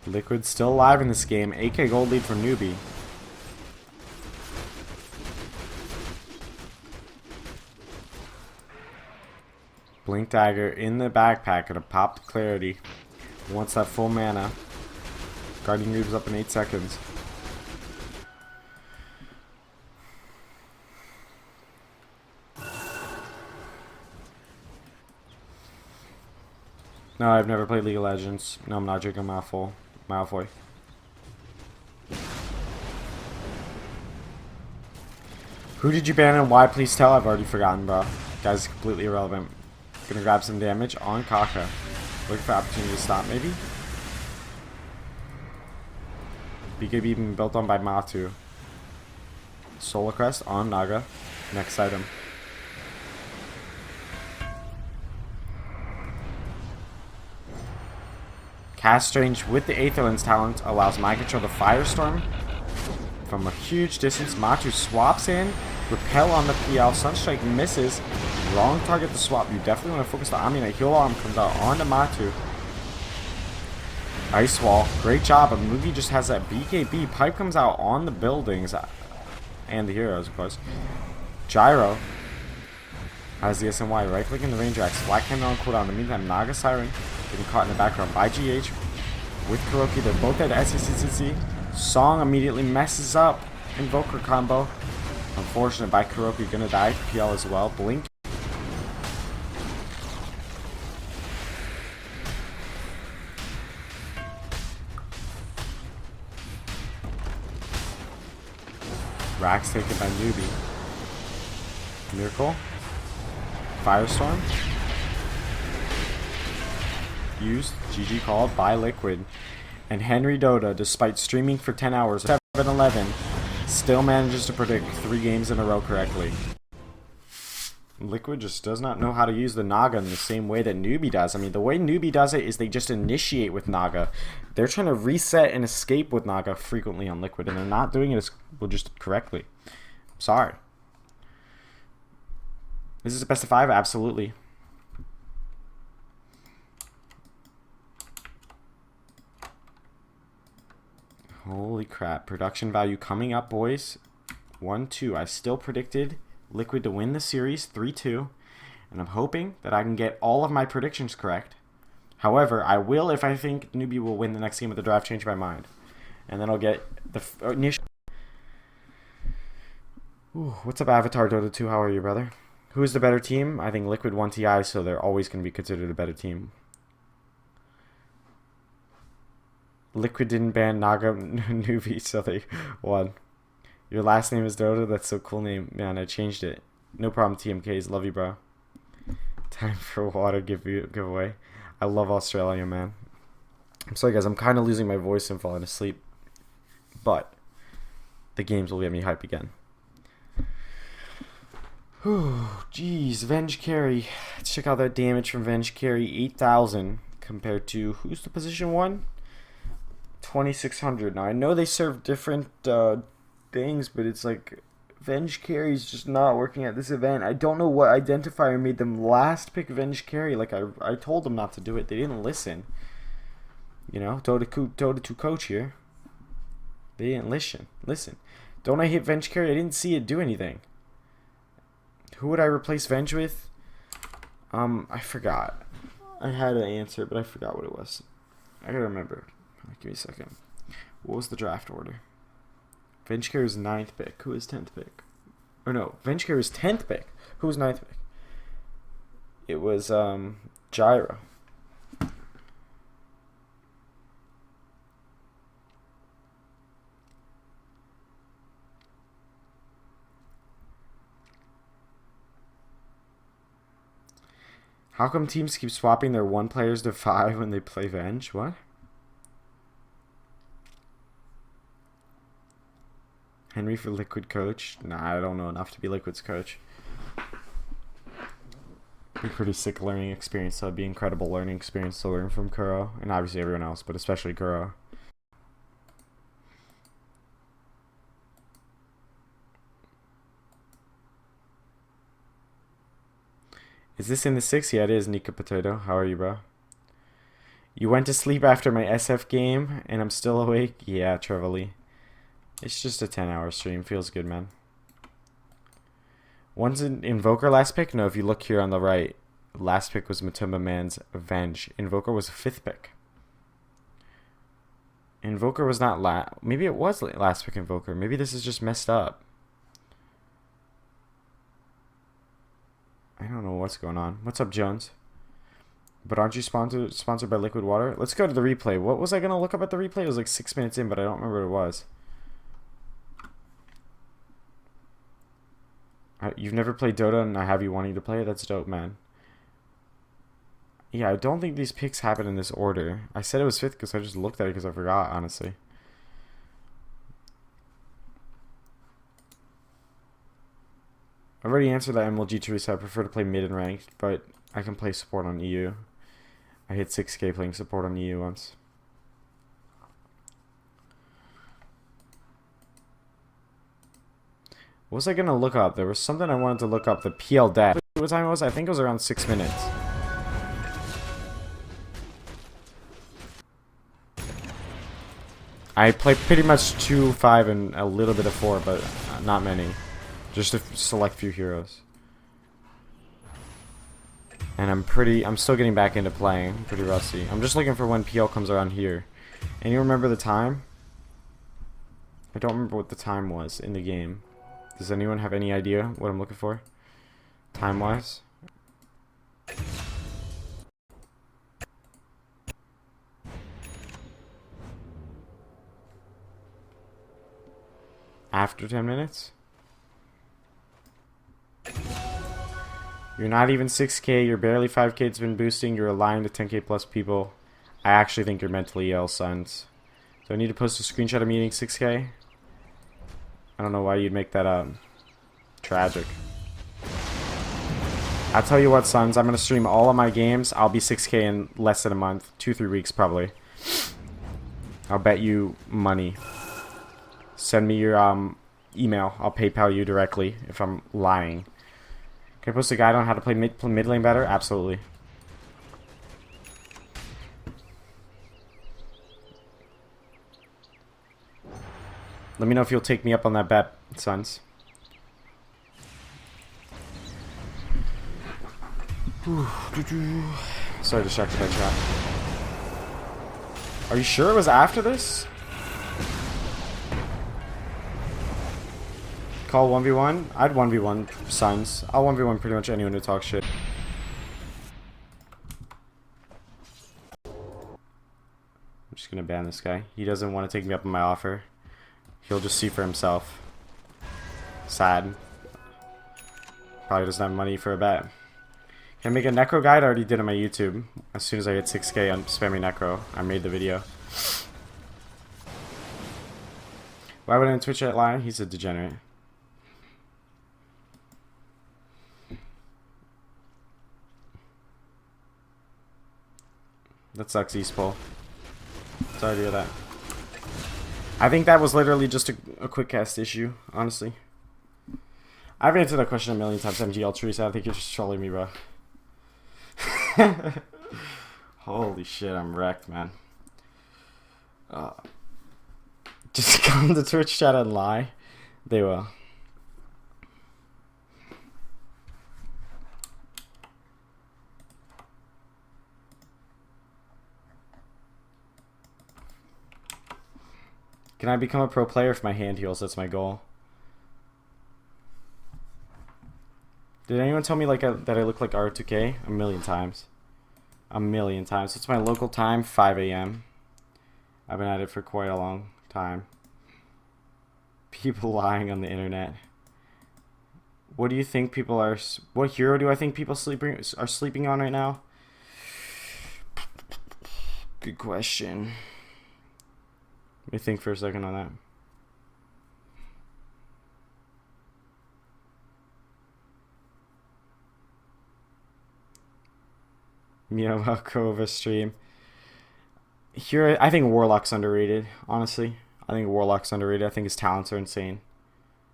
Liquid still alive in this game. 8k gold lead for Newbee. Blink Dagger in the backpack. Gonna pop the Clarity. Wants that full mana. Guardian Greaves up in 8 seconds. No, I've never played League of Legends. No, I'm not drinking Malfoy. Who did you ban and why? Please tell. I've already forgotten, bro. Guy's completely irrelevant. Gonna grab some damage on Kaka. Looking for opportunity to stop, maybe? BKB being built on by Matu. Solar Crest on Naga. Next item. Cast Strange with the Aetherland's talent allows my control to Firestorm from a huge distance. Matu swaps in. Repel on the PL. Sunstrike misses. Wrong target to swap. You definitely want to focus the Omni Knight. Heal Arm comes out onto Matu. Ice Wall. Great job. But Mugi just has that BKB. Pipe comes out on the buildings. And the heroes, of course. Gyro has the SNY. Right click in the Ranger Axe. Black Cannon on cooldown. In the meantime, Naga Siren getting caught in the background by GH with Kuroki. They're both at SCCC. Song immediately messes up Invoker combo. Unfortunate by Kuroki. Gonna die. PL as well. Blink. Rax taken by Newbee. Miracle. Firestorm. Used. GG called by Liquid. And Henry Dota, despite streaming for 10 hours, 7-11, still manages to predict 3 games in a row correctly. Liquid just does not know how to use the Naga in the same way that Newbee does. I mean, the way Newbee does it is they just initiate with Naga. They're trying to reset and escape with Naga frequently on Liquid, and they're not doing it as well, just correctly. Sorry. This is a best of 5? Absolutely. Holy crap. Production value coming up, boys. 1-2. I still predicted Liquid to win the series 3-2. And I'm hoping that I can get all of my predictions correct. However, I will if I think Newbee will win the next game of the draft, change my mind. And then I'll get the initial... Ooh, what's up, Avatar Dota 2? How are you, brother? Who is the better team? I think Liquid won TI, so they're always going to be considered a better team. Liquid didn't ban Naga Newbee, so they won. Your last name is Dota? That's so cool name. Man, I changed it. No problem, TMKs. Love you, bro. Time for water giveaway. I love Australia, man. I'm sorry, guys. I'm kind of losing my voice and falling asleep. But the games will get me hype again. Whew, jeez. Venge Carry. Let's check out that damage from Venge Carry. 8,000 compared to... Who's the position 1? 2,600. Now, I know they serve different things, but it's like... Venge Carry's just not working at this event. I don't know what identifier made them last pick Venge Carry. Like, I told them not to do it. They didn't listen. You know, Dota 2 coach here. They didn't listen. Don't I hit Venge carry? I didn't see it do anything. Who would I replace Venge with? I forgot. I had an answer, but I forgot what it was. I gotta remember. Give me a second. What was the draft order? Venge carry was 9th pick. Who was 10th pick? Or no, Venge carry was 10th pick. Who was 9th pick? It was Gyro. How come teams keep swapping their 1 players to 5 when they play Venge? What? Henry for Liquid coach? Nah, I don't know enough to be Liquid's coach. Be pretty sick learning experience, so it'd be incredible learning experience to learn from Kuro, and obviously everyone else, but especially Kuro. Is this in the 6? Yeah, it is, Nika Potato. How are you, bro? You went to sleep after my SF game, and I'm still awake? Yeah, Trevorly. It's just a 10-hour stream. Feels good, man. One's an Invoker last pick? No, if you look here on the right, last pick was Matumba Man's Venge. Invoker was 5th pick. Invoker was not maybe it was last pick Invoker. Maybe this is just messed up. I don't know what's going on. What's up, Jones? But aren't you sponsored by Liquid Water? Let's go to the replay. What was I going to look up at the replay? It was like 6 minutes in, but I don't remember what it was. You've never played Dota and I have you wanting to play it? That's dope, man. Yeah, I don't think these picks happen in this order. I said it was 5th because I just looked at it because I forgot, honestly. I already answered that MLG Teresa. I prefer to play mid and ranked, but I can play support on EU. I hit 6K playing support on EU once. What was I going to look up? There was something I wanted to look up. The PL death. What time it was? I think it was around 6 minutes. I play pretty much 2, 5, and a little bit of 4, but not many. Just a select few heroes. And I'm still getting back into playing. I'm pretty rusty. I'm just looking for when PL comes around here. And you remember the time? I don't remember what the time was in the game. Does anyone have any idea what I'm looking for? Time-wise? After 10 minutes? You're not even 6K, you're barely 5K, it's been boosting, you're aligned to 10K plus people. I actually think you're mentally ill, sons. Do I need to post a screenshot of me eating 6K? I don't know why you'd make that up. Tragic. I'll tell you what, sons, I'm going to stream all of my games. I'll be 6K in less than a month. 2-3 weeks, probably. I'll bet you money. Send me your email. I'll PayPal you directly if I'm lying. Can I post a guide on how to play mid lane better? Absolutely. Let me know if you'll take me up on that bet, sons. Sorry, distracted by chat. Are you sure it was after this? Call 1v1? I'd 1v1 sons. I'll 1v1 pretty much anyone who talks shit. I'm just gonna ban this guy. He doesn't want to take me up on my offer. He'll just see for himself. Sad. Probably doesn't have money for a bet. Can I make a Necro guide? I already did on my YouTube. As soon as I hit 6K on spamming Necro, I made the video. Why would I Twitch chat lie? He's a degenerate. That sucks, Eastpole. Sorry to hear that. I think that was literally just a quick cast issue, honestly. I've answered that question a million times, MGL Teresa. I think you're just trolling me, bro. Holy shit, I'm wrecked, man. Just come to Twitch chat and lie. They will. Can I become a pro player if my hand heals? That's my goal. Did anyone tell me like that I look like R2K? A million times. A million times. It's my local time, 5 a.m. I've been at it for quite a long time. People lying on the internet. What do you think people are... What hero do I think people are sleeping on right now? Good question. Let me think for a second on that. Miyamakova stream. Here, I think Warlock's underrated, honestly. I think Warlock's underrated. I think his talents are insane.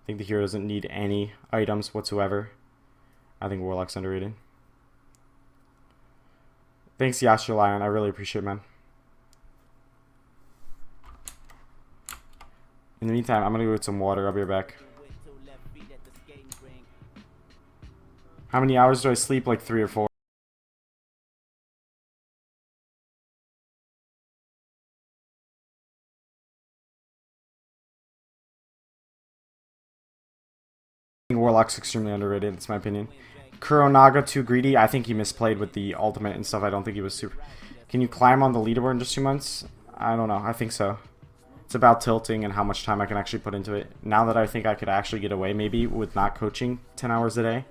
I think the hero doesn't need any items whatsoever. I think Warlock's underrated. Thanks, Yasha Lion. I really appreciate it, man. In the meantime, I'm gonna go get some water. I'll be right back. How many hours do I sleep? Like 3 or 4. I think Warlock's extremely underrated. That's my opinion. Kuronaga too greedy. I think he misplayed with the ultimate and stuff. I don't think he was super... Can you climb on the leaderboard in just 2 months? I don't know. I think so. It's about tilting and how much time I can actually put into it. Now that I think I could actually get away maybe with not coaching 10 hours a day,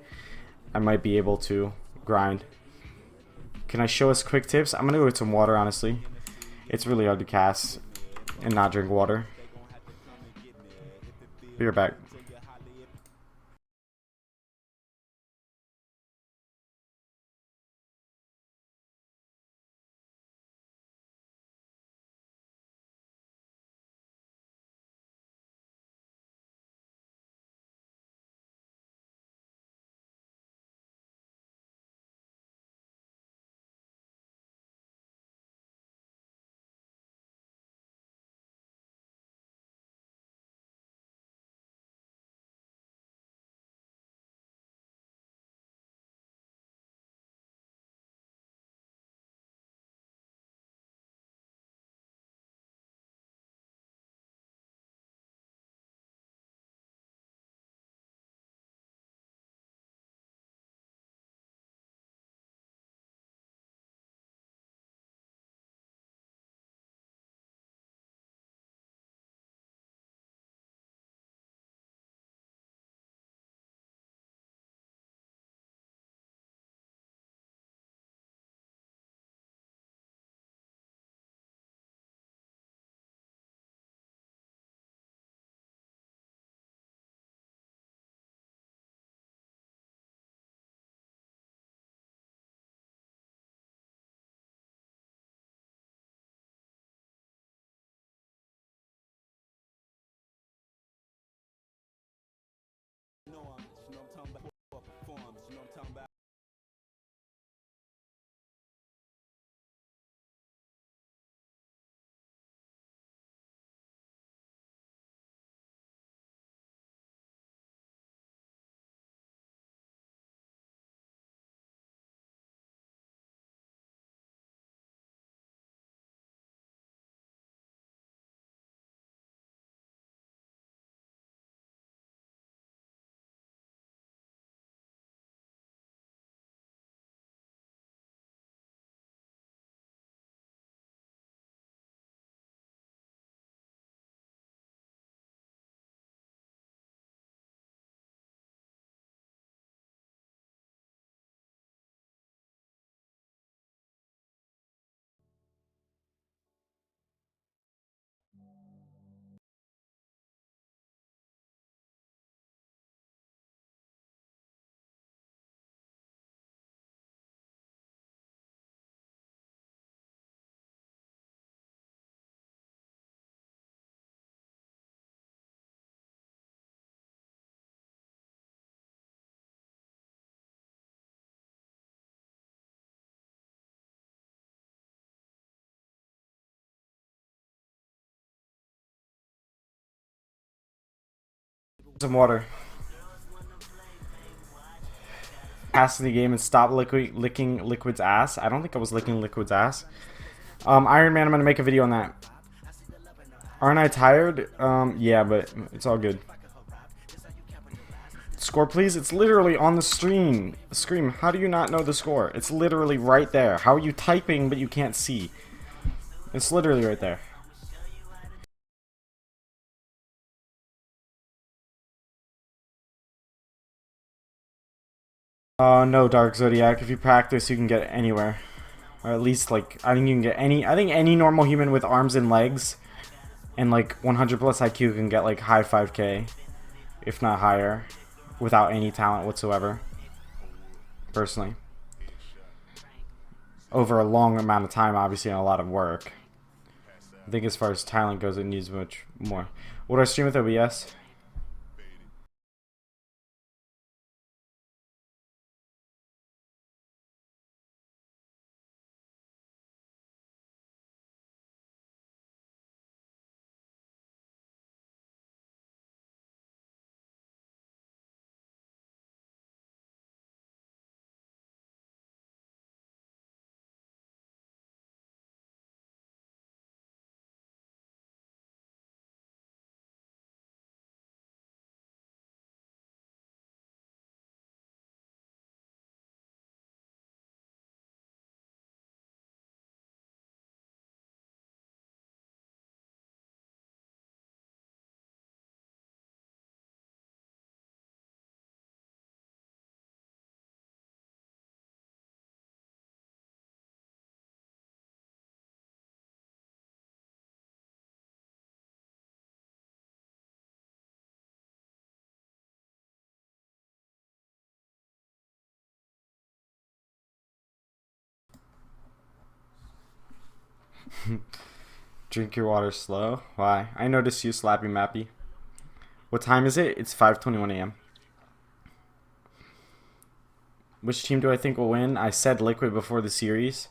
I might be able to grind. Can I show us quick tips? I'm going to go get some water, honestly. It's really hard to cast and not drink water. Be right back. Some water. Pass the game and stop licking Liquid's ass. I don't think I was licking Liquid's ass. Iron Man, I'm gonna make a video on that. Aren't I tired? Yeah, but it's all good. Score, please. It's literally on the screen. How do you not know the score? It's literally right there. How are you typing but you can't see? It's literally right there. No, Dark Zodiac. If you practice, you can get anywhere. Or at least, like, I think you can get any... I think any normal human with arms and legs and, like, 100 plus IQ can get, like, high 5K. If not higher. Without any talent whatsoever. Personally. Over a long amount of time, obviously, and a lot of work. I think as far as talent goes, it needs much more. Would I stream with OBS? Drink your water slow. Why? I noticed you, Slappy Mappy. What time is it? It's 5:21 a.m. Which team do I think will win? I said Liquid before the series.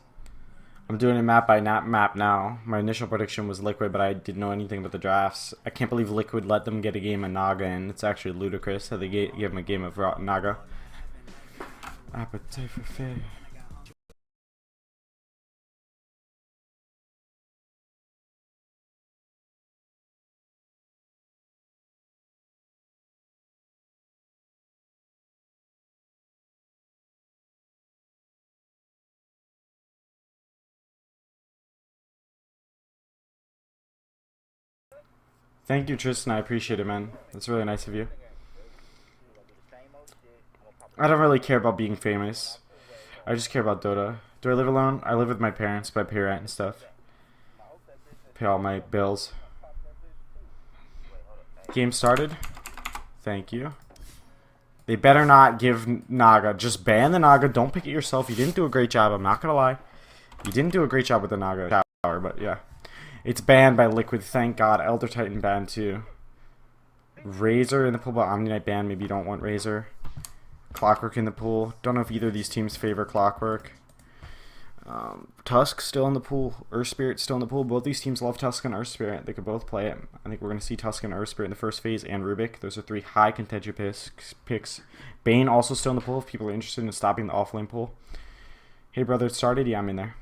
I'm doing a map by map now. My initial prediction was Liquid, but I didn't know anything about the drafts. I can't believe Liquid let them get a game of Naga, and it's actually ludicrous how they gave them a game of Naga. Appetite for fair. Thank you, Tristan. I appreciate it, man. That's really nice of you. I don't really care about being famous. I just care about Dota. Do I live alone? I live with my parents, but I pay rent and stuff. Pay all my bills. Game started. Thank you. They better not give Naga. Just ban the Naga. Don't pick it yourself. You didn't do a great job. I'm not going to lie. You didn't do a great job with the Naga tower, but yeah. It's banned by Liquid, thank God. Elder Titan banned too. Razor in the pool, but Omni Knight banned. Maybe you don't want Razor. Clockwork in the pool. Don't know if either of these teams favor Clockwork. Tusk still in the pool. Earth Spirit still in the pool. Both these teams love Tusk and Earth Spirit. They could both play it. I think we're going to see Tusk and Earth Spirit in the first phase, and Rubik. Those are three high contention picks. Bane also still in the pool if people are interested in stopping the offlane pool. Hey brother, it started? Yeah, I'm in there.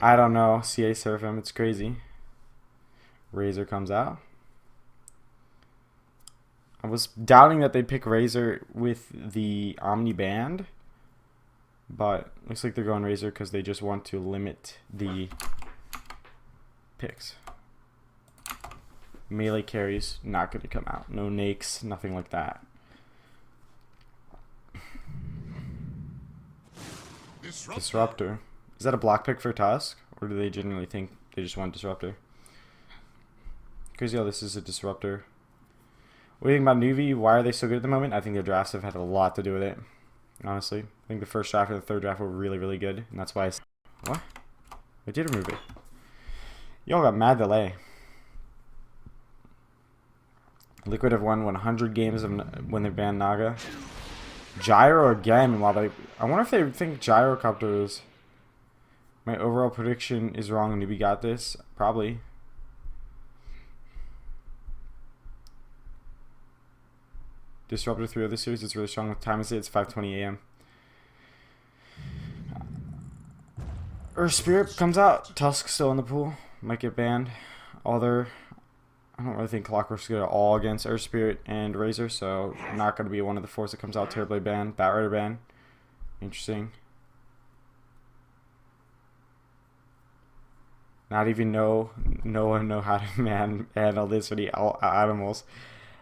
I don't know. CA surf him. It's crazy. Razor comes out. I was doubting that they'd pick Razor with the Omni band. But looks like they're going Razor because they just want to limit the picks. Melee carries not going to come out. No nakes. Nothing like that. Disruptor. Is that a block pick for Tusk? Or do they genuinely think they just want Disruptor? Crazy how this is a Disruptor. What do you think about Newbee? Why are they so good at the moment? I think their drafts have had a lot to do with it. Honestly. I think the first draft and the third draft were really, really good. And that's why I... What? I did remove it. Y'all got mad delay. Liquid have won 100 games when they banned Naga. Gyro again while they... I wonder if they think Gyrocopter is... My overall prediction is wrong. Newbee got this. Probably. Disruptor 3 of the series. It's really strong. What time is it? It's 5:20 a.m. Earth Spirit comes out. Tusk still in the pool. Might get banned. Other, I don't really think Clockwork's good at all against Earth Spirit and Razor, so not going to be one of the fours that comes out. Terrorblade ban. Batrider ban. Interesting. Not even no one know how to handle this many animals.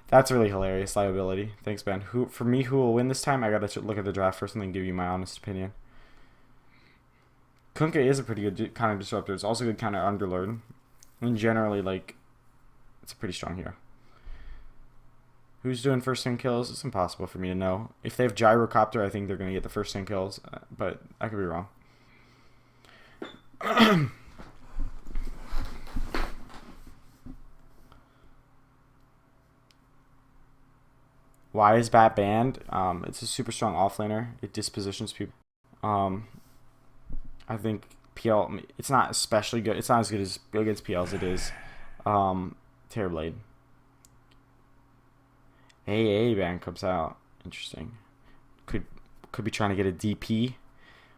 That's really hilarious. Liability. Thanks, Ben. Who will win this time? I gotta look at the draft first and then give you my honest opinion. Kunkka is a pretty good counter disruptor. It's also a good counter underlord. And generally, like, it's a pretty strong hero. Who's doing first 10 kills? It's impossible for me to know. If they have Gyrocopter, I think they're gonna get the first 10 kills, but I could be wrong. Why is Bat banned? It's a super strong offlaner. It dispositions people. I think PL, it's not especially good. It's not as good as against PL as it is Terrorblade. AA ban comes out. Interesting. Could be trying to get a DP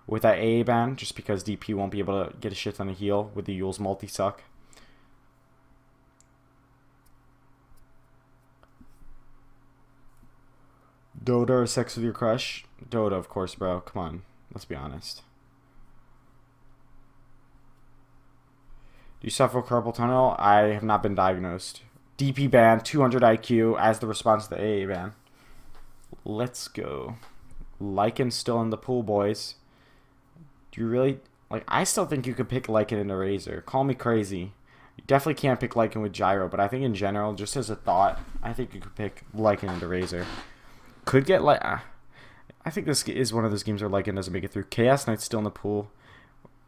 with that AA ban, just because DP won't be able to get a shit ton of heal with the Yule's multi-suck. Dota or sex with your crush? Dota, of course, bro. Come on. Let's be honest. Do you suffer carpal tunnel? I have not been diagnosed. DP ban, 200 IQ as the response to the AA ban. Let's go. Lycan's still in the pool, boys. Do you really... Like, I still think you could pick Lycan into Razor. Call me crazy. You definitely can't pick Lycan with Gyro, but I think in general, just as a thought, I think you could pick Lycan into Razor. Could get like... I think this is one of those games where Lycan doesn't make it through. Chaos Knight's still in the pool,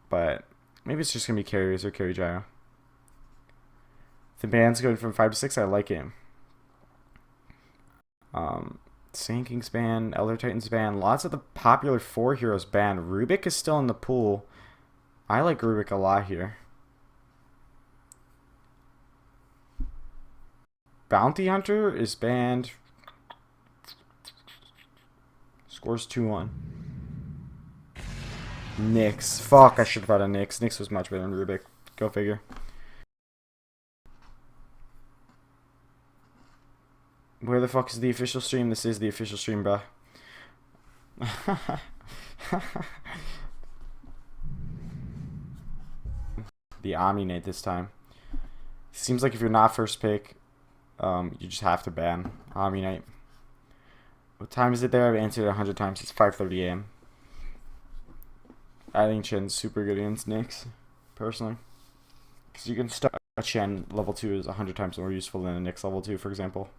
but maybe it's just going to be carry Razor, carry Gyro. The ban's going from 5 to 6. I like it. Sand King's ban, Elder Titan's ban. Lots of the popular 4 heroes banned. Rubik is still in the pool. I like Rubik a lot here. Bounty Hunter is banned. Scores 2-1. Nyx. Fuck, I should have brought a Nyx. Nyx was much better than Rubik. Go figure. Where the fuck is the official stream? This is the official stream, bruh. The Omni-Nate this time. Seems like if you're not first pick, you just have to ban Omni-Nate. What time is it there? I've answered it 100 times. It's 5:30 a.m. I think Chen's super good against Nyx, personally. Because you can start a Chen level 2 is 100 times more useful than a Nyx level 2, for example.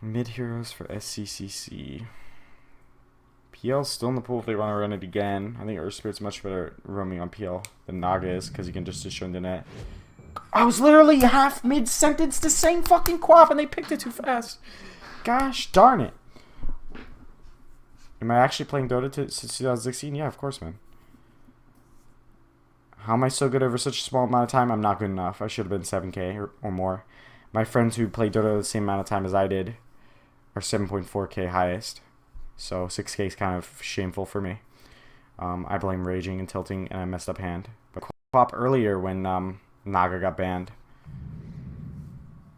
Mid heroes for SCCC. PL's still in the pool if they want to run it again. I think Earth Spirit's much better roaming on PL than Naga is, because you can just destroy the net. I was literally half mid-sentence the same fucking quap and they picked it too fast. Gosh darn it. Am I actually playing Dota since 2016? Yeah, of course, man. How am I so good over such a small amount of time? I'm not good enough. I should have been 7K or more. My friends who play Dota the same amount of time as I did are 7.4K highest. So 6K is kind of shameful for me. I blame raging and tilting and I messed up hand. But Quap earlier when Naga got banned.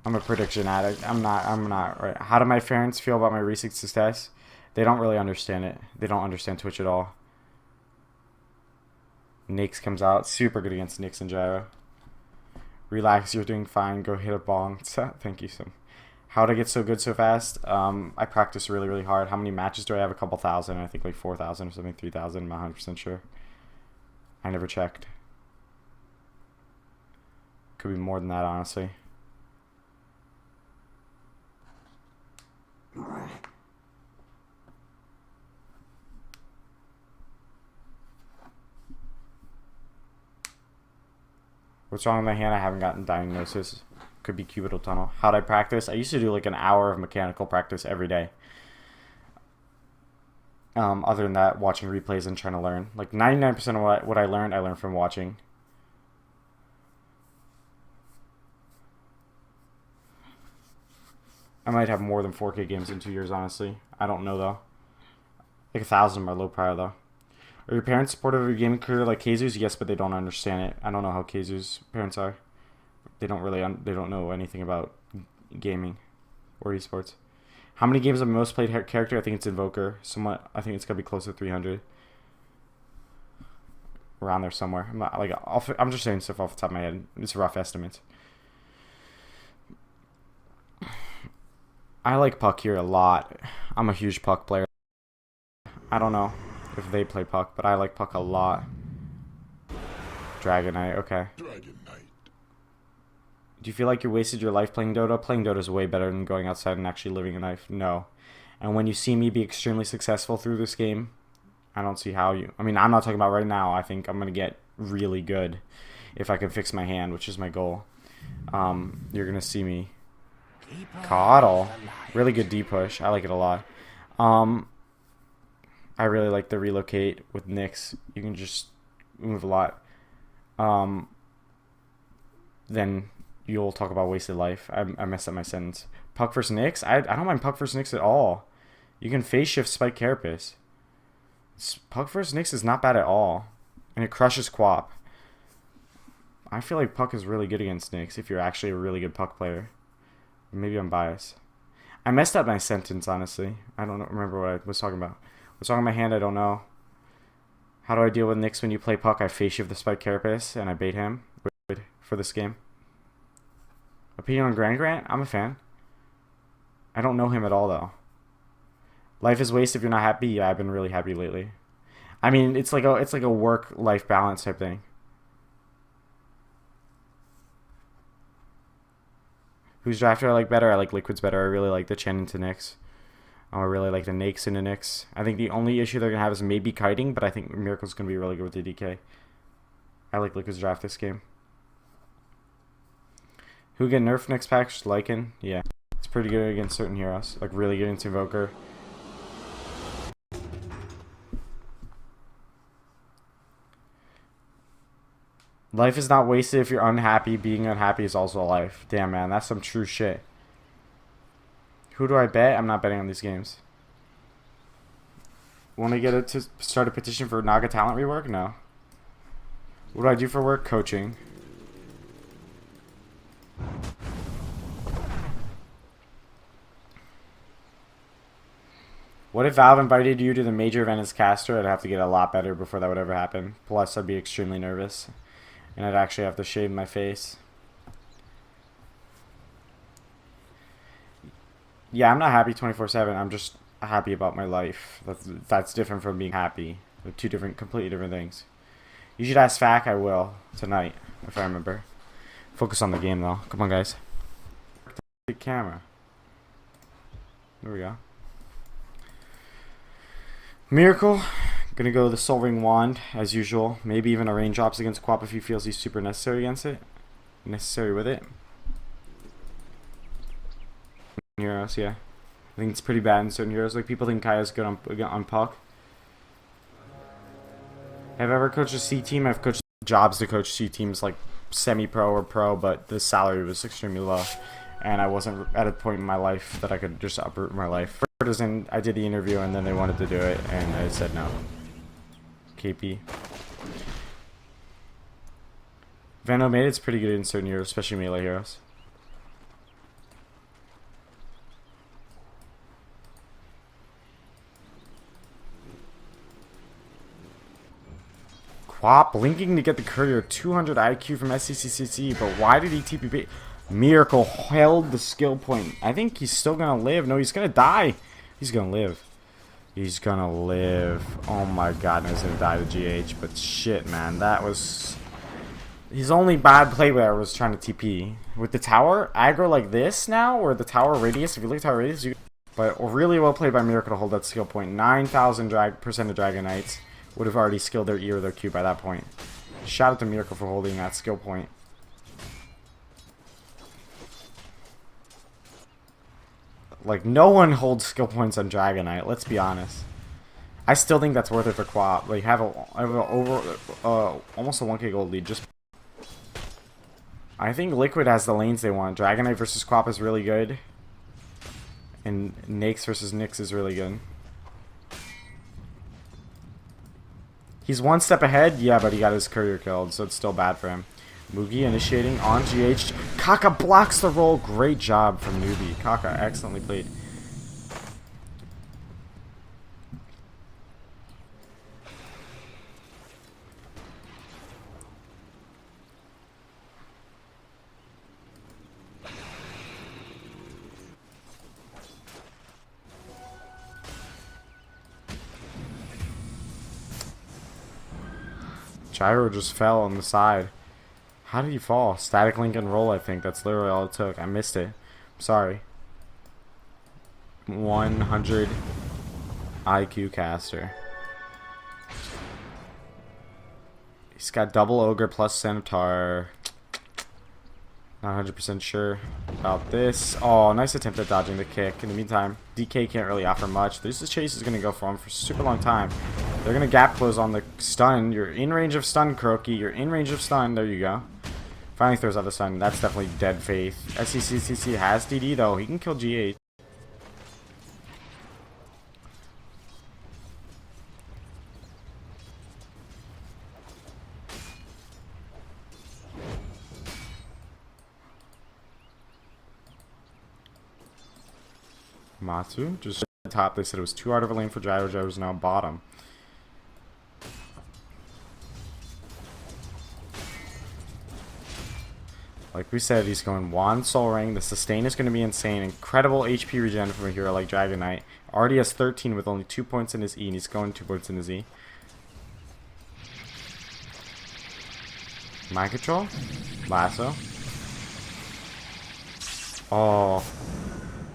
I'm a prediction addict. I'm not right. How do my parents feel about my recent success? They don't really understand it. They don't understand Twitch at all. Nyx comes out. Super good against Nyx and Gyro. Relax, you're doing fine. Go hit a bong. Thank you, Sim. How would I get so good so fast? I practice really, really hard. How many matches do I have? A couple thousand. I think like 4,000 or something. 3,000. I'm not 100% sure. I never checked. Could be more than that, honestly. What's wrong with my hand? I haven't gotten diagnosis. Could be cubital tunnel. How'd I practice? I used to do like an hour of mechanical practice every day. Other than that, watching replays and trying to learn. Like 99% of what I learned from watching. I might have more than 4K games in 2 years, honestly. I don't know, though. Like 1,000 are low prior, though. Are your parents supportive of your gaming career like Kazu's? Yes, but they don't understand it. I don't know how Kazu's parents are. They don't really they don't know anything about gaming or esports. How many games have most played character? I think it's Invoker. Somewhat. I think it's gonna be close to 300. Around there somewhere. I'm not like I'm just saying stuff off the top of my head. It's rough estimates. I like Puck here a lot. I'm a huge Puck player. I don't know if they play Puck, but I like Puck a lot. Dragon Knight, okay. Dragon Knight. Do you feel like you wasted your life playing Dota? Playing Dota is way better than going outside and actually living a life. No. And when you see me be extremely successful through this game, I don't see how you... I mean, I'm not talking about right now. I think I'm going to get really good if I can fix my hand, which is my goal. You're going to see me... Coddle. Really good D-push. I like it a lot. I really like the relocate with Nyx. You can just move a lot. Then you'll talk about wasted life. I messed up my sentence. Puck versus Nyx? I don't mind Puck versus Nyx at all. You can phase shift Spike Carapace. Puck versus Nyx is not bad at all. And it crushes Quap. I feel like Puck is really good against Nyx if you're actually a really good Puck player. Maybe I'm biased. I messed up my sentence, honestly. I don't remember what I was talking about. What's wrong with my hand? I don't know. How do I deal with Nyx when you play Puck? I face shift the Spike Carapace and I bait him for this game. Opinion on Grant? I'm a fan. I don't know him at all, though. Life is waste if you're not happy. Yeah, I've been really happy lately. I mean, it's like a work-life balance type thing. Whose drafter I like better? I like Liquid's better. I really like the Chen into Nyx. I really like the Nakes into Nyx. I think the only issue they're going to have is maybe kiting, but I think Miracle's going to be really good with the DK. I like Liquid's draft this game. Who get nerfed next pack? Just Lycan? Yeah. It's pretty good against certain heroes. Like really good against Invoker. Life is not wasted if you're unhappy. Being unhappy is also a life. Damn, man. That's some true shit. Who do I bet? I'm not betting on these games. Want to get it to start a petition for Naga talent rework? No. What do I do for work? Coaching. What if Valve invited you to the major event as caster? I'd have to get a lot better before that would ever happen. Plus, I'd be extremely nervous. And I'd actually have to shave my face. Yeah, I'm not happy 24/7. I'm just happy about my life. That's different from being happy. They're two completely different things. You should ask Fac. I will tonight, if I remember. Focus on the game, though. Come on, guys. The camera. There we go. Miracle. Gonna go the Soul Ring Wand, as usual. Maybe even a raindrops against Quap if he feels he's super necessary against it. Necessary with it. Heroes, yeah. I think it's pretty bad in certain heroes. Like, people think Kaya's good on Puck. Have I ever coached a C team? I've coached jobs to coach C teams, like semi-pro or pro, but the salary was extremely low. And I wasn't at a point in my life that I could just uproot my life. I did the interview, and then they wanted to do it, and I said no. KP. Venom made it's pretty good in certain heroes, especially melee heroes. Quap linking to get the courier 200 IQ from SCCCC, but why did he TPP? Miracle held the skill point. I think he's still gonna live. No, he's gonna die. He's gonna live. He's gonna live. Oh my god, no, he's gonna die to GH. But shit, man, that was... His only bad play there was trying to TP. With the tower aggro like this now, or the tower radius, if you look at tower radius, but really well played by Miracle to hold that skill point. 9,000% of Dragon Knights would have already skilled their E or their Q by that point. Shout out to Miracle for holding that skill point. Like, no one holds skill points on Dragonite, let's be honest. I still think that's worth it for Quap. Like, have almost a 1k gold lead. Just, I think Liquid has the lanes they want. Dragonite versus Quap is really good. And Nyx versus Nyx is really good. He's one step ahead, yeah, but he got his courier killed, so it's still bad for him. Mugi initiating on GH. Kaka blocks the roll. Great job from Newbee. Kaka excellently played. Gyro just fell on the side. How did he fall? Static link and roll, I think. That's literally all it took. I missed it. I'm sorry. 100 IQ caster. He's got double ogre plus centaur. Not 100% sure about this. Oh, nice attempt at dodging the kick. In the meantime, DK can't really offer much. This chase is going to go for him for a super long time. They're going to gap close on the stun. You're in range of stun, Kuroki. You're in range of stun. There you go. Finally throws out the stun. That's definitely dead faith. SCCCC has DD, though. He can kill GH. Matsu just top. They said it was too hard of a lane for Gyro. Gyro's now bottom. Like we said, he's going Wand Soul Ring. The sustain is going to be insane. Incredible HP regen from a hero like Dragonite. Already has 13 with only 2 points in his E, and he's going 2 points in his E. Mind Control. Lasso. Oh.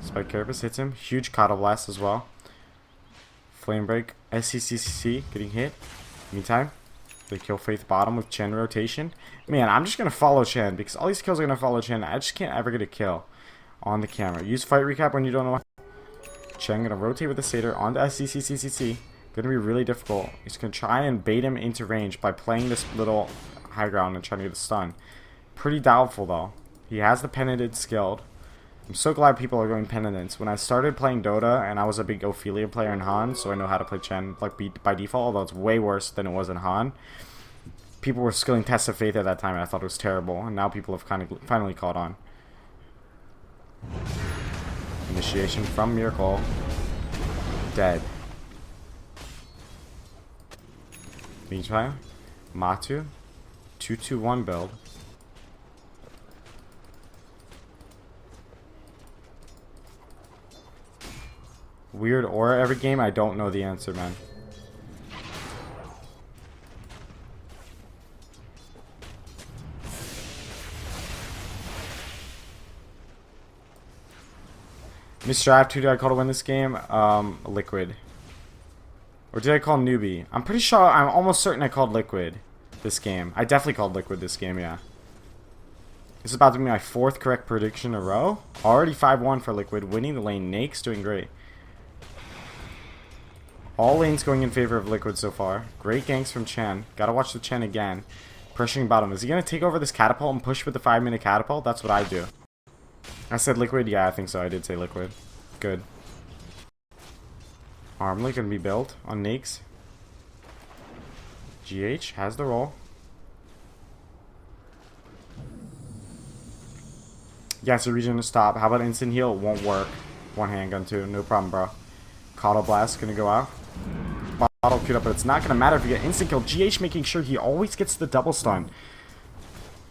Spike Carapace hits him. Huge Coddle Blast as well. Flame Break. SCCCC getting hit. Meantime, they kill Faith bottom with Chen rotation. Man, I'm just going to follow Chen because all these kills are going to follow Chen. I just can't ever get a kill on the camera. Use Fight Recap when you don't know what. Chen going to rotate with the Satyr onto SCCCC. Going to be really difficult. He's going to try and bait him into range by playing this little high ground and trying to get a stun. Pretty doubtful though. He has the Penitent skilled. I'm so glad people are going Penitents. When I started playing Dota, and I was a big Ophelia player in Han, so I know how to play Chen like by default, although it's way worse than it was in Han. People were skilling Test of Faith at that time, and I thought it was terrible, and now people have kind of finally caught on. Initiation from Miracle. Dead. Meantime, Matu. 2-2-1 build. Weird aura every game? I don't know the answer, man. Mr. Draft, who did I call to win this game? Liquid. Or did I call Newbee? I'm pretty sure, I'm almost certain I called Liquid this game. I definitely called Liquid this game, yeah. This is about to be my 4th correct prediction in a row. Already 5-1 for Liquid, winning the lane. Nake's doing great. All lanes going in favor of Liquid so far. Great ganks from Chen. Gotta watch the Chen again. Pressuring bottom. Is he gonna take over this catapult and push with the 5-minute catapult? That's what I do. I said Liquid? Yeah, I think so. I did say Liquid. Good. Armlet gonna be built on Nyx. GH has the roll. Yes, the region to stop. How about instant heal? It won't work. One handgun too. No problem, bro. Coddle Blast gonna go out. Bottle queued up, but it's not gonna matter if you get instant kill. GH making sure he always gets the double stun.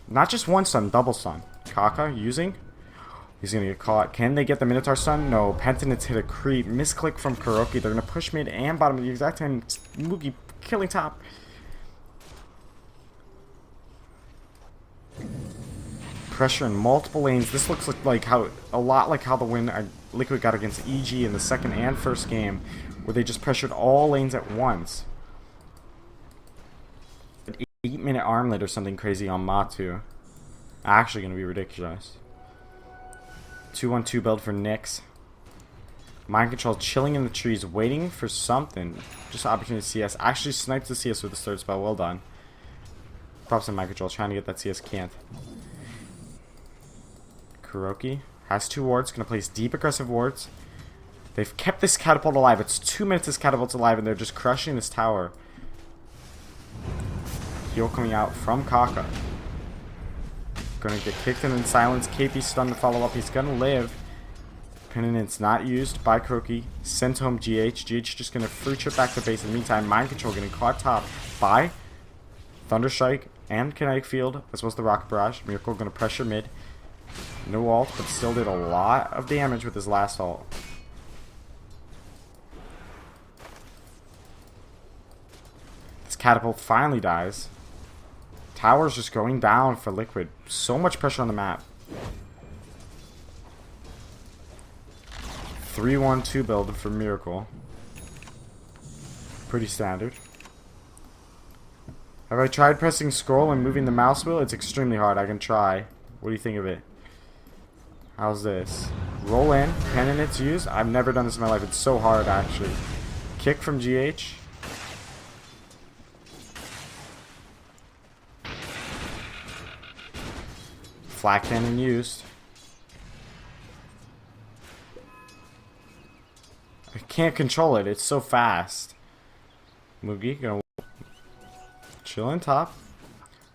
Not just one stun, double stun. Kaka using. He's gonna get caught. Can they get the Minotaur stun? No. Pentanet's hit a creep. Misclick from Kuroki. They're gonna push mid and bottom at the exact time. Mugi killing top. Pressure in multiple lanes. This looks like how a lot like how the win Liquid got against EG in the second and first game, where they just pressured all lanes at once. An 8-minute armlet or something crazy on Matu. Actually gonna be ridiculous. 2-1-2 build for Nyx. Mind control, chilling in the trees, waiting for something. Just an opportunity to CS. Actually sniped the CS with the third spell. Well done. Props in mind control, trying to get that CS. Can't. Kuroki has 2 wards. Gonna place deep aggressive wards. They've kept this catapult alive. It's 2 minutes this catapult's alive, and they're just crushing this tower. Heal coming out from Kaka. Gonna get kicked and then silenced. KP stunned to follow up. He's gonna live. Penitence not used by Kuroki. Sent home GH. GH just gonna free trip back to base. In the meantime, Mind Control getting caught top by Thunderstrike and Kinetic Field, as well as the Rocket Barrage. Miracle gonna pressure mid. No ult, but still did a lot of damage with his last ult. This catapult finally dies. Tower's just going down for Liquid. So much pressure on the map. 3-1-2 build for Miracle. Pretty standard. Have I tried pressing scroll and moving the mouse wheel? It's extremely hard. I can try. What do you think of it? How's this? Roll in. Penitence used. I've never done this in my life. It's so hard, actually. Kick from GH. Flak cannon used. I can't control it. It's so fast. Mugi gonna chill in top.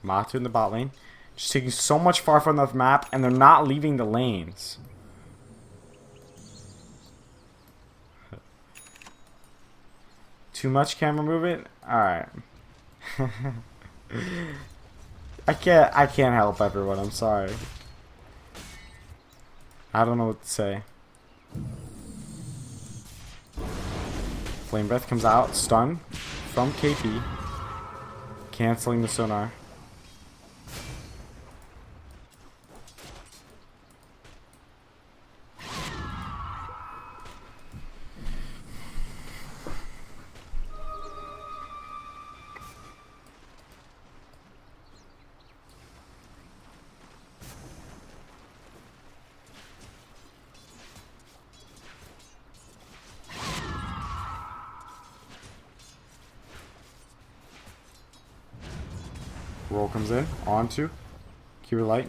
Matu in the bot lane. Just taking so much far from the map, and they're not leaving the lanes. Too much camera movement? Alright. I can't help everyone, I'm sorry. I don't know what to say. Flame Breath comes out, stun from KP. Canceling the sonar. Roll comes in, onto Cure Light.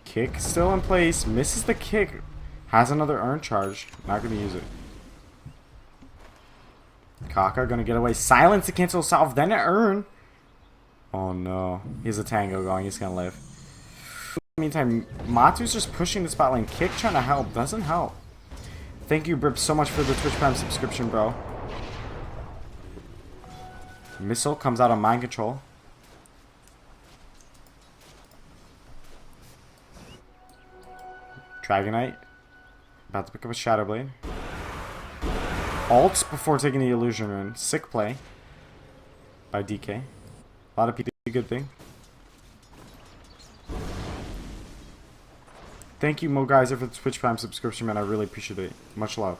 Kick still in place, misses the kick. Has another urn charge, not gonna use it. Kaka gonna get away. Silence to cancel salve, then an urn. Oh no, he has a tango going, he's gonna live. In the meantime, Matu's just pushing the spot lane. Kick trying to help, doesn't help. Thank you, Brip, so much for the Twitch Prime subscription, bro. Missile comes out on Mind Control. Dragonite. About to pick up a Shadow Blade. Ults before taking the Illusion Rune. Sick play by DK. A lot of people, good thing. Thank you, Mo Geyser, for the Twitch Prime subscription, man. I really appreciate it. Much love.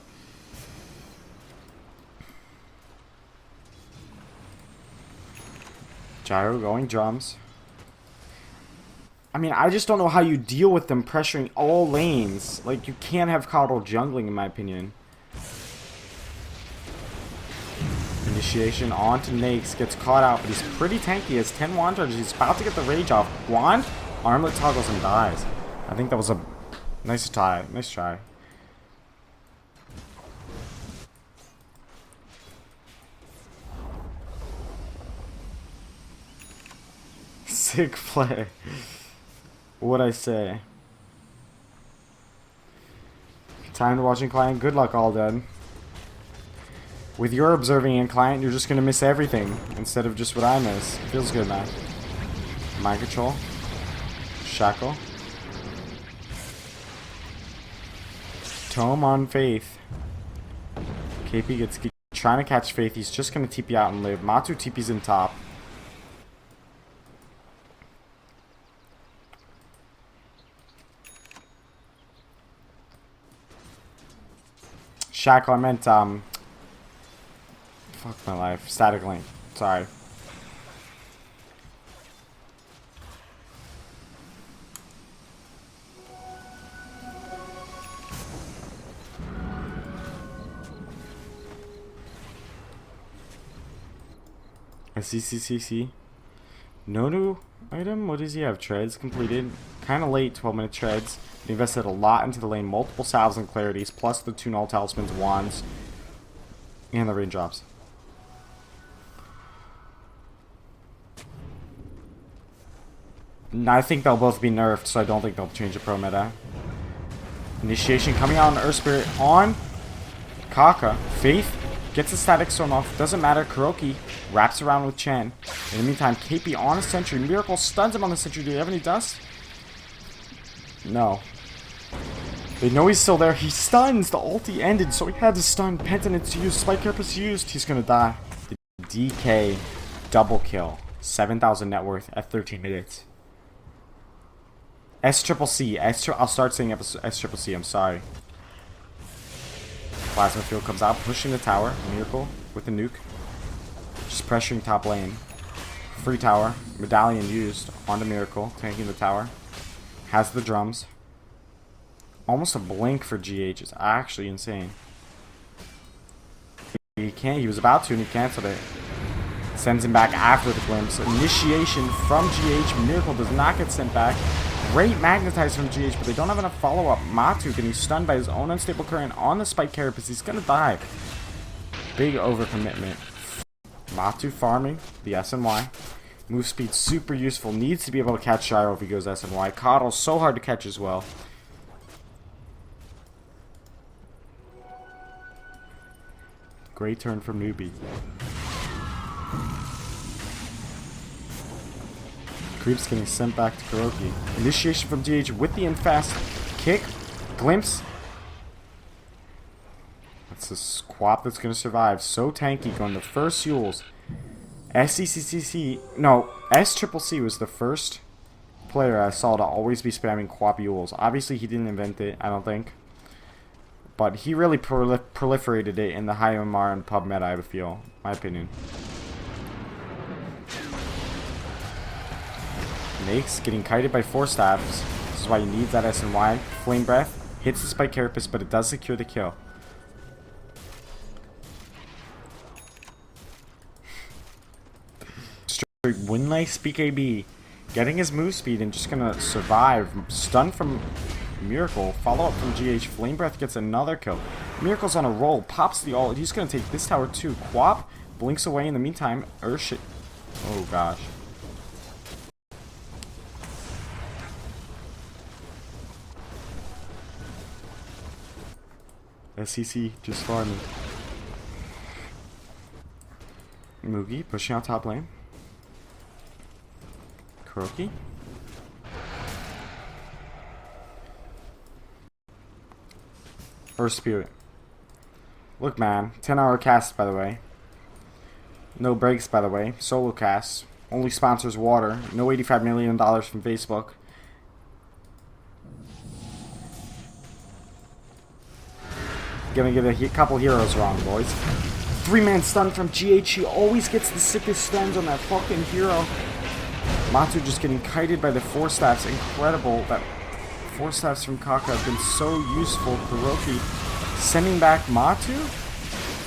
Gyro going drums. I mean, I just don't know how you deal with them pressuring all lanes. Like, you can't have Coddle jungling, in my opinion. Initiation onto Nakes. Gets caught out, but he's pretty tanky. He has 10 wand charges. He's about to get the rage off. Wand? Armlet toggles and dies. I think that was a nice try. Nice try. Sick play. What'd I say? Time to watching client. Good luck, all done. With your observing in client, you're just gonna miss everything instead of just what I miss. Feels good, man. Mind control. Shackle. Tome on Faith. KP gets trying to catch Faith. He's just gonna TP out and live. Matu TP's in top. Shackle, I meant, fuck my life. Static Link. Sorry. SCCCC. No new item? What does he have? Treads completed. Kind of late, 12-minute treads. He invested a lot into the lane. Multiple salves and clarities, plus the 2 null talismans, wands, and the raindrops. I think they'll both be nerfed, so I don't think they'll change the pro meta. Initiation coming out on Earth Spirit on Kaka. Faith gets the static stone off. Doesn't matter. Kuroki wraps around with Chen. In the meantime, KP on a sentry. Miracle stuns him on the sentry. Do you have any dust? No. They know he's still there. He stuns. The ulti ended, so he had to stun. Pentanence used. Spike Carapace used. He's gonna die. The DK double kill. 7,000 net worth at 13 minutes. SCCC. I'll start saying SCCC. I'm sorry. Plasma field comes out, pushing the tower. Miracle with the nuke. Just pressuring top lane. Free tower. Medallion used onto Miracle, tanking the tower. Has the drums. Almost a blink for GH. It's actually insane. He can't. He was about to, and he canceled it. Sends him back after the glimpse. Initiation from GH. Miracle does not get sent back. Great magnetize from GH, but they don't have enough follow-up. Matu getting stunned by his own unstable current on the Spike Carapace. He's gonna die. Big overcommitment. Matu farming the SNY. Move speed super useful. Needs to be able to catch Gyro if he goes SNY. Coddle so hard to catch as well. Great turn from Newbee. Creeps getting sent back to Kuroki. Initiation from DH with the infast. Kick. Glimpse. That's a squat that's going to survive. So tanky going the first Yules. SCCC. No, SCCC was the first player I saw to always be spamming Quap Yules. Obviously he didn't invent it, I don't think. But he really proliferated it in the high MR and pub meta, I feel. My opinion. Nake's getting kited by 4 staffs. This is why he needs that SNY. Flame Breath hits the Spike Carapace, but it does secure the kill. Straight Winlace BKB. Getting his move speed and just gonna survive. Stun from Miracle. Follow up from GH. Flame Breath gets another kill. Miracle's on a roll. Pops the ult. He's gonna take this tower too. Quap blinks away in the meantime. Shit. Oh gosh. SCC just farming. Mugi pushing out top lane. Kuroki. Earth Spirit. Look, man. 10-hour cast, by the way. No breaks, by the way. Solo cast. Only sponsors water. No $85 million from Facebook. Gonna get a couple heroes wrong, boys. 3-man stun from GH. He always gets the sickest stuns on that fucking hero. Matu just getting kited by the 4 staffs. Incredible. That 4 staffs from Kaka have been so useful. Kuroki sending back Matu?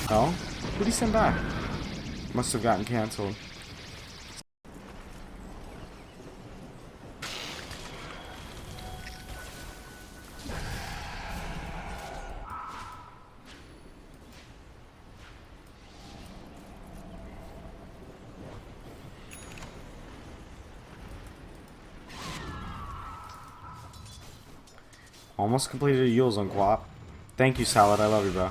Oh? Who'd he send back? Must have gotten cancelled. Almost completed a Yules on Guap. Thank you, Salad. I love you, bro.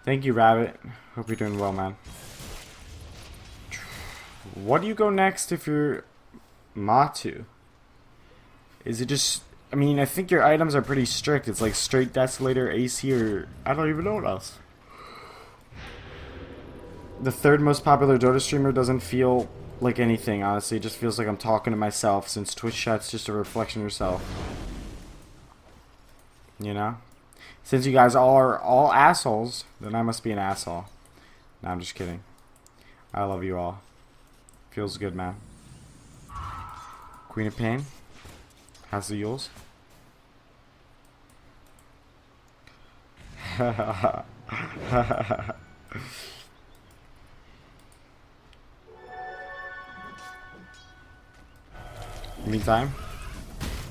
Thank you, Rabbit. Hope you're doing well, man. What do you go next if you're Matu? Is it just... I mean, I think your items are pretty strict. It's like straight Desolator, AC, or... I don't even know what else. The 3rd most popular Dota streamer doesn't feel like anything, honestly. It just feels like I'm talking to myself, since Twitch chat's just a reflection of yourself. You know? Since you guys are all assholes, then I must be an asshole. No, I'm just kidding. I love you all. Feels good, man. Queen of Pain has the Yules. Meantime,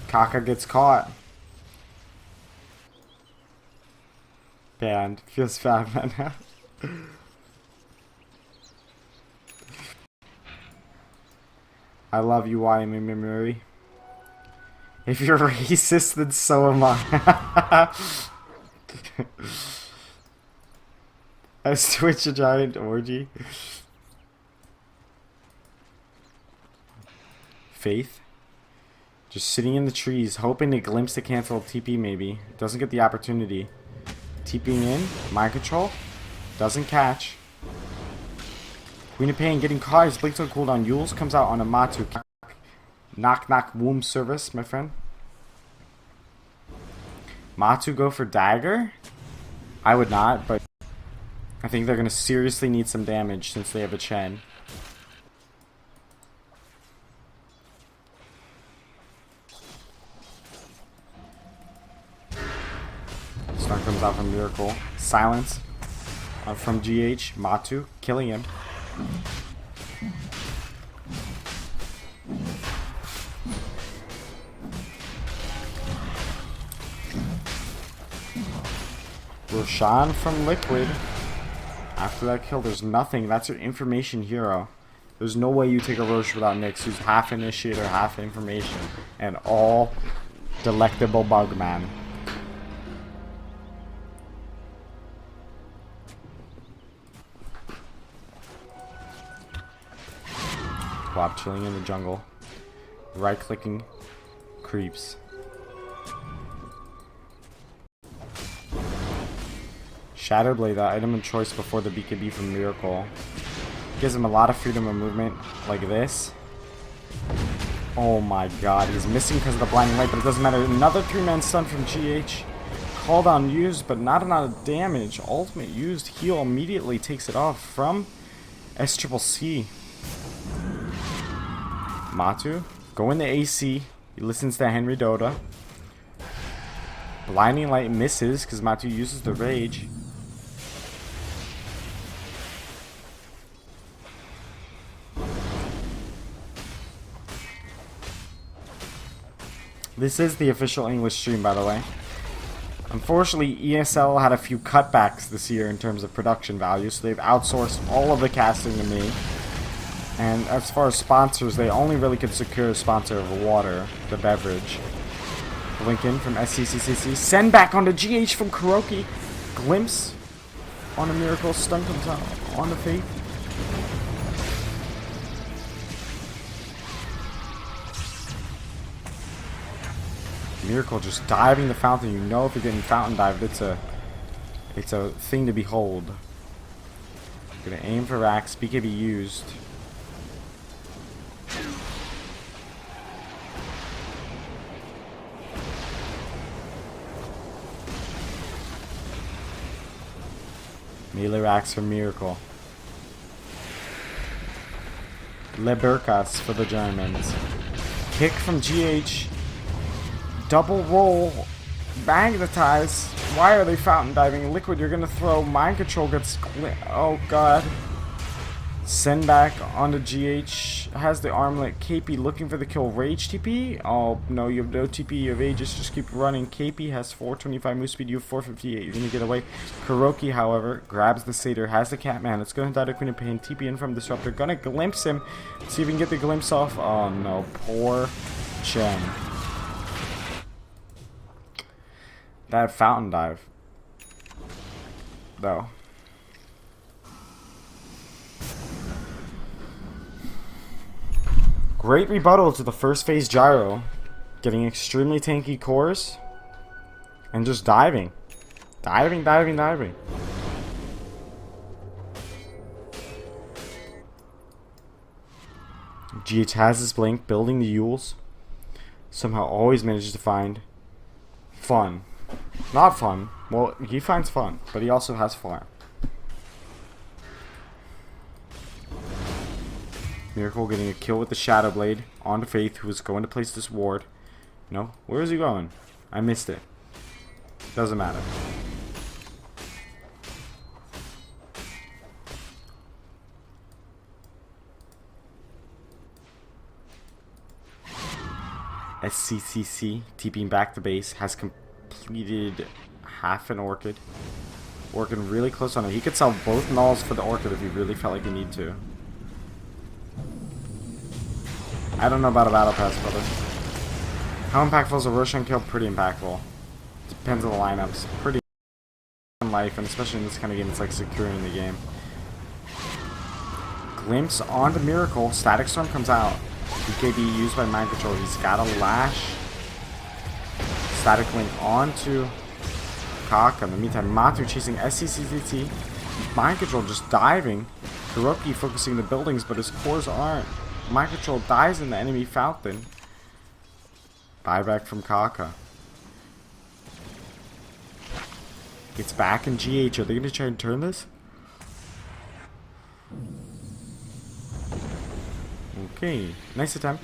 Kaka gets caught. Banned. Feels bad, man. I love you, Murray. If you're racist, then so am I. I switch a giant orgy. Faith. Just sitting in the trees, hoping to glimpse the cancel TP maybe. Doesn't get the opportunity. TPing in. Mind control. Doesn't catch. Queen of Pain getting caught. His Blink's on cooldown. Yules comes out on a Matu. Knock knock womb service, my friend. Matu go for dagger? I would not, but I think they're going to seriously need some damage since they have a Chen. Stun comes out from Miracle. Silence from GH. Matu killing him. Roshan from Liquid. After that kill, there's nothing. That's your information hero. There's no way you take a Roche without Nyx, who's half initiator, half information, and all delectable bugman. Quap chilling in the jungle. Right clicking creeps. Shadowblade, that item of choice before the BKB from Miracle. Gives him a lot of freedom of movement, like this. Oh my god, he's missing because of the blinding light, but it doesn't matter. Another 3-man stun from GH. Call down used, but not a lot of damage. Ultimate used, heal immediately takes it off from SCCC. Matu, go in the AC. He listens to Henry Dota. Blinding light misses because Matu uses the rage. This is the official English stream, by the way. Unfortunately, ESL had a few cutbacks this year in terms of production value, so they've outsourced all of the casting to me. And as far as sponsors, they only really could secure a sponsor of water, the beverage. Lincoln from SCCC. Send back onto GH from Kuroki. Glimpse on a Miracle. Stun comes out on the Faith. Miracle just diving the fountain. You know if you're getting fountain dived, it's a thing to behold. Gonna aim for Rax. BKB used. Melee Rax for Miracle. Leberkas for the Germans. Kick from GH. Double roll. Magnetize. Why are they fountain diving? Liquid, you're gonna throw. Mind control gets. Oh god. Send back onto GH. Has the armlet. KP looking for the kill. Rage TP? Oh no, you have no TP. You have Aegis. Just keep running. KP has 425 move speed. You have 458. You're gonna get away. Kuroki, however, grabs the Satyr. Has the Catman. It's gonna die to Queen of Pain. TP in from Disruptor. Gonna glimpse him. See if we can get the glimpse off. Oh no. Poor Chen. That fountain dive. Though. Great rebuttal to the first phase gyro. Getting extremely tanky cores. And just diving. Diving. GH has his blink, building the Yules. Somehow always manages to find fun. Not fun. Well, he finds fun, but he also has fun. Miracle getting a kill with the Shadow Blade onto Faith, who was going to place this ward. No, where is he going? I missed it. Doesn't matter. SCCC, TPing back to base, has completed half an Orchid. Working really close on it. He could sell both nulls for the Orchid if he really felt like he needed to. I don't know about a battle pass, brother. How impactful is a Roshan kill? Pretty impactful. Depends on the lineups. Pretty in life, and especially in this kind of game, it's like securing the game. Glimpse onto Miracle. Static Storm comes out. BKB used by Mind Control. He's got a Lash. Static Link onto Kaka. In the meantime, Matu chasing SCCCT. Mind Control just diving. Kuroki focusing the buildings, but his cores aren't. Mind Control dies in the enemy Falcon. Buyback from Kaka. Gets back in GH. Are they going to try and turn this? Okay. Nice attempt.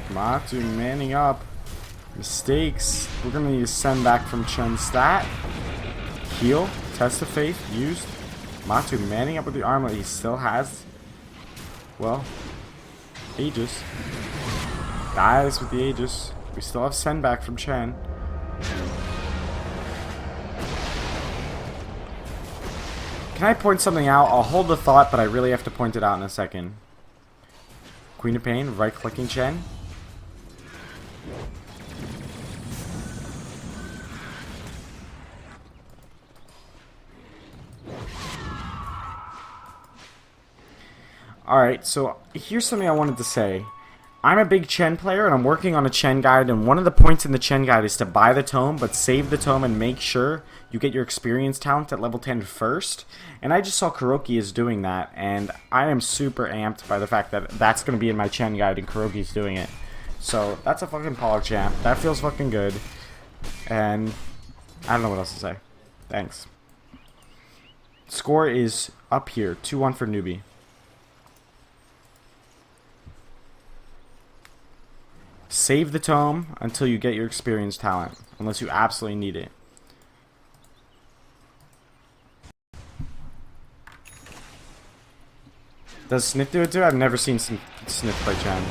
Matu manning up. Mistakes. We're going to need to send back from Chen's stat. Heal. Test of Faith. Used. Matu manning up with the armlet. He still has, well, Aegis. Dies with the Aegis. We still have send back from Chen. Can I point something out? I'll hold the thought, but I really have to point it out in a second. Queen of Pain, right clicking Chen. Alright, so here's something I wanted to say. I'm a big Chen player, and I'm working on a Chen guide, and one of the points in the Chen guide is to buy the tome, but save the tome and make sure you get your experience talent at level 10 first. And I just saw Kuroki is doing that, and I am super amped by the fact that that's going to be in my Chen guide, and Kuroki's doing it. So, that's a fucking Pog champ. That feels fucking good. And I don't know what else to say. Thanks. Score is up here, 2-1 for Newbee. Save the tome until you get your experience talent, unless you absolutely need it. Does Sniff do it too? I've never seen Sniff play Chen.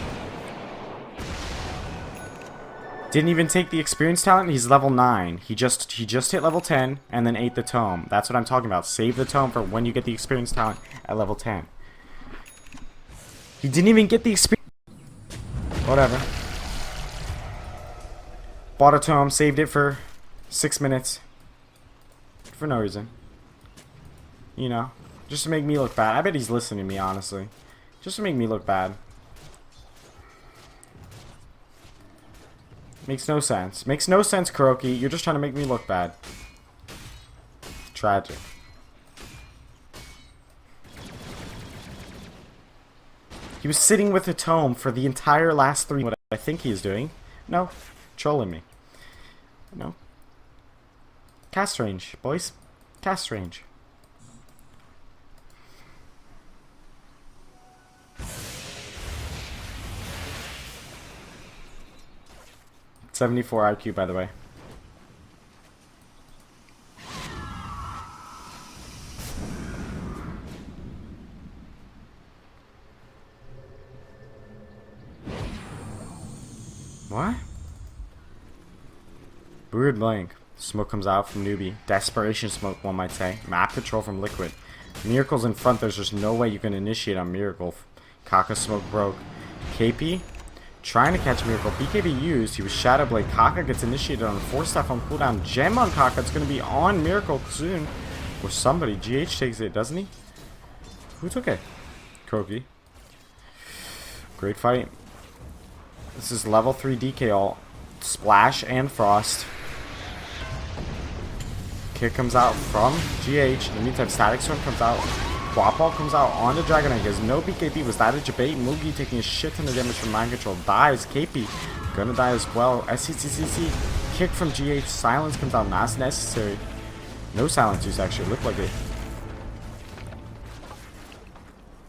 Didn't even take the experience talent. He's level 9. He just hit level 10 and then ate the tome. That's what I'm talking about. Save the tome for when you get the experience talent at level 10. He didn't even get the experience. Whatever. Bought a tome, saved it for 6 minutes. For no reason. You know, just to make me look bad. I bet he's listening to me, honestly. Just to make me look bad. Makes no sense. Makes no sense, Kuroki. You're just trying to make me look bad. Tragic. He was sitting with a tome for the entire last 3. What I think he is doing. No. Trolling me. No. Cast range, boys. Cast range. .74 IQ, by the way. What? Weird blank. Smoke comes out from Newbee. Desperation smoke, one might say. Map control from Liquid. Miracle's in front. There's just no way you can initiate on Miracle. Kaka smoke broke. KP trying to catch Miracle. BKB used. He was Shadow Blade. Kaka gets initiated on 4 staff on cooldown. Gem on Kaka. It's going to be on Miracle soon. Or somebody. GH takes it, doesn't he? Who took it? Kroki. Great fight. This is level 3 DK ult. Splash and Frost. Kick comes out from GH. In the meantime, Static Storm comes out. Quapal comes out on the Dragonite. He has no BKB. Was that a debate? Mugi taking a shit ton of damage from Mind Control. Dies. KP gonna die as well. SCCCC kick from GH. Silence comes out. Not necessary. No silence use actually. Looked like it.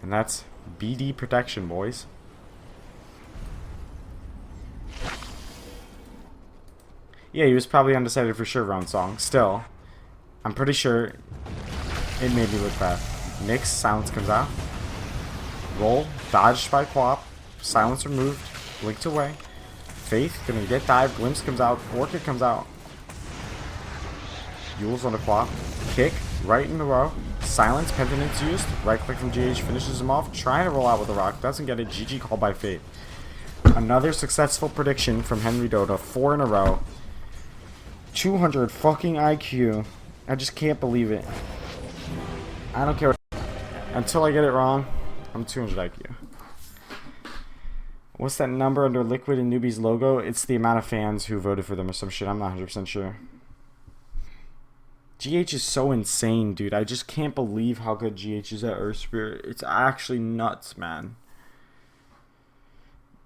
And that's BD protection, boys. Yeah, he was probably undecided for sure around song. Still, I'm pretty sure it made me look bad. Nix, silence comes out. Roll, dodged by Quap. Silence removed. Blinked away. Faith, gonna get dived. Glimpse comes out. Orchid comes out. Yule's on the Quap. Kick, right in the row. Silence, Penitence used. Right click from GH finishes him off. Trying to roll out with a rock. Doesn't get it. GG called by Fate. Another successful prediction from Henry Dota. 4 in a row. 200 fucking IQ. I just can't believe it. I don't care. Until I get it wrong, I'm 200 IQ. What's that number under Liquid and Newbee's logo? It's the amount of fans who voted for them or some shit. I'm not 100% sure. GH is so insane, dude. I just can't believe how good GH is at Earth Spirit. It's actually nuts, man.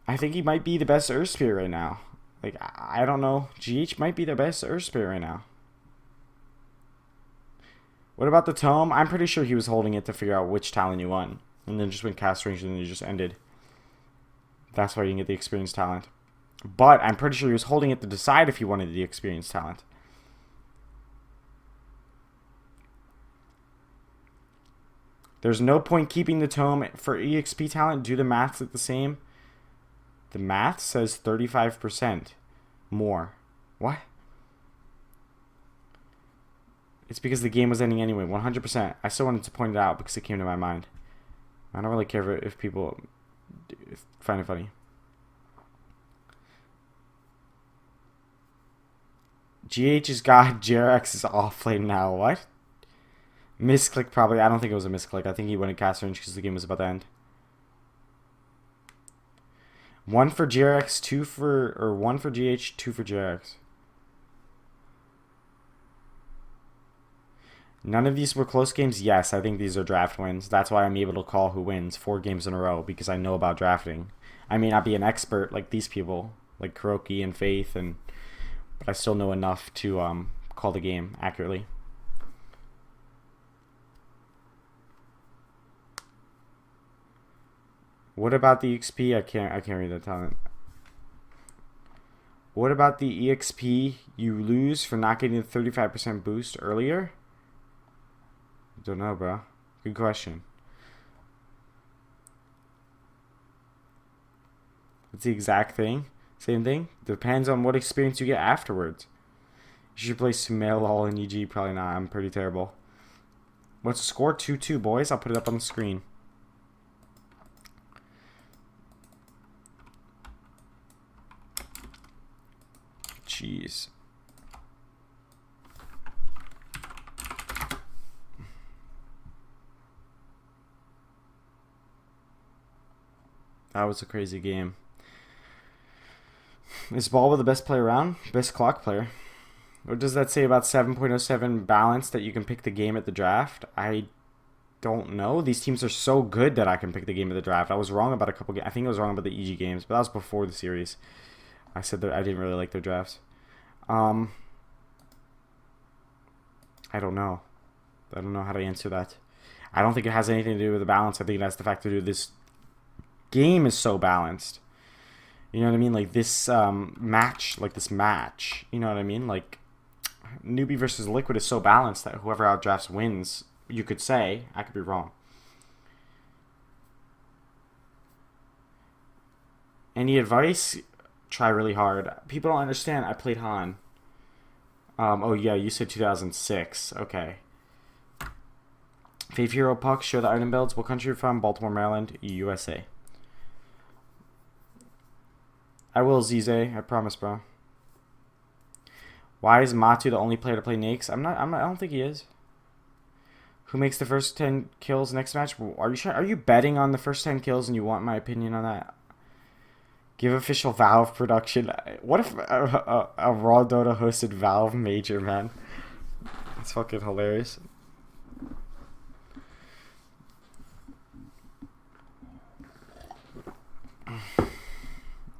I think he might be the best Earth Spirit right now. Like, I don't know. GH might be the best Earth Spirit right now. What about the tome? I'm pretty sure he was holding it to figure out which talent you won. And then just went cast range and then you just ended. That's why you can get the experience talent. But I'm pretty sure he was holding it to decide if he wanted the experience talent. There's no point keeping the tome for EXP talent. Do the maths at the same. The math says 35% more. What? It's because the game was ending anyway. 100%. I still wanted to point it out because it came to my mind. I don't really care if people find it funny. GH's got JRX is off lane now. What? Misclick probably. I don't think it was a misclick. I think he went in cast range because the game was about to end. 1 for JRX, 2 for, or 1 for GH, 2 for JRX. None of these were close games? Yes, I think these are draft wins. That's why I'm able to call who wins 4 games in a row, because I know about drafting. I may not be an expert like these people, like Kuroki and Faith, but I still know enough to call the game accurately. What about the XP? I can't read that talent. What about the EXP you lose for not getting the 35% boost earlier? Don't know, bro. Good question. It's the exact thing. Same thing. Depends on what experience you get afterwards. You should play Sumail all in EG. Probably not. I'm pretty terrible. What's the score? 2-2, boys. I'll put it up on the screen. Jeez. That was a crazy game. Is Bulba the best player around? Best clock player. What does that say about 7.07 balance that you can pick the game at the draft? I don't know. These teams are so good that I can pick the game at the draft. I was wrong about a couple games. I think I was wrong about the EG games, but that was before the series. I said that I didn't really like their drafts. I don't know. I don't know how to answer that. I don't think it has anything to do with the balance. I think it has the fact to do with this game is so balanced. You know what I mean? Like this match, you know what I mean? Like Newbee versus Liquid is so balanced that whoever outdrafts wins, you could say. I could be wrong. Any advice? Try really hard. People don't understand. I played Han. Oh yeah, you said 2006. Okay. Faith Hero Puck, show the item builds. What country you're from? Baltimore, Maryland, USA. I will, Zize. I promise, bro. Why is Matu the only player to play Nakes? I don't think he is. Who makes the first 10 kills next match? Are you sure? Are you betting on the first 10 kills and you want my opinion on that? Give official Valve production. What if a Raw Dota hosted Valve major, man? That's fucking hilarious.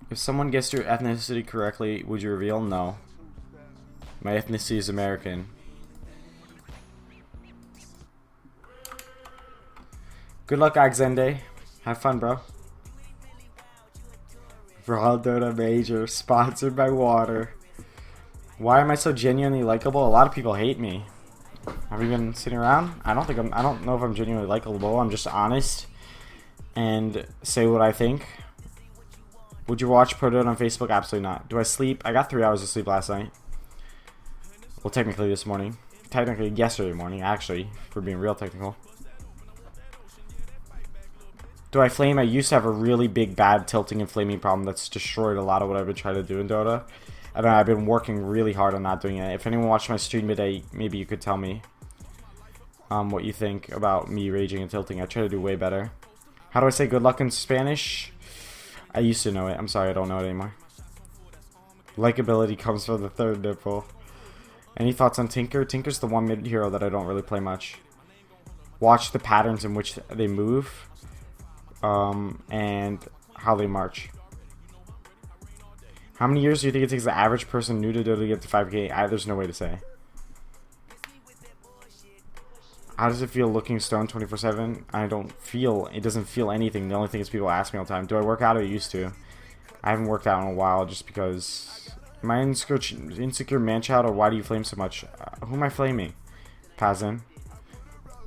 If someone guessed your ethnicity correctly, would you reveal? No. My ethnicity is American. Good luck, Axende. Have fun, bro. Raw Dota Major, sponsored by water. Why am I so genuinely likable? A lot of people hate me. Have you been sitting around? I don't know if I'm genuinely likable. I'm just honest and say what I think. Would you watch Pro Dota on Facebook? Absolutely not. Do I sleep? I got 3 hours of sleep last night. Well, technically this morning. Technically yesterday morning, actually, for being real technical. Do I flame? I used to have a really big bad tilting and flaming problem that's destroyed a lot of what I've been trying to do in Dota. And I've been working really hard on not doing it. If anyone watched my stream today, maybe you could tell me what you think about me raging and tilting. I try to do way better. How do I say good luck in Spanish? I used to know it. I'm sorry, I don't know it anymore. Likeability comes from the third nipple. Any thoughts on Tinker? Tinker's the one mid hero that I don't really play much. Watch the patterns in which they move. And how they march. How many years do you think it takes the average person new to Dota to get to 5k? There's no way to say. How does it feel looking stoned 24/7? It doesn't feel anything. The only thing is people ask me all the time. Do I work out? I used to. I haven't worked out in a while just because. Am I insecure man child, or why do you flame so much? Who am I flaming? Pazin.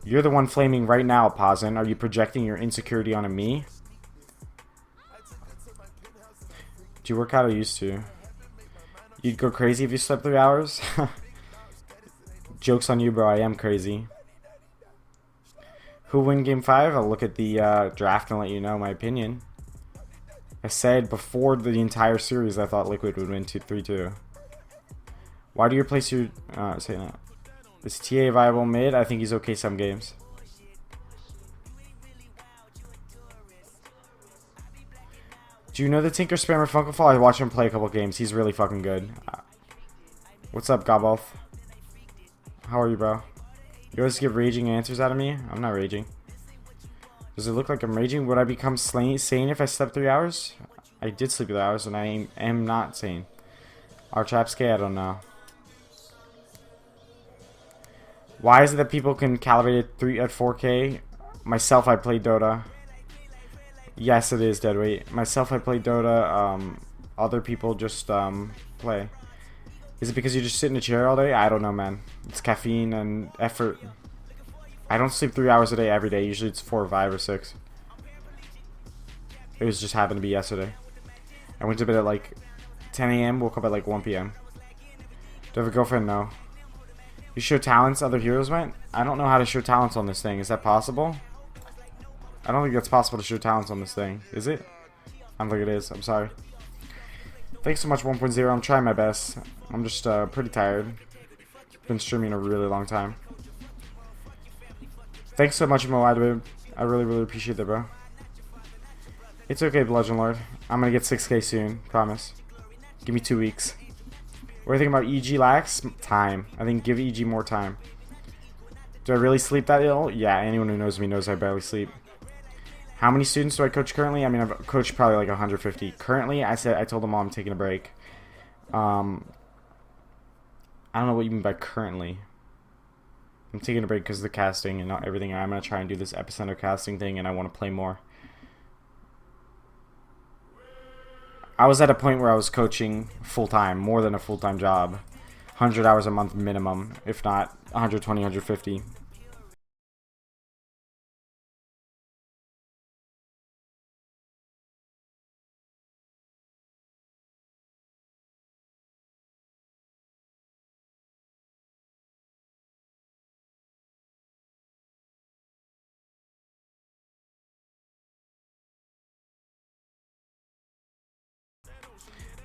You're the one flaming right now, Pazin. Are you projecting your insecurity onto me? Do you work out? I used to. You'd go crazy if you slept 3 hours? Joke's on you, bro. I am crazy. Who win game 5? I'll look at the draft and let you know my opinion. I said before the entire series I thought Liquid would win 3-2. Why do you replace your... say that. Is TA viable mid? I think he's okay some games. Do you know the Tinker Spammer Funkafall? I watched him play a couple games. He's really fucking good. What's up, Goboth? How are you, bro? You always give raging answers out of me? I'm not raging. Does it look like I'm raging? Would I become sane if I slept 3 hours? I did sleep 3 hours and I am not sane. Archapske, I don't know. Why is it that people can calibrate at 4K? Myself, I play Dota. Yes, it is deadweight. Myself, I play Dota. Other people just play. Is it because you just sit in a chair all day? I don't know, man. It's caffeine and effort. I don't sleep 3 hours a day every day. Usually it's 4 or 5 or 6. It was just happened to be yesterday. I went to bed at like 10 a.m. Woke up at like 1 p.m. Do I have a girlfriend? No. You show talents other heroes went? I don't know how to show talents on this thing. Is that possible? I don't think that's possible to show talents on this thing. Is it? I don't think it is. I'm sorry. Thanks so much, 1.0. I'm trying my best. I'm just pretty tired. Been streaming a really long time. Thanks so much, Mo. I really, really appreciate that, bro. It's okay, Bludgeon Lord. I'm gonna get 6k soon. Promise. Give me 2 weeks. What do you think about EG lax? Time. I think give EG more time. Do I really sleep that ill? Yeah, anyone who knows me knows I barely sleep. How many students do I coach currently? I mean, I've coached probably like 150. Currently, I told them all I'm taking a break. I don't know what you mean by currently. I'm taking a break because of the casting and not everything. I'm going to try and do this epicenter casting thing, and I want to play more. I was at a point where I was coaching full-time, more than a full-time job. 100 hours a month minimum, if not 120, 150.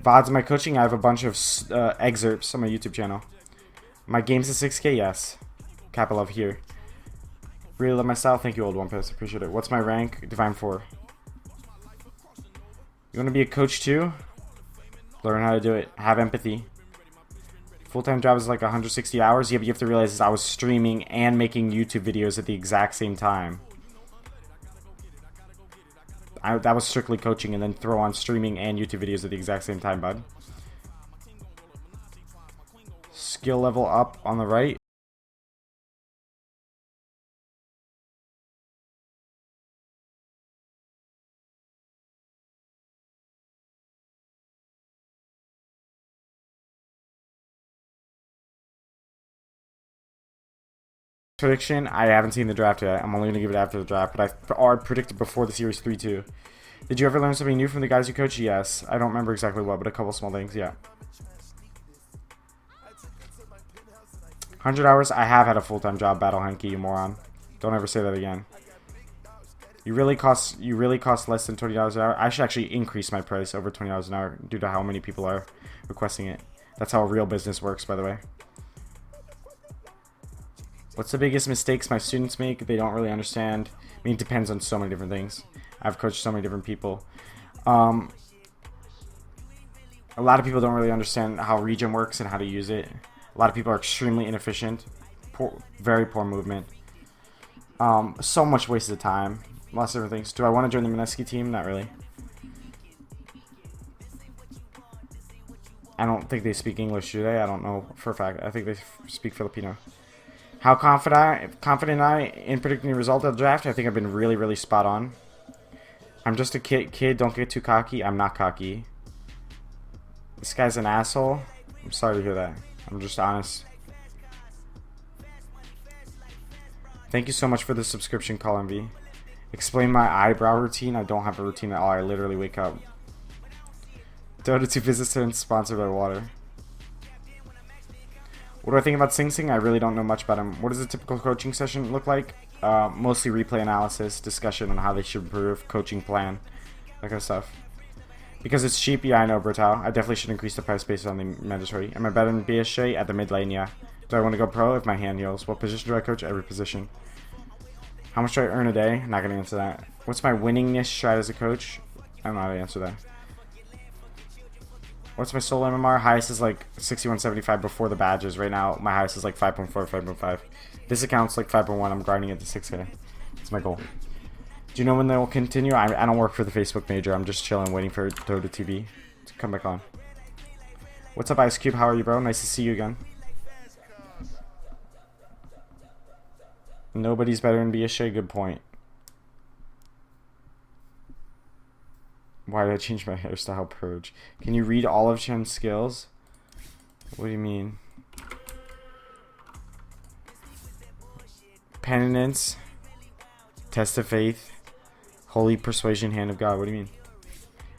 VODs of my coaching, I have a bunch of excerpts on my YouTube channel. My game's at 6k, yes. Kappa love here. Really love my style, thank you, Old One Piss, appreciate it. What's my rank? Divine 4. You want to be a coach too? Learn how to do it. Have empathy. Full-time job is like 160 hours. Yeah, but you have to realize I was streaming and making YouTube videos at the exact same time. That was strictly coaching, and then throw on streaming and YouTube videos at the exact same time, bud. Skill level up on the right. Prediction, I haven't seen the draft yet. I'm only going to give it after the draft, but I predicted before the series 3-2. Did you ever learn something new from the guys you coach? Yes. I don't remember exactly what, but a couple small things, yeah. 100 hours? I have had a full-time job, Battle Hanky, you moron. Don't ever say that again. You really cost less than $20 an hour? I should actually increase my price over $20 an hour due to how many people are requesting it. That's how a real business works, by the way. What's the biggest mistakes my students make? They don't really understand. I mean, it depends on so many different things. I've coached so many different people. A lot of people don't really understand how region works and how to use it. A lot of people are extremely inefficient. Very poor movement. So much wasted time. Lots of different things. Do I want to join the Mineski team? Not really. I don't think they speak English, do they? I don't know for a fact. I think they speak Filipino. How confident I in predicting the result of the draft? I think I've been really, really spot on. I'm just a kid. Don't get too cocky. I'm not cocky. This guy's an asshole. I'm sorry to hear that. I'm just honest. Thank you so much for the subscription, Call MV. Explain my eyebrow routine. I don't have a routine at all. I literally wake up. Dota 2 visits and sponsored by water. What do I think about Sing Sing? I really don't know much about him. What does a typical coaching session look like? Mostly replay analysis, discussion on how they should improve, coaching plan, that kind of stuff. Because it's cheap, yeah, I know, Bertal. I definitely should increase the price based on the mandatory. Am I better than BSJ? At the mid lane, yeah. Do I want to go pro if my hand heals? What position do I coach? Every position. How much do I earn a day? Not going to answer that. What's my winningness strat as a coach? I don't know how to answer that. What's my solo MMR? Highest is like 6175 before the badges. Right now, my highest is like 5.4, 5.5. This account's like 5.1. I'm grinding it to 6K. That's my goal. Do you know when they will continue? I don't work for the Facebook major. I'm just chilling, waiting for Dota TV to come back on. What's up, Ice Cube? How are you, bro? Nice to see you again. Nobody's better than BSJ. Good point. Why did I change my hairstyle? Purge. Can you read all of Chen's skills? What do you mean? Penitence. Test of faith. Holy persuasion, hand of God. What do you mean?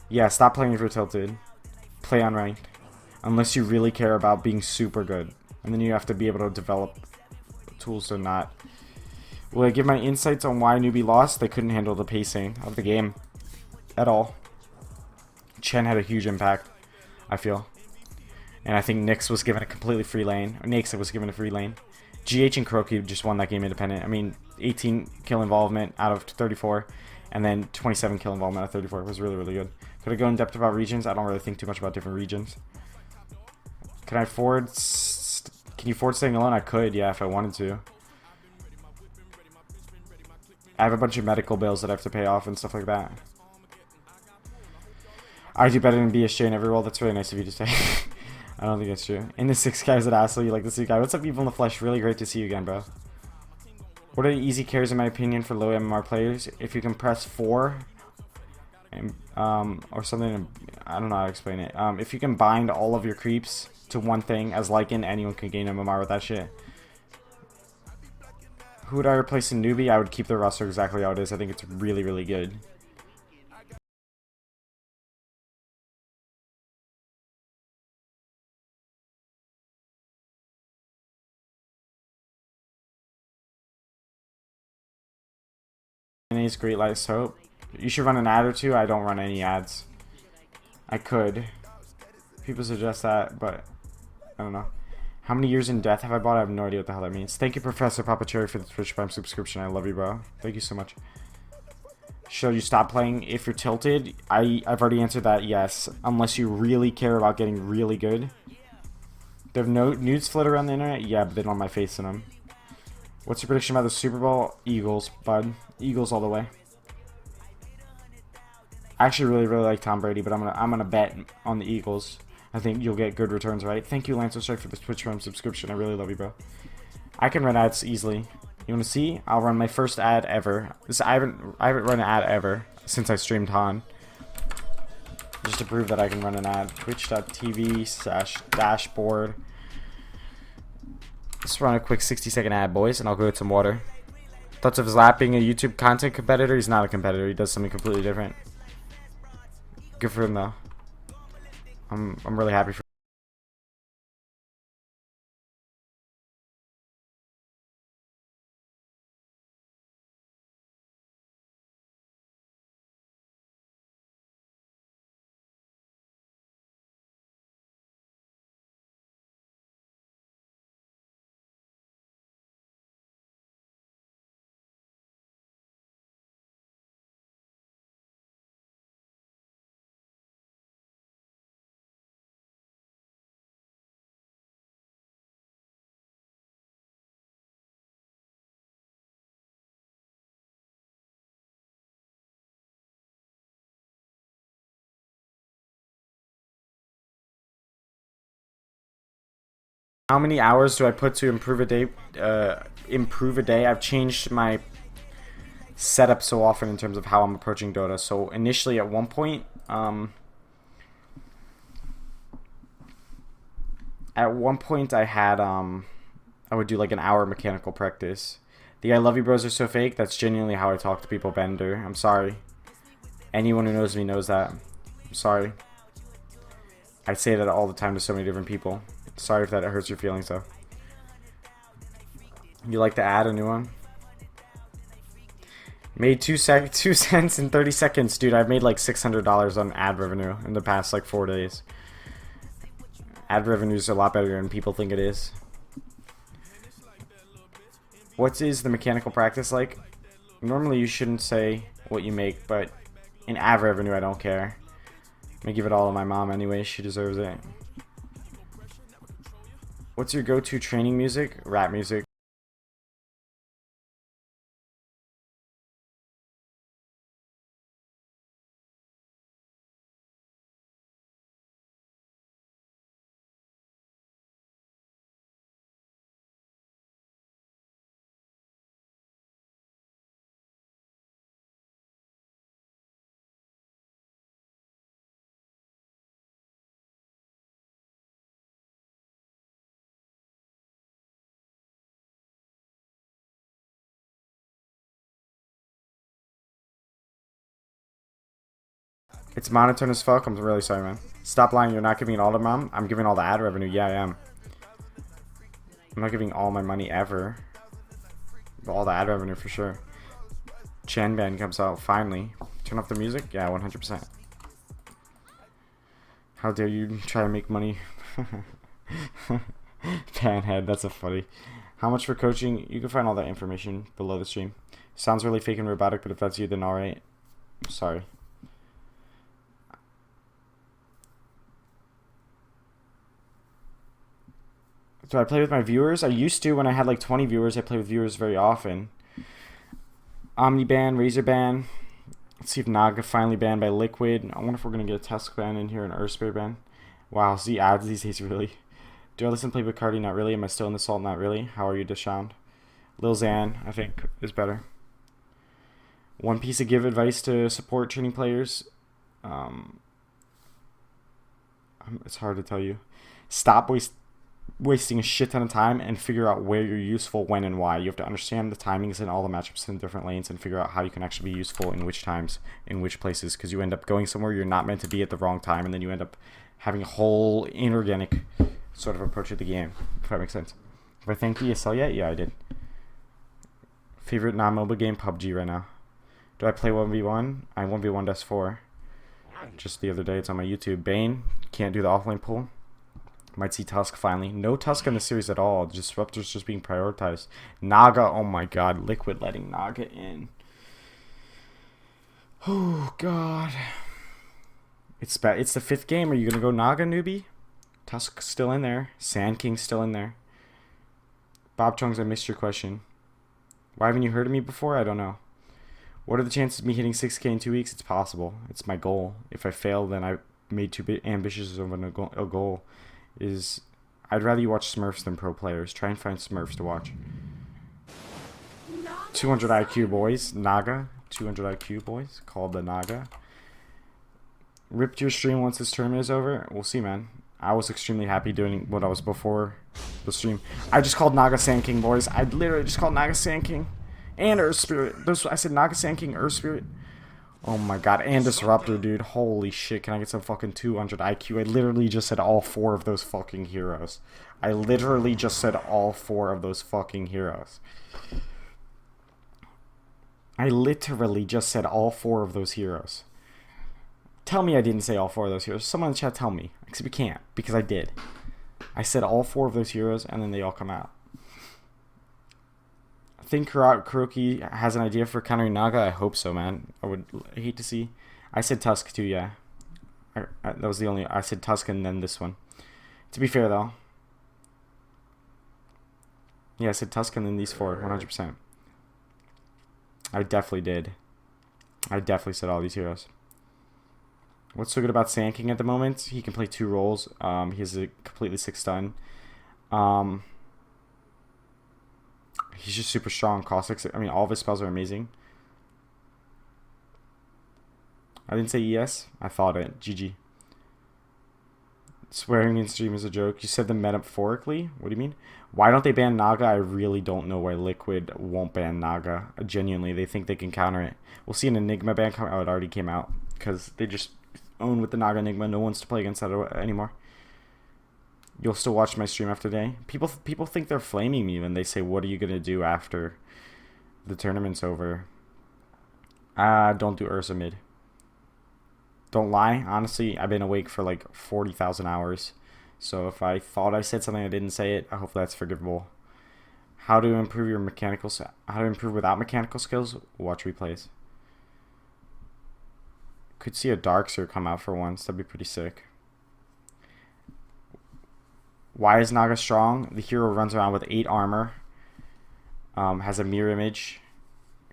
Yeah, stop playing if you're tilted. Play on ranked. Unless you really care about being super good. And then you have to be able to develop tools to not. Will I give my insights on why Newbee lost? They couldn't handle the pacing of the game at all. Chen had a huge impact, I feel. And I think Nyx was given a completely free lane. Or Nyx was given a free lane. GH and Kuroki just won that game independent. I mean, 18 kill involvement out of 34. And then 27 kill involvement out of 34. It was really, really good. Could I go in depth about regions? I don't really think too much about different regions. Can I afford... Can you afford staying alone? I could, yeah, if I wanted to. I have a bunch of medical bills that I have to pay off and stuff like that. I do better than BSJ in every role. That's really nice of you to say. I don't think that's true. In the 6 guys at Astle, you like the 6 guy. What's up, Evil in the Flesh? Really great to see you again, bro. What are the easy carries, in my opinion, for low MMR players? If you can press 4, and, or something, I don't know how to explain it. If you can bind all of your creeps to one thing as Lycan, anyone can gain MMR with that shit. Who would I replace in Newbee? I would keep the roster exactly how it is. I think it's really, really good. Any's Great Lights Hope. You should run an ad or two. I don't run any ads. I could. People suggest that, but I don't know. How many years in death have I bought? I have no idea what the hell that means. Thank you, Professor Papa Cherry, for the Twitch Prime subscription. I love you, bro. Thank you so much. Should you stop playing if you're tilted? I've already answered that, yes. Unless you really care about getting really good. There have no nudes float around the internet? Yeah, but they don't have my face in them. What's your prediction about the Super Bowl? Eagles, bud. Eagles all the way. I actually really, really like Tom Brady, but I'm gonna bet on the Eagles. I think you'll get good returns, right? Thank you, Lancer Strike, for the Twitch Prime subscription. I really love you, bro. I can run ads easily. You want to see? I'll run my first ad ever. I haven't run an ad ever since I streamed Han. Just to prove that I can run an ad. Twitch.tv/dashboard. Let's run a quick 60-second ad, boys, and I'll go get some water. Thoughts of his lap being a YouTube content competitor? He's not a competitor. He does something completely different. Good for him, though. I'm really happy for him. How many hours do I put to improve a day? I've changed my setup so often in terms of how I'm approaching Dota. So initially, at one point, I had I would do like an hour mechanical practice. The I love you bros are so fake. That's genuinely how I talk to people, Bender. I'm sorry. Anyone who knows me knows that. I'm sorry. I say that all the time to so many different people. Sorry if that hurts your feelings, though. You like to add a new one? Made 2 cents in 30 seconds, dude. I've made like $600 on ad revenue in the past like 4 days. Ad revenue is a lot better than people think it is. What is the mechanical practice like? Normally you shouldn't say what you make, but in ad revenue I don't care. I'm gonna give it all to my mom anyway. She deserves it. What's your go-to training music? Rap music. It's monotone as fuck. I'm really sorry, man. Stop lying. You're not giving it all to mom. I'm giving all the ad revenue. Yeah, I am. I'm not giving all my money ever. But all the ad revenue for sure. Chan Band comes out finally. Turn off the music? Yeah, 100%. How dare you try to make money? Panhead, that's a funny. How much for coaching? You can find all that information below the stream. Sounds really fake and robotic, but if that's you, then alright. Sorry. Do I play with my viewers? I used to when I had like 20 viewers. I play with viewers very often. Omniban, Razor ban. Let's see if Naga finally banned by Liquid. I wonder if we're going to get a Tusk ban in here and Earthspray ban. Wow, see ads these days, really. Do I listen to play Bacardi? Not really. Am I still in the salt? Not really. How are you, Deshaun? Lil Xan, I think, is better. One piece of give advice to support training players. It's hard to tell you. Stop wasting a shit ton of time and figure out where you're useful, when, and why. You have to understand the timings in all the matchups in different lanes and figure out how you can actually be useful in which times, in which places, because you end up going somewhere you're not meant to be at the wrong time, and then you end up having a whole inorganic sort of approach to the game, if that makes sense. Have I thanked ESL yet? Yeah, I did. Favorite non-mobile game? PUBG right now. Do I play 1v1? I 1v1 S4. Just the other day, it's on my YouTube. Bane, can't do the offlane pull. Might see Tusk finally. No Tusk in the series at all. Disruptor's just being prioritized. Naga, oh my god. Liquid letting Naga in. Oh god. It's the 5th game. Are you going to go Naga, Newbee? Tusk still in there. Sand King still in there. Bob Chungs, I missed your question. Why haven't you heard of me before? I don't know. What are the chances of me hitting 6K in 2 weeks? It's possible. It's my goal. If I fail, then made too ambitious of a goal is I'd rather you watch Smurfs than pro players. Try and find Smurfs to watch. 200 IQ boys. Naga. 200 IQ boys. Called the Naga. Ripped your stream once this tournament is over. We'll see, man. I was extremely happy doing what I was before the stream. I just called Naga Sand King, boys. I literally just called Naga Sand King. And Earth Spirit. I said Naga Sand King, Earth Spirit. Oh my god. And Disruptor, dude. Holy shit. Can I get some fucking 200 IQ? I literally just said all 4 of those fucking heroes. I literally just said all 4 of those fucking heroes. I literally just said all 4 of those heroes. Tell me I didn't say all 4 of those heroes. Someone in the chat tell me. Because we can't. Because I did. I said all 4 of those heroes, and then they all come out. I think Kuroki has an idea for countering Naga. I hope so, man. I would hate to see. I said Tusk, too, yeah. That was the only... I said Tusk and then this one. To be fair, though. Yeah, I said Tusk and then these 4. 100%. I definitely did. I definitely said all these heroes. What's so good about Sand King at the moment? He can play 2 roles. He has a completely 6 stun. He's just super strong. Cost 6. I mean, all of his spells are amazing. I didn't say yes. I thought it. GG. Swearing in stream is a joke. You said them metaphorically? What do you mean? Why don't they ban Naga? I really don't know why Liquid won't ban Naga. Genuinely, they think they can counter it. We'll see an Enigma ban come out. Oh, it already came out. Because they just own with the Naga Enigma. No one's to play against that anymore. You'll still watch my stream after today? People think they're flaming me when they say, what are you going to do after the tournament's over? Don't do Ursa mid. Don't lie. Honestly, I've been awake for like 40,000 hours. So if I thought I said something I didn't say it, I hope that's forgivable. How to improve your mechanical... How to improve without mechanical skills? Watch replays. Could see a Darkseer come out for once. That'd be pretty sick. Why is Naga strong? The hero runs around with 8 armor. Has a mirror image.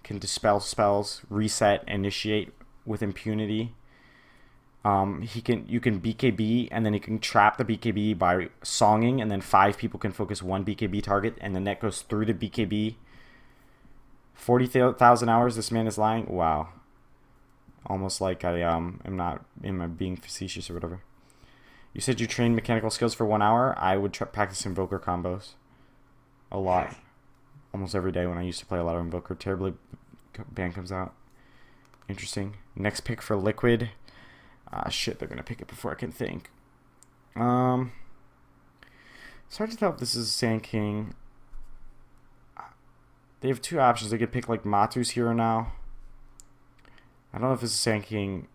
Can dispel spells. Reset. Initiate with impunity. You can BKB, and then you can trap the BKB by songing, and then 5 people can focus 1 BKB target, and the net goes through the BKB. 40,000 hours, this man is lying? Wow. Almost like I am not being facetious or whatever. You said you trained mechanical skills for 1 hour? I would practice Invoker combos. A lot. Almost every day when I used to play a lot of Invoker. Terribly ban comes out. Interesting. Next pick for Liquid. Shit, they're going to pick it before I can think. It's hard to tell if this is Sand King. They have 2 options. They could pick like Matu's hero now. I don't know if this is Sand King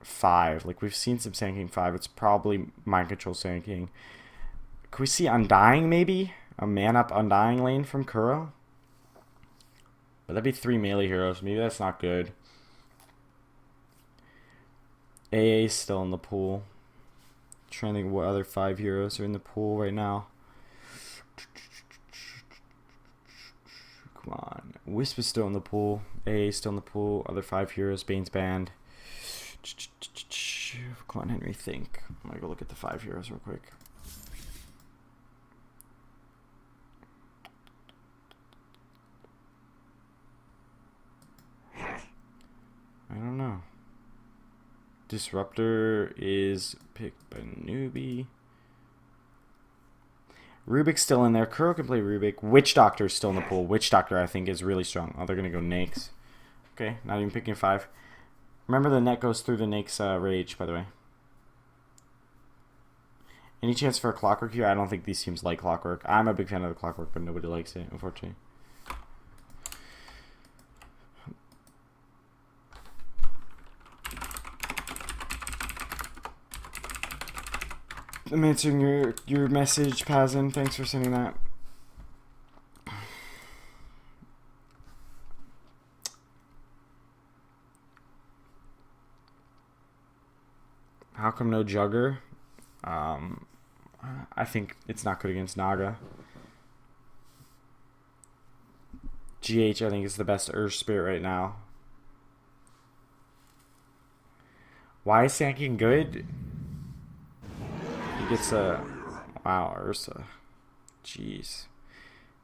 5. Like, we've seen some Sand King 5. It's probably Mind Control Sand King. Could we see Undying, maybe? A man-up Undying lane from Kuro? But that'd be 3 melee heroes. Maybe that's not good. AA is still in the pool. Trying to think what other 5 heroes are in the pool right now. Come on. Wisp is still in the pool. AA is still in the pool. Other 5 heroes. Bane's banned. Come on, Henry, think. I'm going to go look at the 5 heroes real quick. I don't know. Disruptor is picked by Newbee. Rubik's still in there. Kuro can play Rubik. Witch Doctor is still in the pool. Witch Doctor, I think, is really strong. Oh, they're going to go Nakes. Okay, not even picking 5. Remember, the net goes through the Nake's rage, by the way. Any chance for a Clockwork here? I don't think these teams like Clockwork. I'm a big fan of the Clockwork, but nobody likes it, unfortunately. I'm answering your message, Pazin. Thanks for sending that. How come no Jugger? I think it's not good against Naga. GH, I think, is the best Earth Spirit right now. Why is Sanking good? He gets a... Wow, Ursa. Jeez.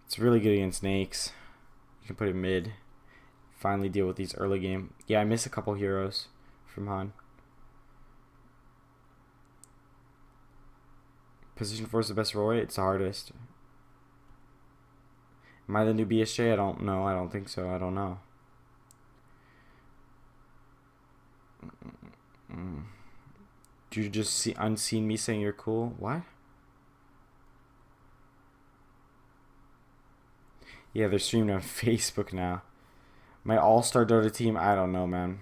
It's really good against Snakes. You can put it mid. Finally deal with these early game. Yeah, I miss a couple heroes from Han. Position 4 is the best role rate? It's the hardest. Am I the new BSJ? I don't know. I don't think so. I don't know. Did you just see unseen me saying you're cool? What? Yeah, they're streaming on Facebook now. My all-star Dota team? I don't know, man.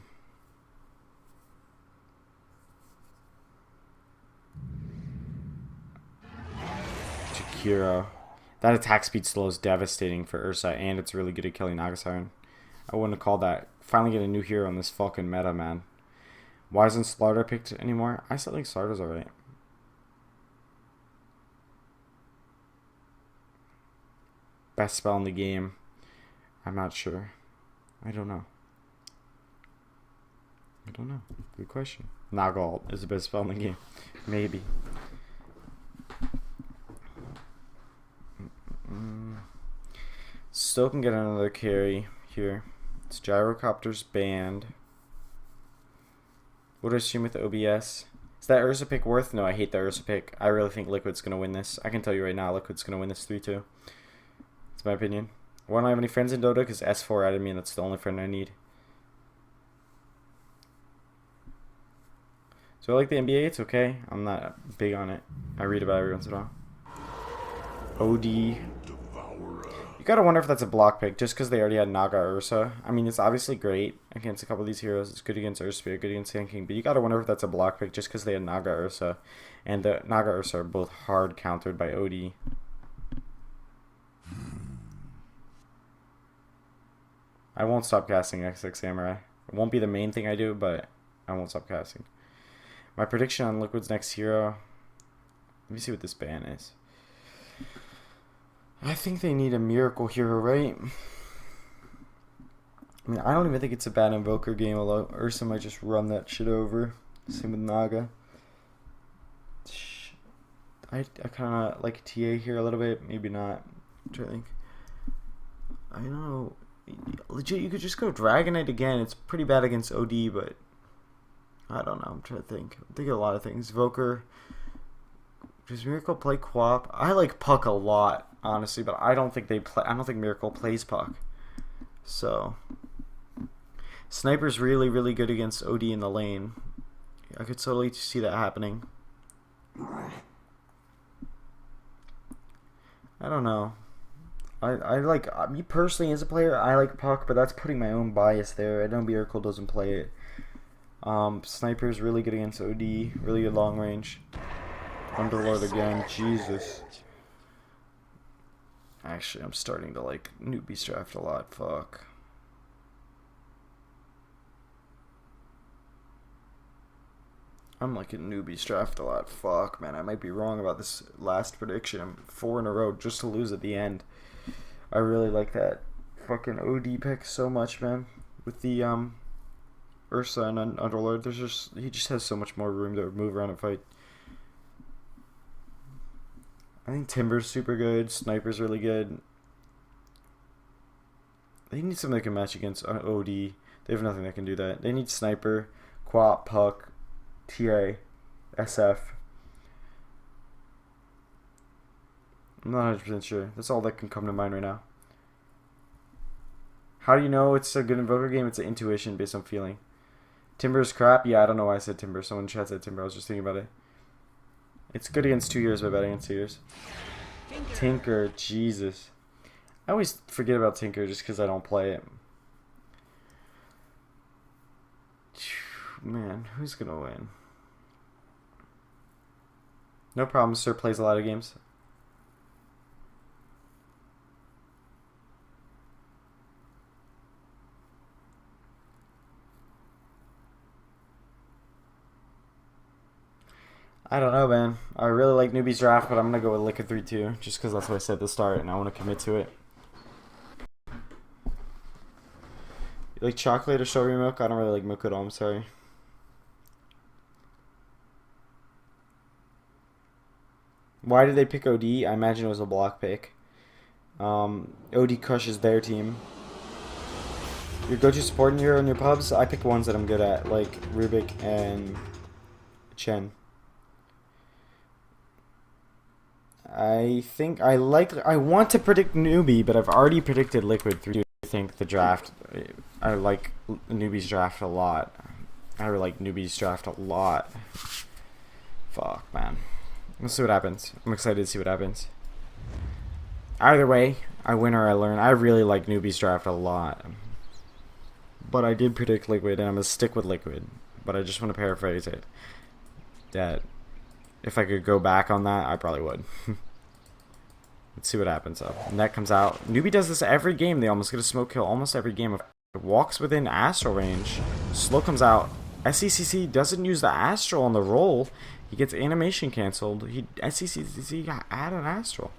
Jakiro. That attack speed slow is devastating for Ursa, and it's really good at killing Naga Siren. I wouldn't have called that. Finally get a new hero in this fucking meta, man. Why isn't Slaughter picked anymore? I still think Slaughter's alright. Best spell in the game? I'm not sure. I don't know. Good question. Naga is the best spell in the game. Maybe. Still can get another carry here. It's Gyrocopter's banned. What do I assume with OBS? Is that Ursa pick worth? No, I hate the Ursa pick. I really think Liquid's going to win this. I can tell you right now, Liquid's going to win this 3-2. That's my opinion. Why don't I have any friends in Dota? Because S4 added me and that's the only friend I need. So I like the NBA. It's okay. I'm not big on it. I read about it every once in a while. OD. You gotta wonder if that's a block pick just because they already had Naga Ursa. I mean, it's obviously great against a couple of these heroes. It's good against Ursa Spear, good against Sand King. But you gotta wonder if that's a block pick just because they had Naga Ursa. And the Naga Ursa are both hard countered by OD. I won't stop casting XX Samurai. It won't be the main thing I do, but I won't stop casting. My prediction on Liquid's next hero. Let me see what this ban is. I think they need a miracle hero, right? I mean, I don't even think it's a bad Invoker game, although Ursa might just run that shit over. Same with Naga. I kind of like TA here a little bit. Maybe not. I'm trying to think. I don't know. Legit, you could just go Dragon Knight again. It's pretty bad against OD, but I don't know. I'm trying to think. I'm thinking a lot of things. Voker. Does Miracle play Quap? I like Puck a lot, honestly, but I don't think they play. I don't think Miracle plays Puck. So, Sniper's really, really good against OD in the lane. I could totally see that happening. I don't know. I like, me personally as a player, I like Puck, but that's putting my own bias there. I know Miracle doesn't play it. Sniper's really good against OD, really good long range. Underlord again, Jesus. Actually, I'm starting to like Newbee draft a lot, fuck. I'm liking Newbee draft a lot, fuck, man. I might be wrong about this last prediction. I'm 4 in a row just to lose at the end. I really like that fucking OD pick so much, man. With the Ursa and Underlord, he just has so much more room to move around and fight. I think Timber's super good. Sniper's really good. They need something that can match against OD. They have nothing that can do that. They need Sniper, Quap, Puck, TA, SF. I'm not 100% sure. That's all that can come to mind right now. How do you know it's a good Invoker game? It's an intuition based on feeling. Timber's crap? Yeah, I don't know why I said Timber. Someone in chat said Timber. I was just thinking about it. It's good against 2 years, but bad against 2 years. Tinker, Jesus. I always forget about Tinker just because I don't play it. Man, who's going to win? No problem, Sir plays a lot of games. I don't know, man. I really like Newbee's draft, but I'm going to go with Liquid 3-2 just because that's what I said at the start and I want to commit to it. You like chocolate or strawberry milk? I don't really like milk at all, I'm sorry. Why did they pick OD? I imagine it was a block pick. OD crushes their team. Your go-to support hero in your pubs? I pick ones that I'm good at, like Rubik and Chen. I think I want to predict Newbie, but I've already predicted Liquid 3. I think the draft, I like Newbie's draft a lot. I really like Newbie's draft a lot. Fuck, man. Let's see what happens. I'm excited to see what happens. Either way, I win or I learn. I really like Newbie's draft a lot. But I did predict Liquid, and I'm going to stick with Liquid. But I just want to paraphrase it. That if I could go back on that, I probably would. Let's see what happens, though. Net comes out. Newbie does this every game. They almost get a smoke kill almost every game. It walks within Astral range. Slow comes out. SCCC doesn't use the Astral on the roll. He gets animation canceled. SCCC had an Astral.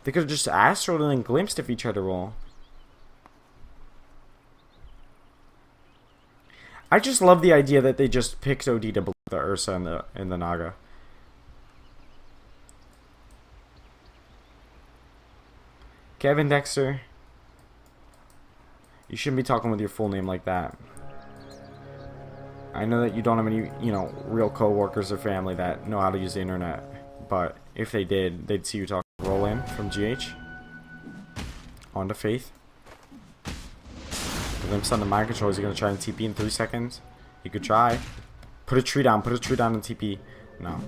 They could have just Astraled and then glimpsed if he tried to roll. I just love the idea that they just picked OD to block the Ursa and the Naga. Kevin Dexter, you shouldn't be talking with your full name like that. I know that you don't have any, real co-workers or family that know how to use the internet, but if they did, they'd see you talk. Roll in from GH. On to Faith. Glimpse on the mind control. Is he going to try and TP in 3 seconds? He could try. Put a tree down. Put a tree down and TP. No.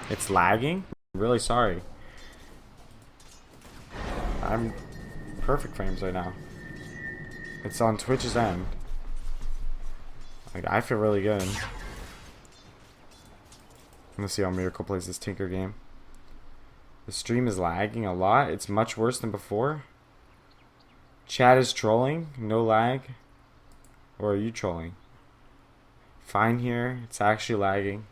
It's lagging? I'm really sorry. I'm perfect frames right now. It's on Twitch's end. Like, I feel really good. Let's see how Miracle plays this Tinker game. The stream is lagging a lot. It's much worse than before. Chat is trolling. No lag. Or are you trolling? Fine here. It's actually lagging.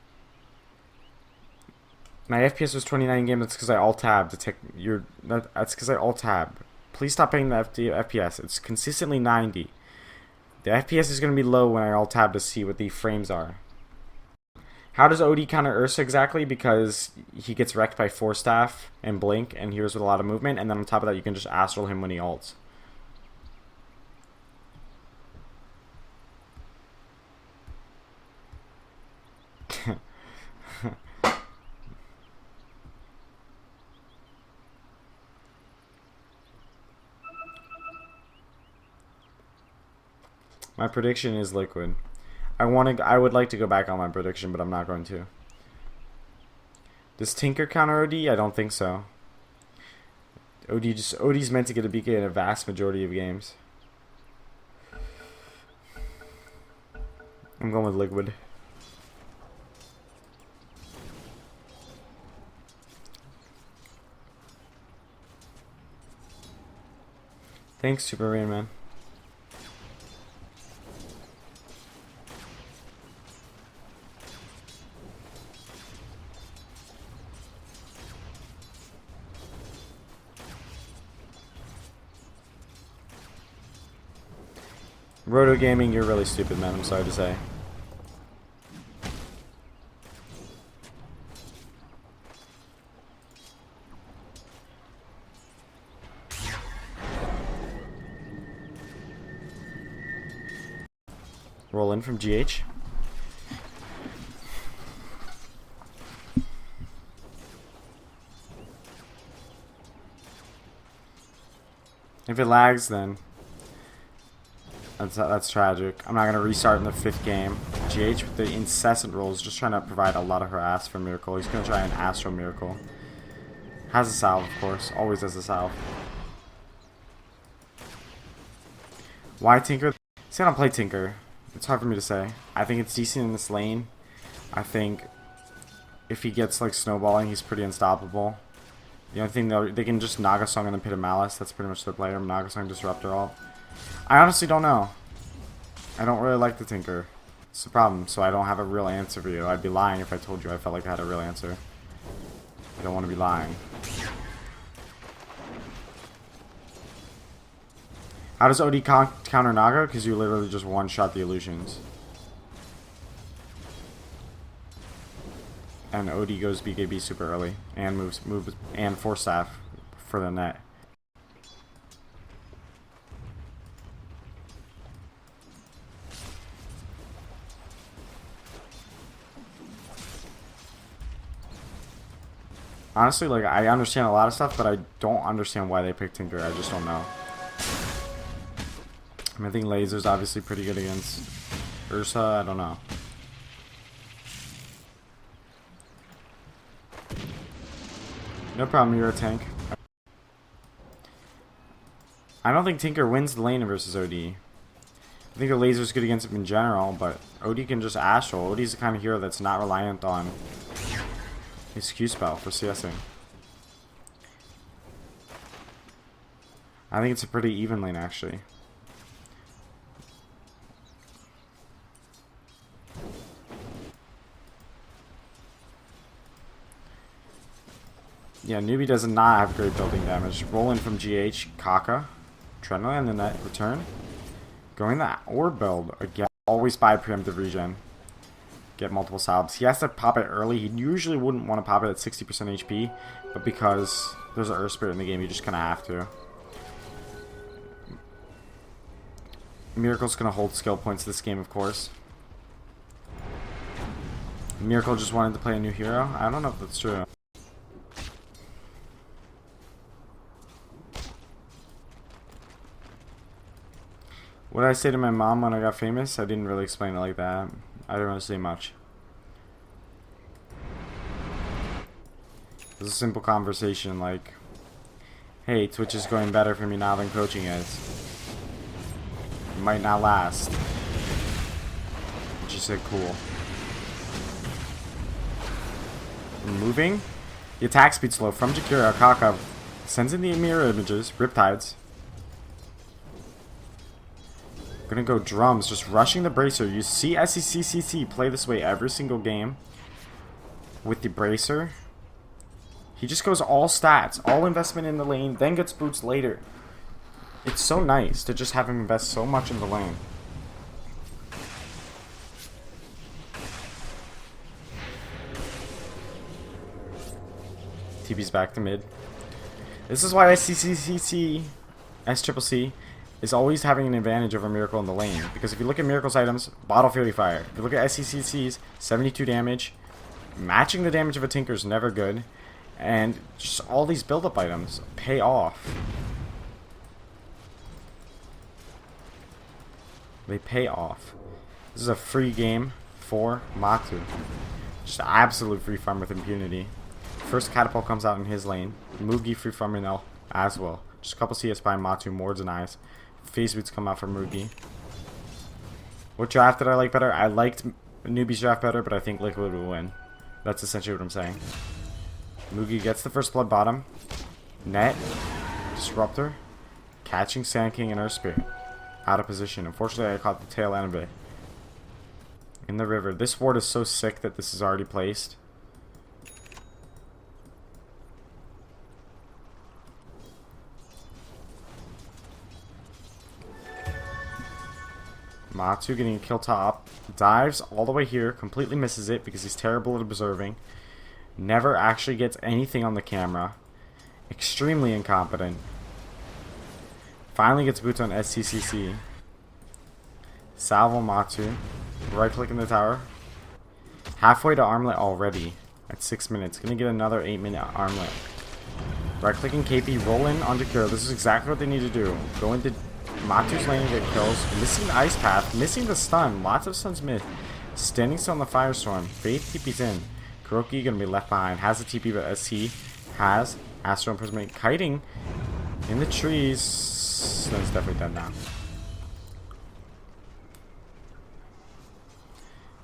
My FPS was 29 in game. That's because I alt-tab to take your. That's because I alt-tab. Please stop paying the FPS. It's consistently 90. The FPS is going to be low when I alt-tab to see what the frames are. How does OD counter Ursa exactly? Because he gets wrecked by Force Staff and Blink and heroes with a lot of movement, and then on top of that you can just Astral him when he ults. My prediction is Liquid. I would like to go back on my prediction, but I'm not going to. Does Tinker counter OD? I don't think so. OD's meant to get a BK in a vast majority of games. I'm going with Liquid. Thanks, Super Rain Man. Roto Gaming, you're really stupid, man. I'm sorry to say. Roll in from GH. If it lags, then that's tragic. I'm not going to restart in the 5th game. GH with the incessant rolls, just trying to provide a lot of harass for Miracle. He's going to try an Astro Miracle. Has a salve, of course. Always has a salve. Why Tinker? See, I don't play Tinker. It's hard for me to say. I think it's decent in this lane. I think if he gets like snowballing, he's pretty unstoppable. The only thing they can just Naga Song and then Pit of Malice. That's pretty much their player. Naga Song Disruptor all. I honestly don't know. I don't really like the Tinker. It's the problem, so I don't have a real answer for you. I'd be lying if I told you I felt like I had a real answer. I don't want to be lying. How does OD counter Naga? Because you literally just one-shot the illusions. and OD goes BKB super early and moves and force staff for the net. Honestly, like, I understand a lot of stuff, but I don't understand why they picked Tinker. I just don't know. I think Laser's obviously pretty good against Ursa. I don't know. No problem, you're a tank. I don't think Tinker wins the lane versus OD. I think the Laser's good against him in general, but OD can just Astral. OD's the kind of hero that's not reliant on his Q spell for CSing. I think it's a pretty even lane, actually. Yeah, Newbee does not have great building damage. Roll in from GH, Kaka, Adrenaline, and the net return. Going the orb build again. Always buy preemptive regen. Get multiple salves. He has to pop it early. He usually wouldn't want to pop it at 60% HP, but because there's an Earth Spirit in the game, you just kind of have to. Miracle's going to hold skill points this game, of course. Miracle just wanted to play a new hero? I don't know if that's true. What did I say to my mom when I got famous? I didn't really explain it like that. I didn't really say much. It was a simple conversation like, hey, Twitch is going better for me now than coaching is. It might not last. And she said, cool. Moving. The attack speed's low from Jakira. Kaka sends in the mirror images. Riptides. Gonna go drums, just rushing the bracer. You see SECCC play this way every single game with the bracer. He just goes all stats, all investment in the lane, then gets boots later. It's so nice to just have him invest so much in the lane. TP's back to mid. This is why SCCC, SCCC is always having an advantage over Miracle in the lane. Because if you look at Miracle's items, Bottle Fury Fire. If you look at SCCC's, 72 damage. Matching the damage of a Tinker is never good. And just all these build-up items pay off. They pay off. This is a free game for Matu. Just absolute free farm with impunity. First Catapult comes out in his lane. Mugi free farming now as well. Just a couple CS by Matu, Mords and Eyes. Phase boots come out for Mugi. What draft did I like better? I liked Newbee's draft better, but I think Liquid will win. That's essentially what I'm saying. Mugi gets the first blood bottom. Net. Disruptor. Catching Sand King and Earth Spirit. Out of position. Unfortunately, I caught the tail end of it. In the river. This ward is so sick that this is already placed. Matu getting a kill top. Dives all the way here. Completely misses it because he's terrible at observing. Never actually gets anything on the camera. Extremely incompetent. Finally gets boots on SCCC. Salvo Matu. Right click in the tower. Halfway to armlet already. At 6 minutes. Gonna get another 8-minute armlet. Right clicking KP. Roll in onto Kuro. This is exactly what they need to do. Go into Matu's lane and get kills. Missing the ice path. Missing the stun. Lots of stuns missed. Standing still on the firestorm. Faith TP's in. Kuroki gonna be left behind. Has the TP, but SC has Astral Imprisonment. Kiting in the trees. That's definitely dead now.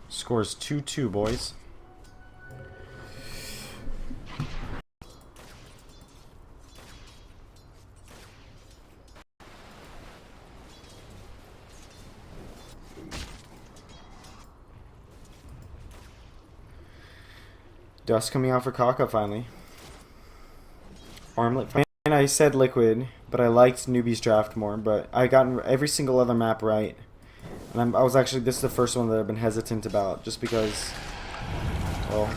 Scores 2-2, boys. Dust coming out for Kaka finally. Armlet. And I said Liquid, but I liked Newbee's draft more. But I got every single other map right. And I was actually, this is the first one that I've been hesitant about, just because, well,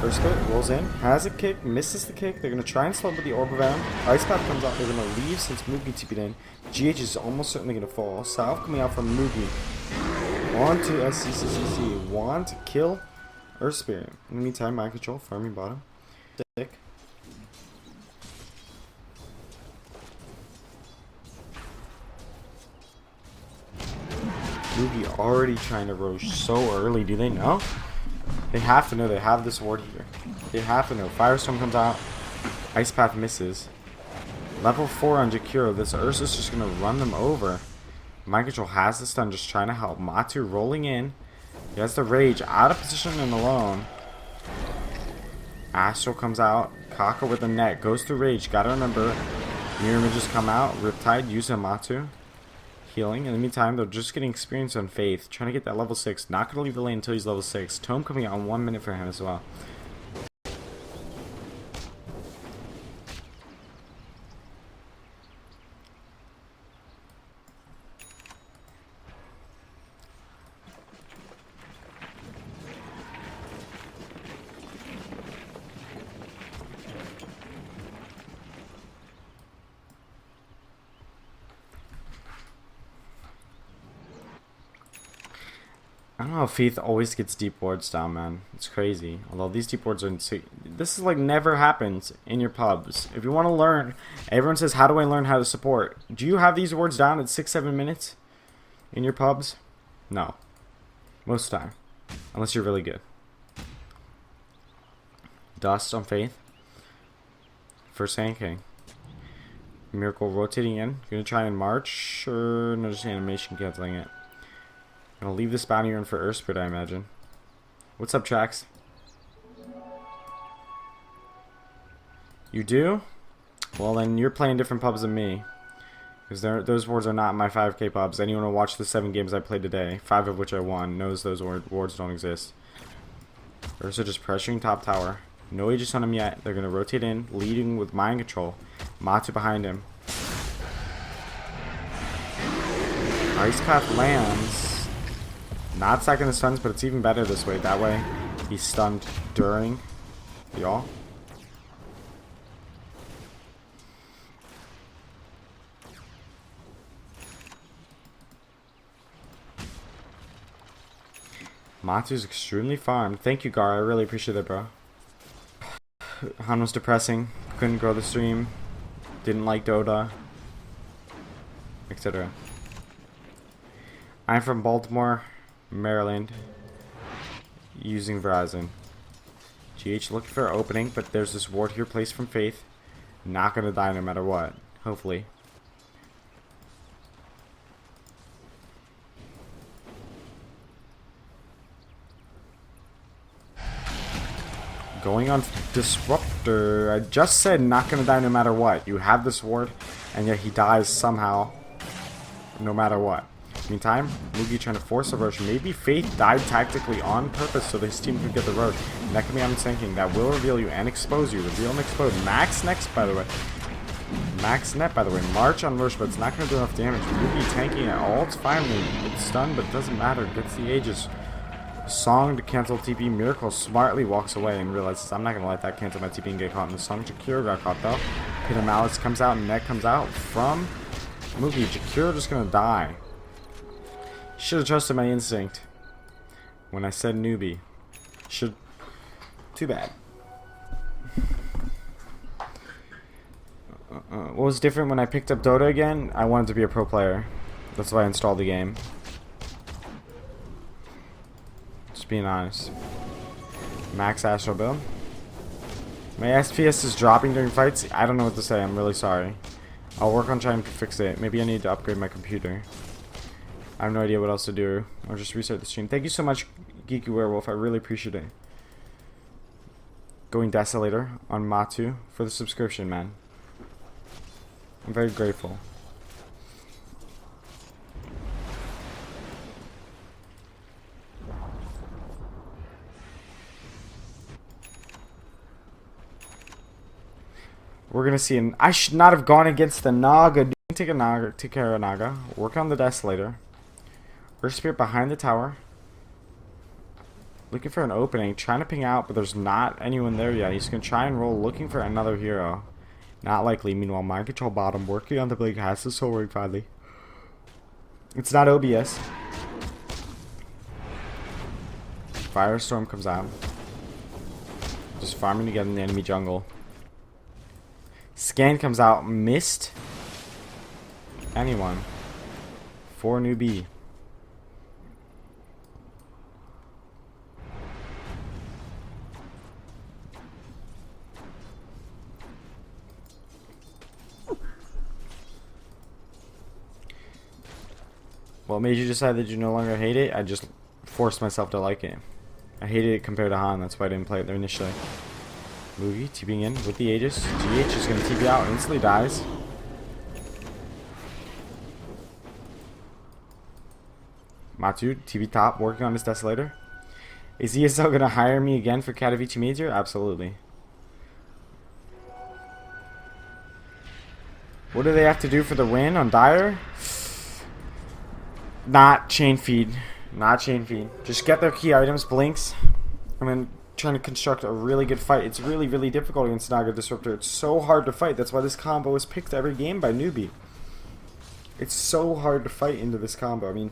Earth Spirit rolls in, has a kick, misses the kick. They're going to try and slow with the Orb of Venom. Ice Path comes out. They're going to leave since Moogie TP'd in. GH is almost certainly going to fall. Salve coming out from Moogie. On to SCCCC. Want to kill Earth Spirit. In the meantime, Mind Control, farming bottom. Sick. Newbee already trying to roach so early. Do they know? They have to know. They have this ward here. They have to know. Firestorm comes out. Ice Path misses. Level 4 on Jakiro. This Ursa's just going to run them over. Mind Control has the stun. Just trying to help. Matu rolling in. He has the Rage. Out of position and alone. Astral comes out. Kaka with the net. Goes through Rage. Gotta remember. Mirror Images come out. Riptide. Use Matu. Healing. In the meantime, they're just getting experience on Faith. Trying to get that level 6. Not going to leave the lane until he's level 6. Tome coming out in 1 minute for him as well. I don't know how Faith always gets deep wards down, man. It's crazy. Although these deep wards are this is like never happens in your pubs. If you want to learn, everyone says, how do I learn how to support? Do you have these wards down at 6-7 minutes in your pubs? No. Most of the time. Unless you're really good. Dust on Faith. First Sand King. Miracle rotating in. Gonna try and march, or no, just animation canceling it. Gonna leave this bounty run for Earth Spirit, I imagine. What's up, Trax? You do? Well, then you're playing different pubs than me. Because those wards are not my 5k pubs. Anyone who watched the 7 games I played today, 5 of which I won, knows those wards don't exist. Ursa just pressuring top tower. No Aegis on him yet. They're gonna rotate in, leading with Mind Control. Matu behind him. Ice Path lands. Not stacking the stuns, but it's even better this way. That way, he's stunned during the all. Matu's extremely farmed. Thank you, Gar. I really appreciate it, bro. Han was depressing. Couldn't grow the stream. Didn't like Dota. Etc. I'm from Baltimore, Maryland, using Verizon. GH looking for an opening, but there's this ward here placed from Faith. Not gonna die no matter what, hopefully. Going on Disruptor. I just said not gonna die no matter what. You have this ward, and yet he dies somehow, no matter what. Meantime, Newbee trying to force a roach. Maybe Faith died tactically on purpose so his team could get the roach. That can be on sinking. That will reveal you and expose you. Reveal and explode. Max next, by the way. Max net, by the way. March on roach, but it's not going to do enough damage. Newbee tanking it all. It's finally. It's stunned, but it doesn't matter. Gets the Aegis. Song to cancel TP. Miracle smartly walks away and realizes, I'm not going to let that cancel my TP and get caught in the song. Jakiro got caught though. Pit of Malice comes out and net comes out from Moogie. Jakiro just going to die. Should have trusted my instinct when I said Newbee. Should. Too bad. What was different when I picked up Dota again? I wanted to be a pro player. That's why I installed the game. Just being honest. Max Astral build. My SPS is dropping during fights. I don't know what to say. I'm really sorry. I'll work on trying to fix it. Maybe I need to upgrade my computer. I have no idea what else to do. I'll just restart the stream. Thank you so much, Geeky Werewolf. I really appreciate it. Going Desolator on Matu for the subscription, man. I'm very grateful. We're gonna see an. I should not have gone against the Naga. Take a Naga. Take care of Naga. Work on the Desolator. Earth Spirit behind the tower. Looking for an opening, trying to ping out, but there's not anyone there yet. He's going to try and roll, looking for another hero. Not likely. Meanwhile, mind control bottom, working on the blink, has the soul ring finally. It's not OBS. Firestorm comes out. Just farming to get in the enemy jungle. Scan comes out, missed anyone. For Newbee. What made you decide that you no longer hate it? I just forced myself to like it. I hated it compared to Han, that's why I didn't play it there initially. Movie, TPing in with the Aegis. GH is going to TP out, instantly dies. Matu, TP top, working on his Desolator. Is ESL going to hire me again for Katowice Major? Absolutely. What do they have to do for the win on Dire? Not chain feed. Not chain feed. Just get their key items, blinks. And then trying to construct a really good fight. It's really, really difficult against Naga Disruptor. It's so hard to fight. That's why this combo is picked every game by Newbee. It's so hard to fight into this combo. I mean,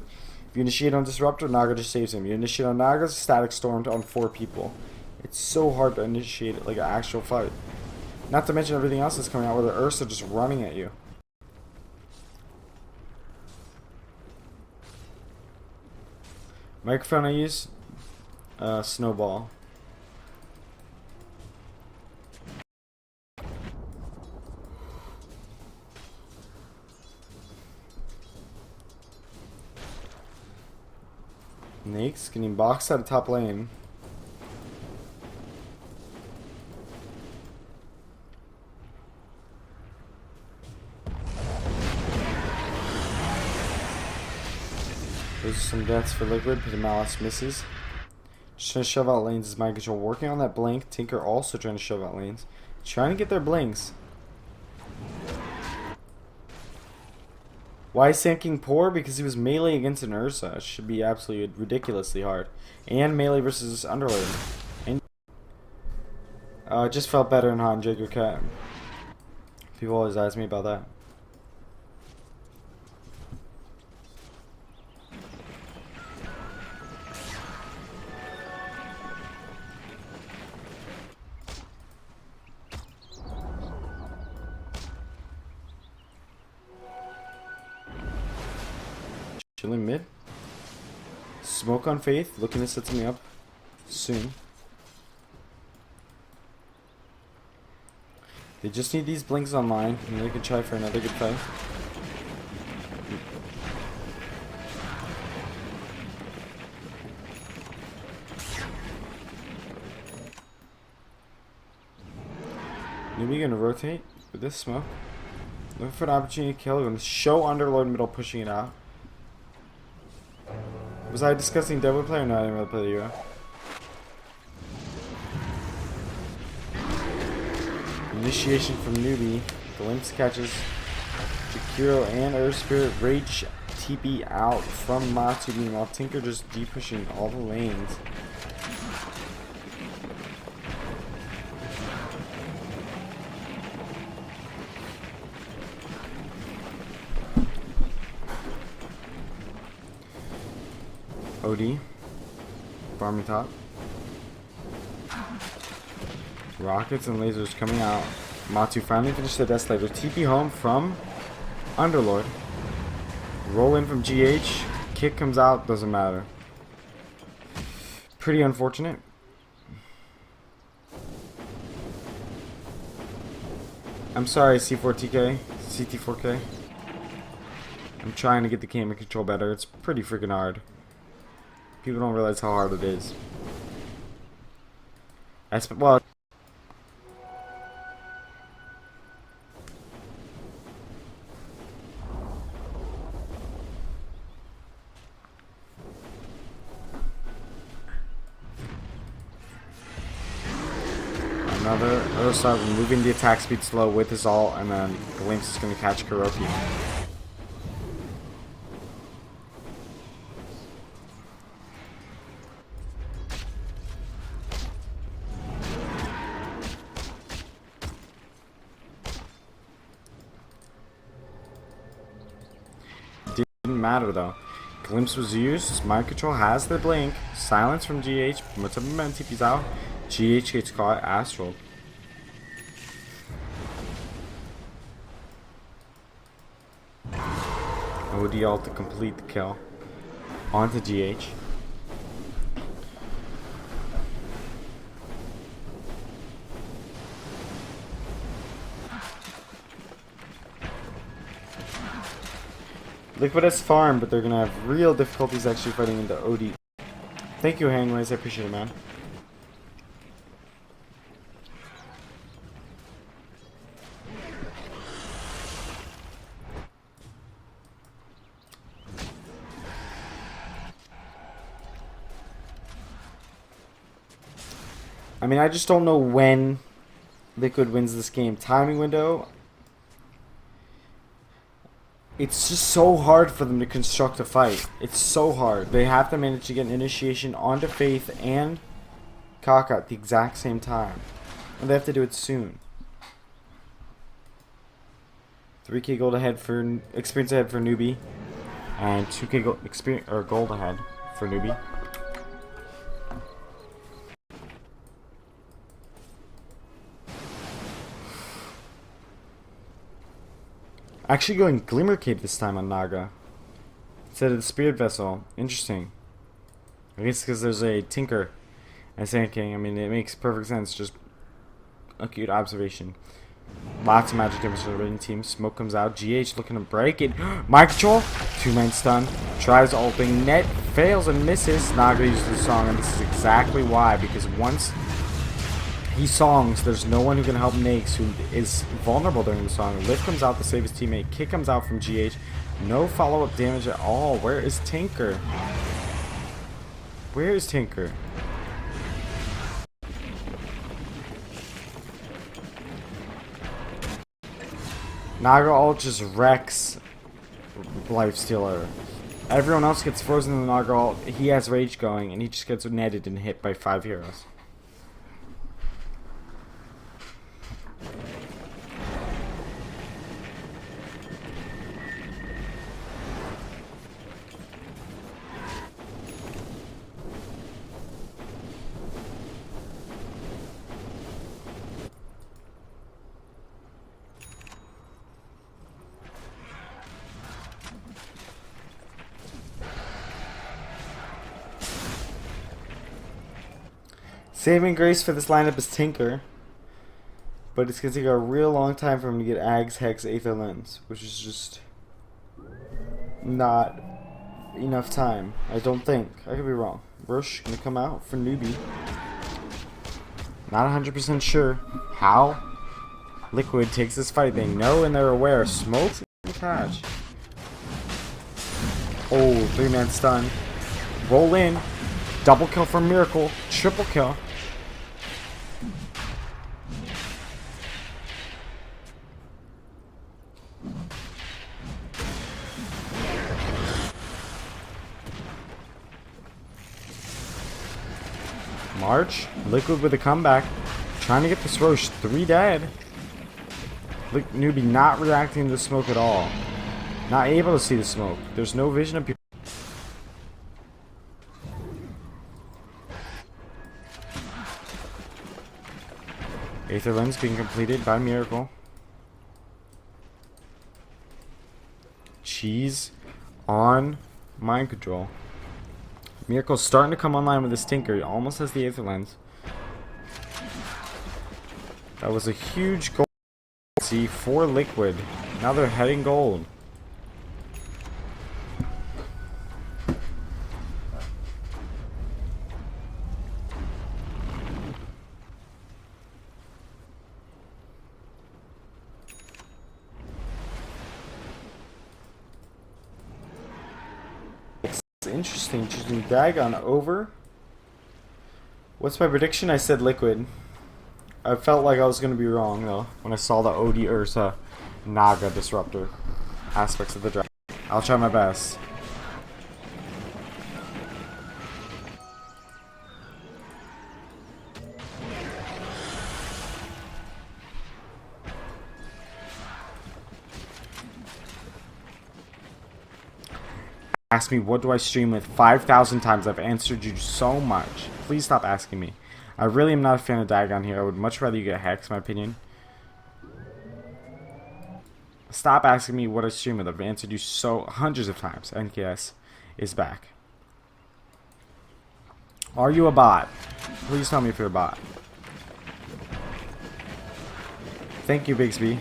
if you initiate on Disruptor, Naga just saves him. You initiate on Naga's Static Stormed on 4 people. It's so hard to initiate it like an actual fight. Not to mention everything else that's coming out where the Ursa just running at you. Microphone I use? Snowball. Nake's getting boxed out of top lane. Those are some deaths for Liquid, but the Malice misses. Just trying to shove out lanes is mind control. Working on that blink. Tinker also trying to shove out lanes. Trying to get their blinks. Why is Sanking poor? Because he was melee against an Ursa. It should be absolutely ridiculously hard. And melee versus Underlord. And it just felt better in Han Jager Cat. People always ask me about that. Chilling mid. Smoke on Faith. Looking to set something up soon. They just need these blinks online, and they can try for another good fight. Newbee gonna rotate with this smoke. Looking for an opportunity to kill. Gonna show Underlord middle, pushing it out. Was I discussing Devil play or not? I didn't really play the hero. Initiation from Newbee. The Lynx catches Jakiro and Earth Spirit. Rage TP out from Matsubi while Tinker just pushing all the lanes. OD. Farming top. Rockets and lasers coming out. Matu finally finished the Desolator. TP home from Underlord. Roll in from GH. Kick comes out. Doesn't matter. Pretty unfortunate. I'm sorry, C4TK. CT4K. I'm trying to get the camera control better. It's pretty freaking hard. People don't realize how hard it is. Well, another start removing the attack speed slow with his ult, and then the Lynx is going to catch Kuroki. doesn't matter though. Glimpse was used. Mind Control has the blink. Silence from GH. What's up, man? TP's out. GH gets caught. Astral. OD ult to complete the kill. Onto GH. Liquid has farm, but they're gonna have real difficulties actually fighting into OD. Thank you, Hangways. I appreciate it, man. I mean, I just don't know when Liquid wins this game. Timing window. It's just so hard for them to construct a fight. It's so hard. They have to manage to get an initiation onto Faith and Kaka at the exact same time. And they have to do it soon. 3k gold ahead for experience ahead for Newbee. And 2k gold experience or gold ahead for Newbee. Actually going Glimmer Cape this time on Naga instead of the Spirit Vessel. Interesting. I guess because there's a Tinker and Sand King. I mean, it makes perfect sense. Just a cute observation. Lots of magic damage to the raiding team. Smoke comes out. GH looking to break it. Mind Control. 2-man stun. Tries ulting. Net fails and misses. Naga uses the song, and this is exactly why. Because once he songs, there's no one who can help Nakes, who is vulnerable during the song. Lift comes out to save his teammate. Kick comes out from GH. No follow-up damage at all. Where is Tinker? Where is Tinker? Naga ult just wrecks Lifestealer. Everyone else gets frozen in the Naga ult. He has rage going, and he just gets netted and hit by 5 heroes. Saving grace for this lineup is Tinker, but it's going to take a real long time for him to get Ags, Hex, Aether Lens, which is just not enough time. I don't think. I could be wrong. Rush going to come out for Newbee. Not 100% sure how Liquid takes this fight. They know and they're aware. Smoke in the patch. Oh, 3-man stun. Roll in. Double kill from Miracle. Triple kill. March. Liquid with a comeback. Trying to get this Roche. 3 dead. Newbee not reacting to the smoke at all. Not able to see the smoke. There's no vision of people. Aether Lens being completed by Miracle. Cheese on Mind Control. Miracle's starting to come online with his Tinker. He almost has the Aether Lens. That was a huge goal. See, for Liquid. Now they're heading gold. Interesting. Choosing Dagon over. What's my prediction? I said Liquid. I felt like I was going to be wrong, though, when I saw the OD Ursa Naga Disruptor aspects of the draft. I'll try my best. asked me what do I stream with 5,000 times. I've answered you so much. Please stop asking me. I really am not a fan of Dagon here. I would much rather you get Hex, in my opinion. Stop asking me what I stream with. I've answered you so hundreds of times. NKS is back. Are you a bot? Please tell me if you're a bot. Thank you, Bigsby.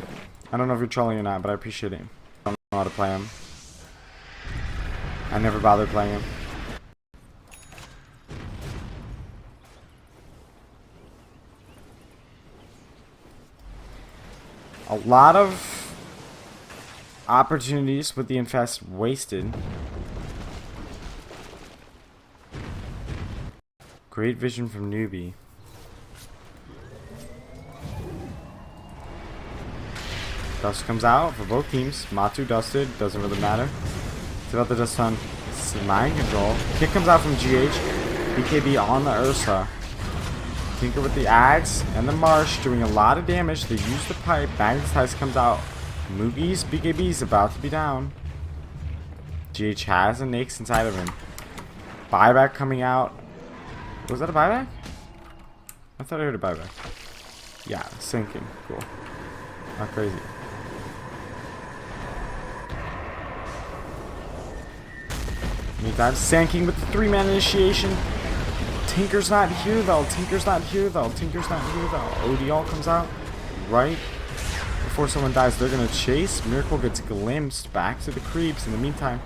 I don't know if you're trolling or not, but I appreciate it. I don't know how to play him. I never bothered playing him. A lot of opportunities with the Infest wasted. Great vision from Newbee. Dust comes out for both teams. Matu dusted. Doesn't really matter. It's about the dust on mind control. Kick comes out from GH. BKB on the Ursa. Tinker with the axe and the marsh doing a lot of damage. They use the pipe. Magnetize comes out. Moogie's BKB's about to be down. GH has a Nyx inside of him. Buyback coming out. Was that a buyback? I thought I heard a buyback. Yeah, sinking. Cool. Not crazy. Meantime, Sanking with the 3-man initiation. Tinker's not here though. Tinker's not here though. Tinker's not here though. ODL comes out right before someone dies. They're gonna chase. Miracle gets glimpsed back to the creeps. In the meantime,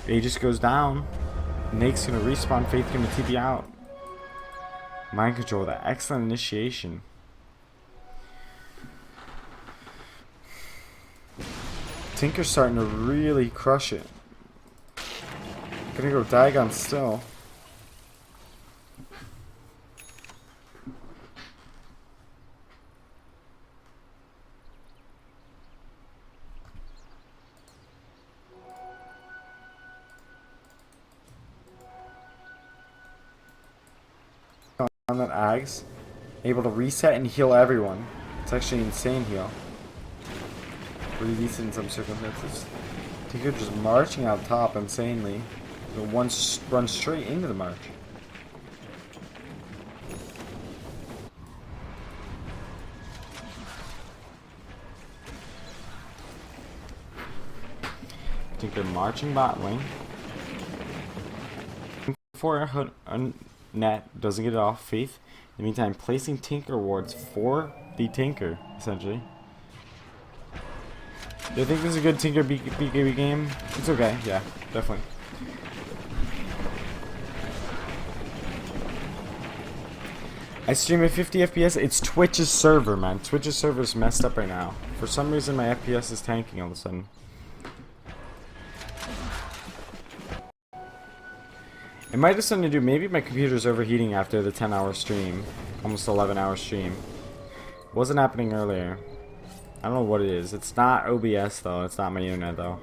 Aegis goes down. Nake's gonna respawn. Faith gonna TP out. Mind control. That excellent initiation. Tinker's starting to really crush it. Gonna go Dagon still. On that Ags, able to reset and heal everyone. It's actually insane heal. Pretty decent in some circumstances. Tinker just marching out top insanely. The one runs straight into the march. Tinker marching bot lane. For a hood net doesn't get it off Faith. In the meantime, placing Tinker wards for the Tinker, essentially. Do you think this is a good Tinker BKB game? It's okay, yeah, definitely. I stream at 50 FPS. It's Twitch's server, man. Twitch's server is messed up right now. For some reason, my FPS is tanking all of a sudden. It might have something to do. Maybe my computer's overheating after the 10-hour stream. Almost 11-hour stream. Wasn't happening earlier. I don't know what it is. It's not OBS, though. It's not my internet, though.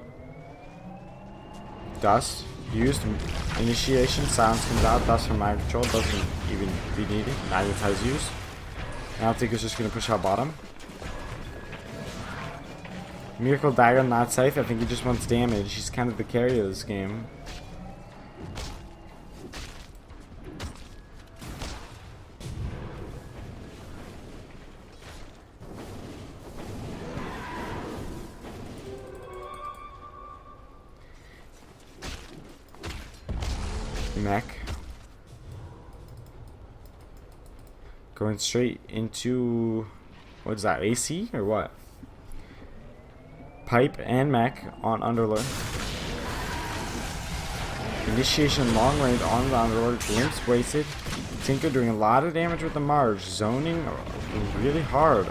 Dust. Used. Initiation. Silence comes out. Dust from mind control. Doesn't even be needed. Magnetize used. Now Tinker's just going to push out bottom. Miracle Dagger not safe. I think he just wants damage. He's kind of the carry of this game. Mech going straight into, what is that, AC or what? Pipe and mech on Underlord. Initiation long range on the Underlord. Glimpse wasted. Tinker doing a lot of damage with the Marge. Zoning really hard.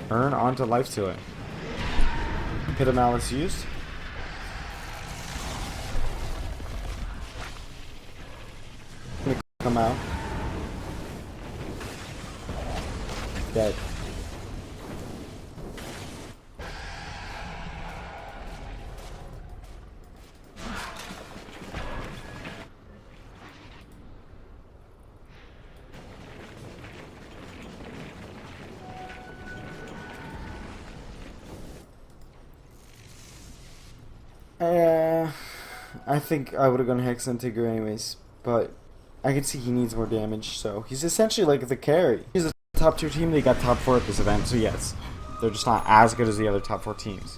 Earn onto lifestealer. Pit of Malice used. Come out. Dead. I think I would have gone Hex on Tigger anyways, but I can see he needs more damage, so he's essentially like the carry. He's a top 2 team, they got top 4 at this event, so yes, they're just not as good as the other top 4 teams.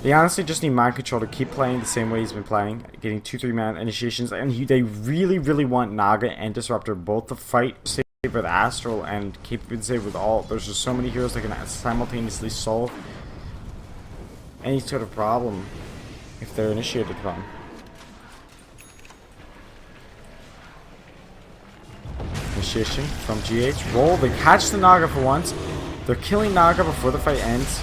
They honestly just need mind control to keep playing the same way he's been playing, getting 2-3-man initiations, and they really, really want Naga and Disruptor both to fight save with Astral and keep it save with Alt. There's just so many heroes that can simultaneously solve any sort of problem if they're initiated from. Initiation from GH. Roll. They catch the Naga for once. They're killing Naga before the fight ends.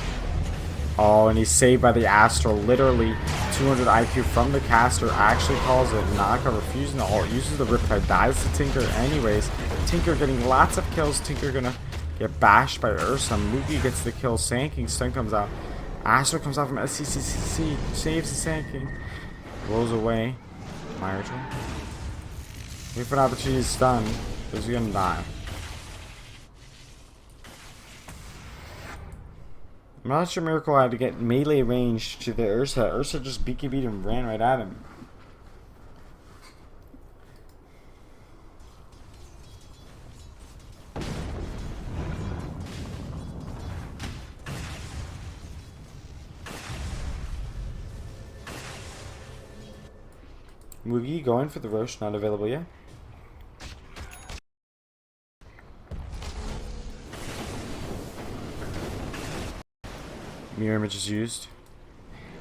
Oh, and he's saved by the Astral. Literally 200 IQ from the caster. Actually calls it. Naga refusing to ult. Uses the Riptide. Dies to Tinker anyways. Tinker getting lots of kills. Tinker gonna get bashed by Ursa. Moogie gets the kill. Sanking. Stun comes out. Astral comes out from SCCC. Saves the Sanking. Blows away. Myrdra. Wait for an opportunity to stun. Because he's gonna die. I'm not sure Miracle had to get melee range to the Ursa. Ursa just BKB'd and ran right at him. Mugi going for the Roche, not available yet. Mirror image is used.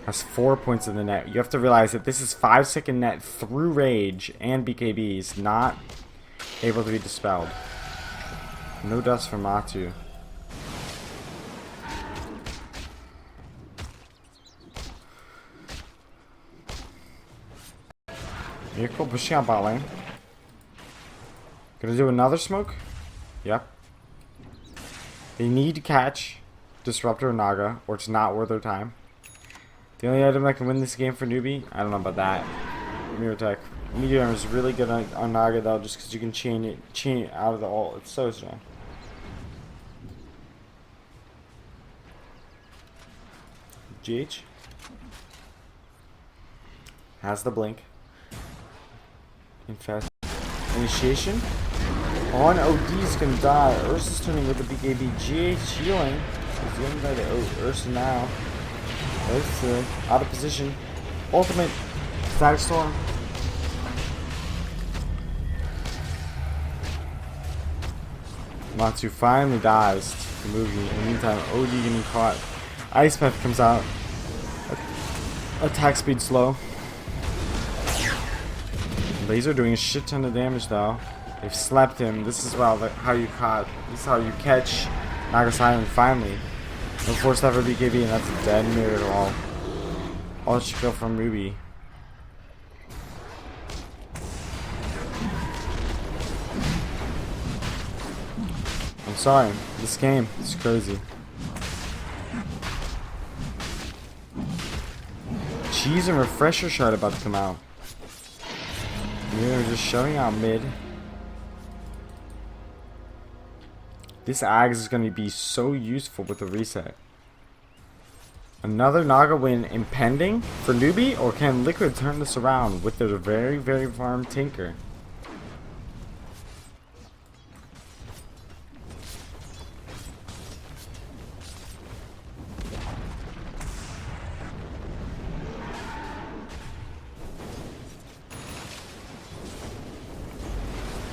Has 4 points in the net. You have to realize that this is 5-second net through rage and BKBs, not able to be dispelled. No dust from Matu. Miracle pushing out bot lane. Gonna do another smoke? Yep. They need to catch Disruptor or Naga, or it's not worth their time. The only item that can win this game for Newbee? I don't know about that. Mirror Tech. Meteor is really good on Naga though, just because you can chain it out of the ult. It's so strong. GH has the blink. Infest. Initiation. On OD is gonna die. Ursa's turning with the BKB. GH healing. He's going by the Ursa now. Ursa out of position. Ultimate. Static Storm. Matsu finally dies to the movie. In the meantime, OD getting caught. Ice Path comes out. Attack speed slow. Laser doing a shit ton of damage though. They've slept him. This is how you caught. This is how you catch Naga Silent finally. No force ever BKB, and that's a dead mirror at all. All that should go from Ruby. I'm sorry. This game is crazy. Cheese and Refresher Shard about to come out. Mirror just showing out mid. This Ags is going to be so useful with the reset. Another Naga win impending for Newbee, or can Liquid turn this around with their very, very farm Tinker?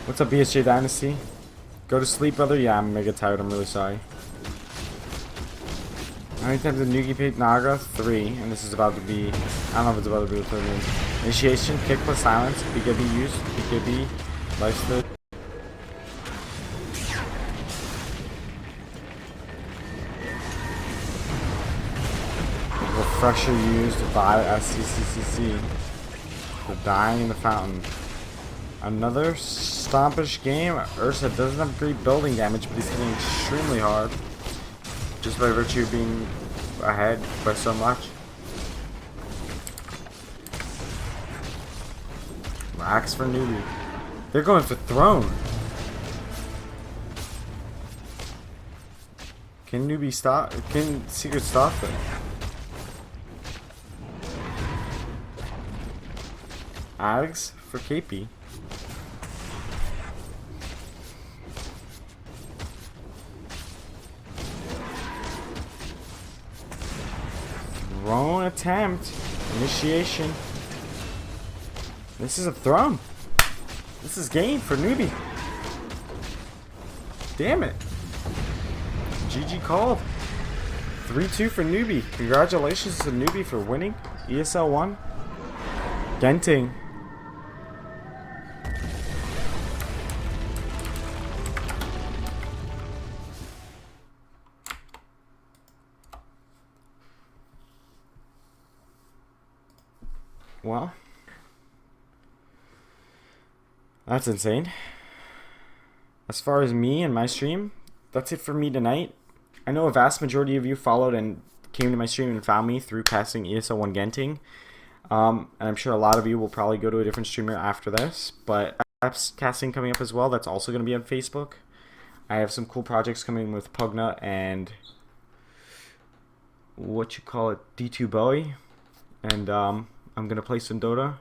What's up, BSJ Dynasty? Go to sleep, brother? Yeah, I'm mega tired. I'm really sorry. How many times did Nugi pick Naga? 3. And this is about to be... I don't know if it's about to be the third one. Initiation, kick plus silence, BKB use, BKB, life split. Refresher used by SCCCC. They're dying in the fountain. Another stompish game. Ursa doesn't have great building damage, but he's hitting extremely hard. Just by virtue of being ahead by so much. Axe for Newbee. They're going for throne. Can Newbee stop? Can Secret stop it? Ags for KP. Throne attempt. Initiation. This is a throne. This is game for Newbee. Damn it. GG called. 3-2 for Newbee. Congratulations to Newbee for winning ESL 1. Genting. Well, that's insane. As far as me and my stream, that's it for me tonight. I know a vast majority of you followed and came to my stream and found me through casting ESL 1 Genting. And I'm sure a lot of you will probably go to a different streamer after this. But I have casting coming up as well. That's also going to be on Facebook. I have some cool projects coming with Pugna and D2 Bowie. And I'm going to play some Dota.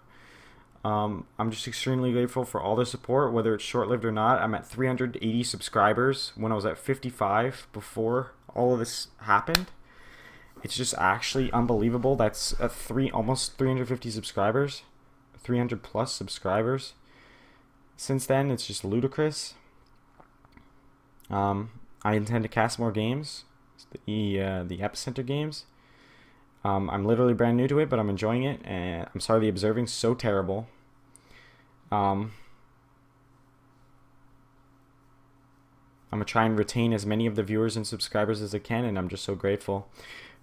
I'm just extremely grateful for all the support, whether it's short-lived or not. I'm at 380 subscribers when I was at 55 before all of this happened. It's just actually unbelievable. That's at almost 350 subscribers, 300 plus subscribers. Since then, it's just ludicrous. I intend to cast more games, the Epicenter games. I'm literally brand new to it, but I'm enjoying it, and I'm sorry the observing's so terrible. I'm going to try and retain as many of the viewers and subscribers as I can, and I'm just so grateful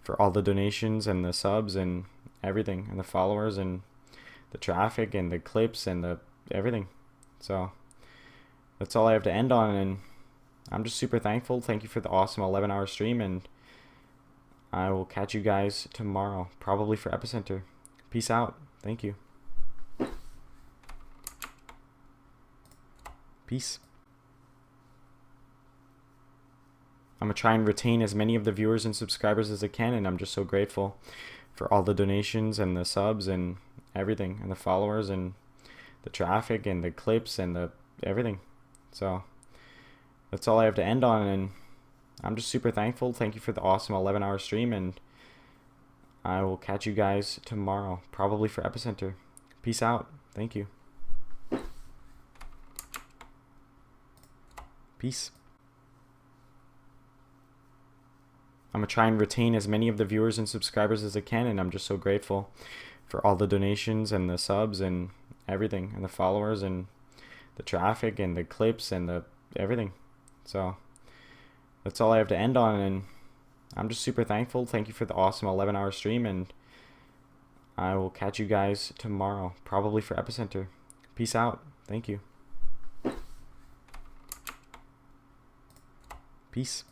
for all the donations and the subs and everything, and the followers and the traffic and the clips and the everything. So that's all I have to end on, and I'm just super thankful. Thank you for the awesome 11-hour stream, and I will catch you guys tomorrow, probably for Epicenter. Peace out. Thank you. Peace. I'm going to try and retain as many of the viewers and subscribers as I can, and I'm just so grateful for all the donations and the subs and everything, and the followers and the traffic and the clips and the everything. So that's all I have to end on, and I'm just super thankful. Thank you for the awesome 11-hour stream, and I will catch you guys tomorrow, probably for Epicenter. Peace out. Thank you. Peace. I'm going to try and retain as many of the viewers and subscribers as I can, and I'm just so grateful for all the donations and the subs and everything, and the followers and the traffic and the clips and the everything. So that's all I have to end on, and I'm just super thankful. Thank you for the awesome 11-hour stream, and I will catch you guys tomorrow, probably for Epicenter. Peace out. Thank you. Peace.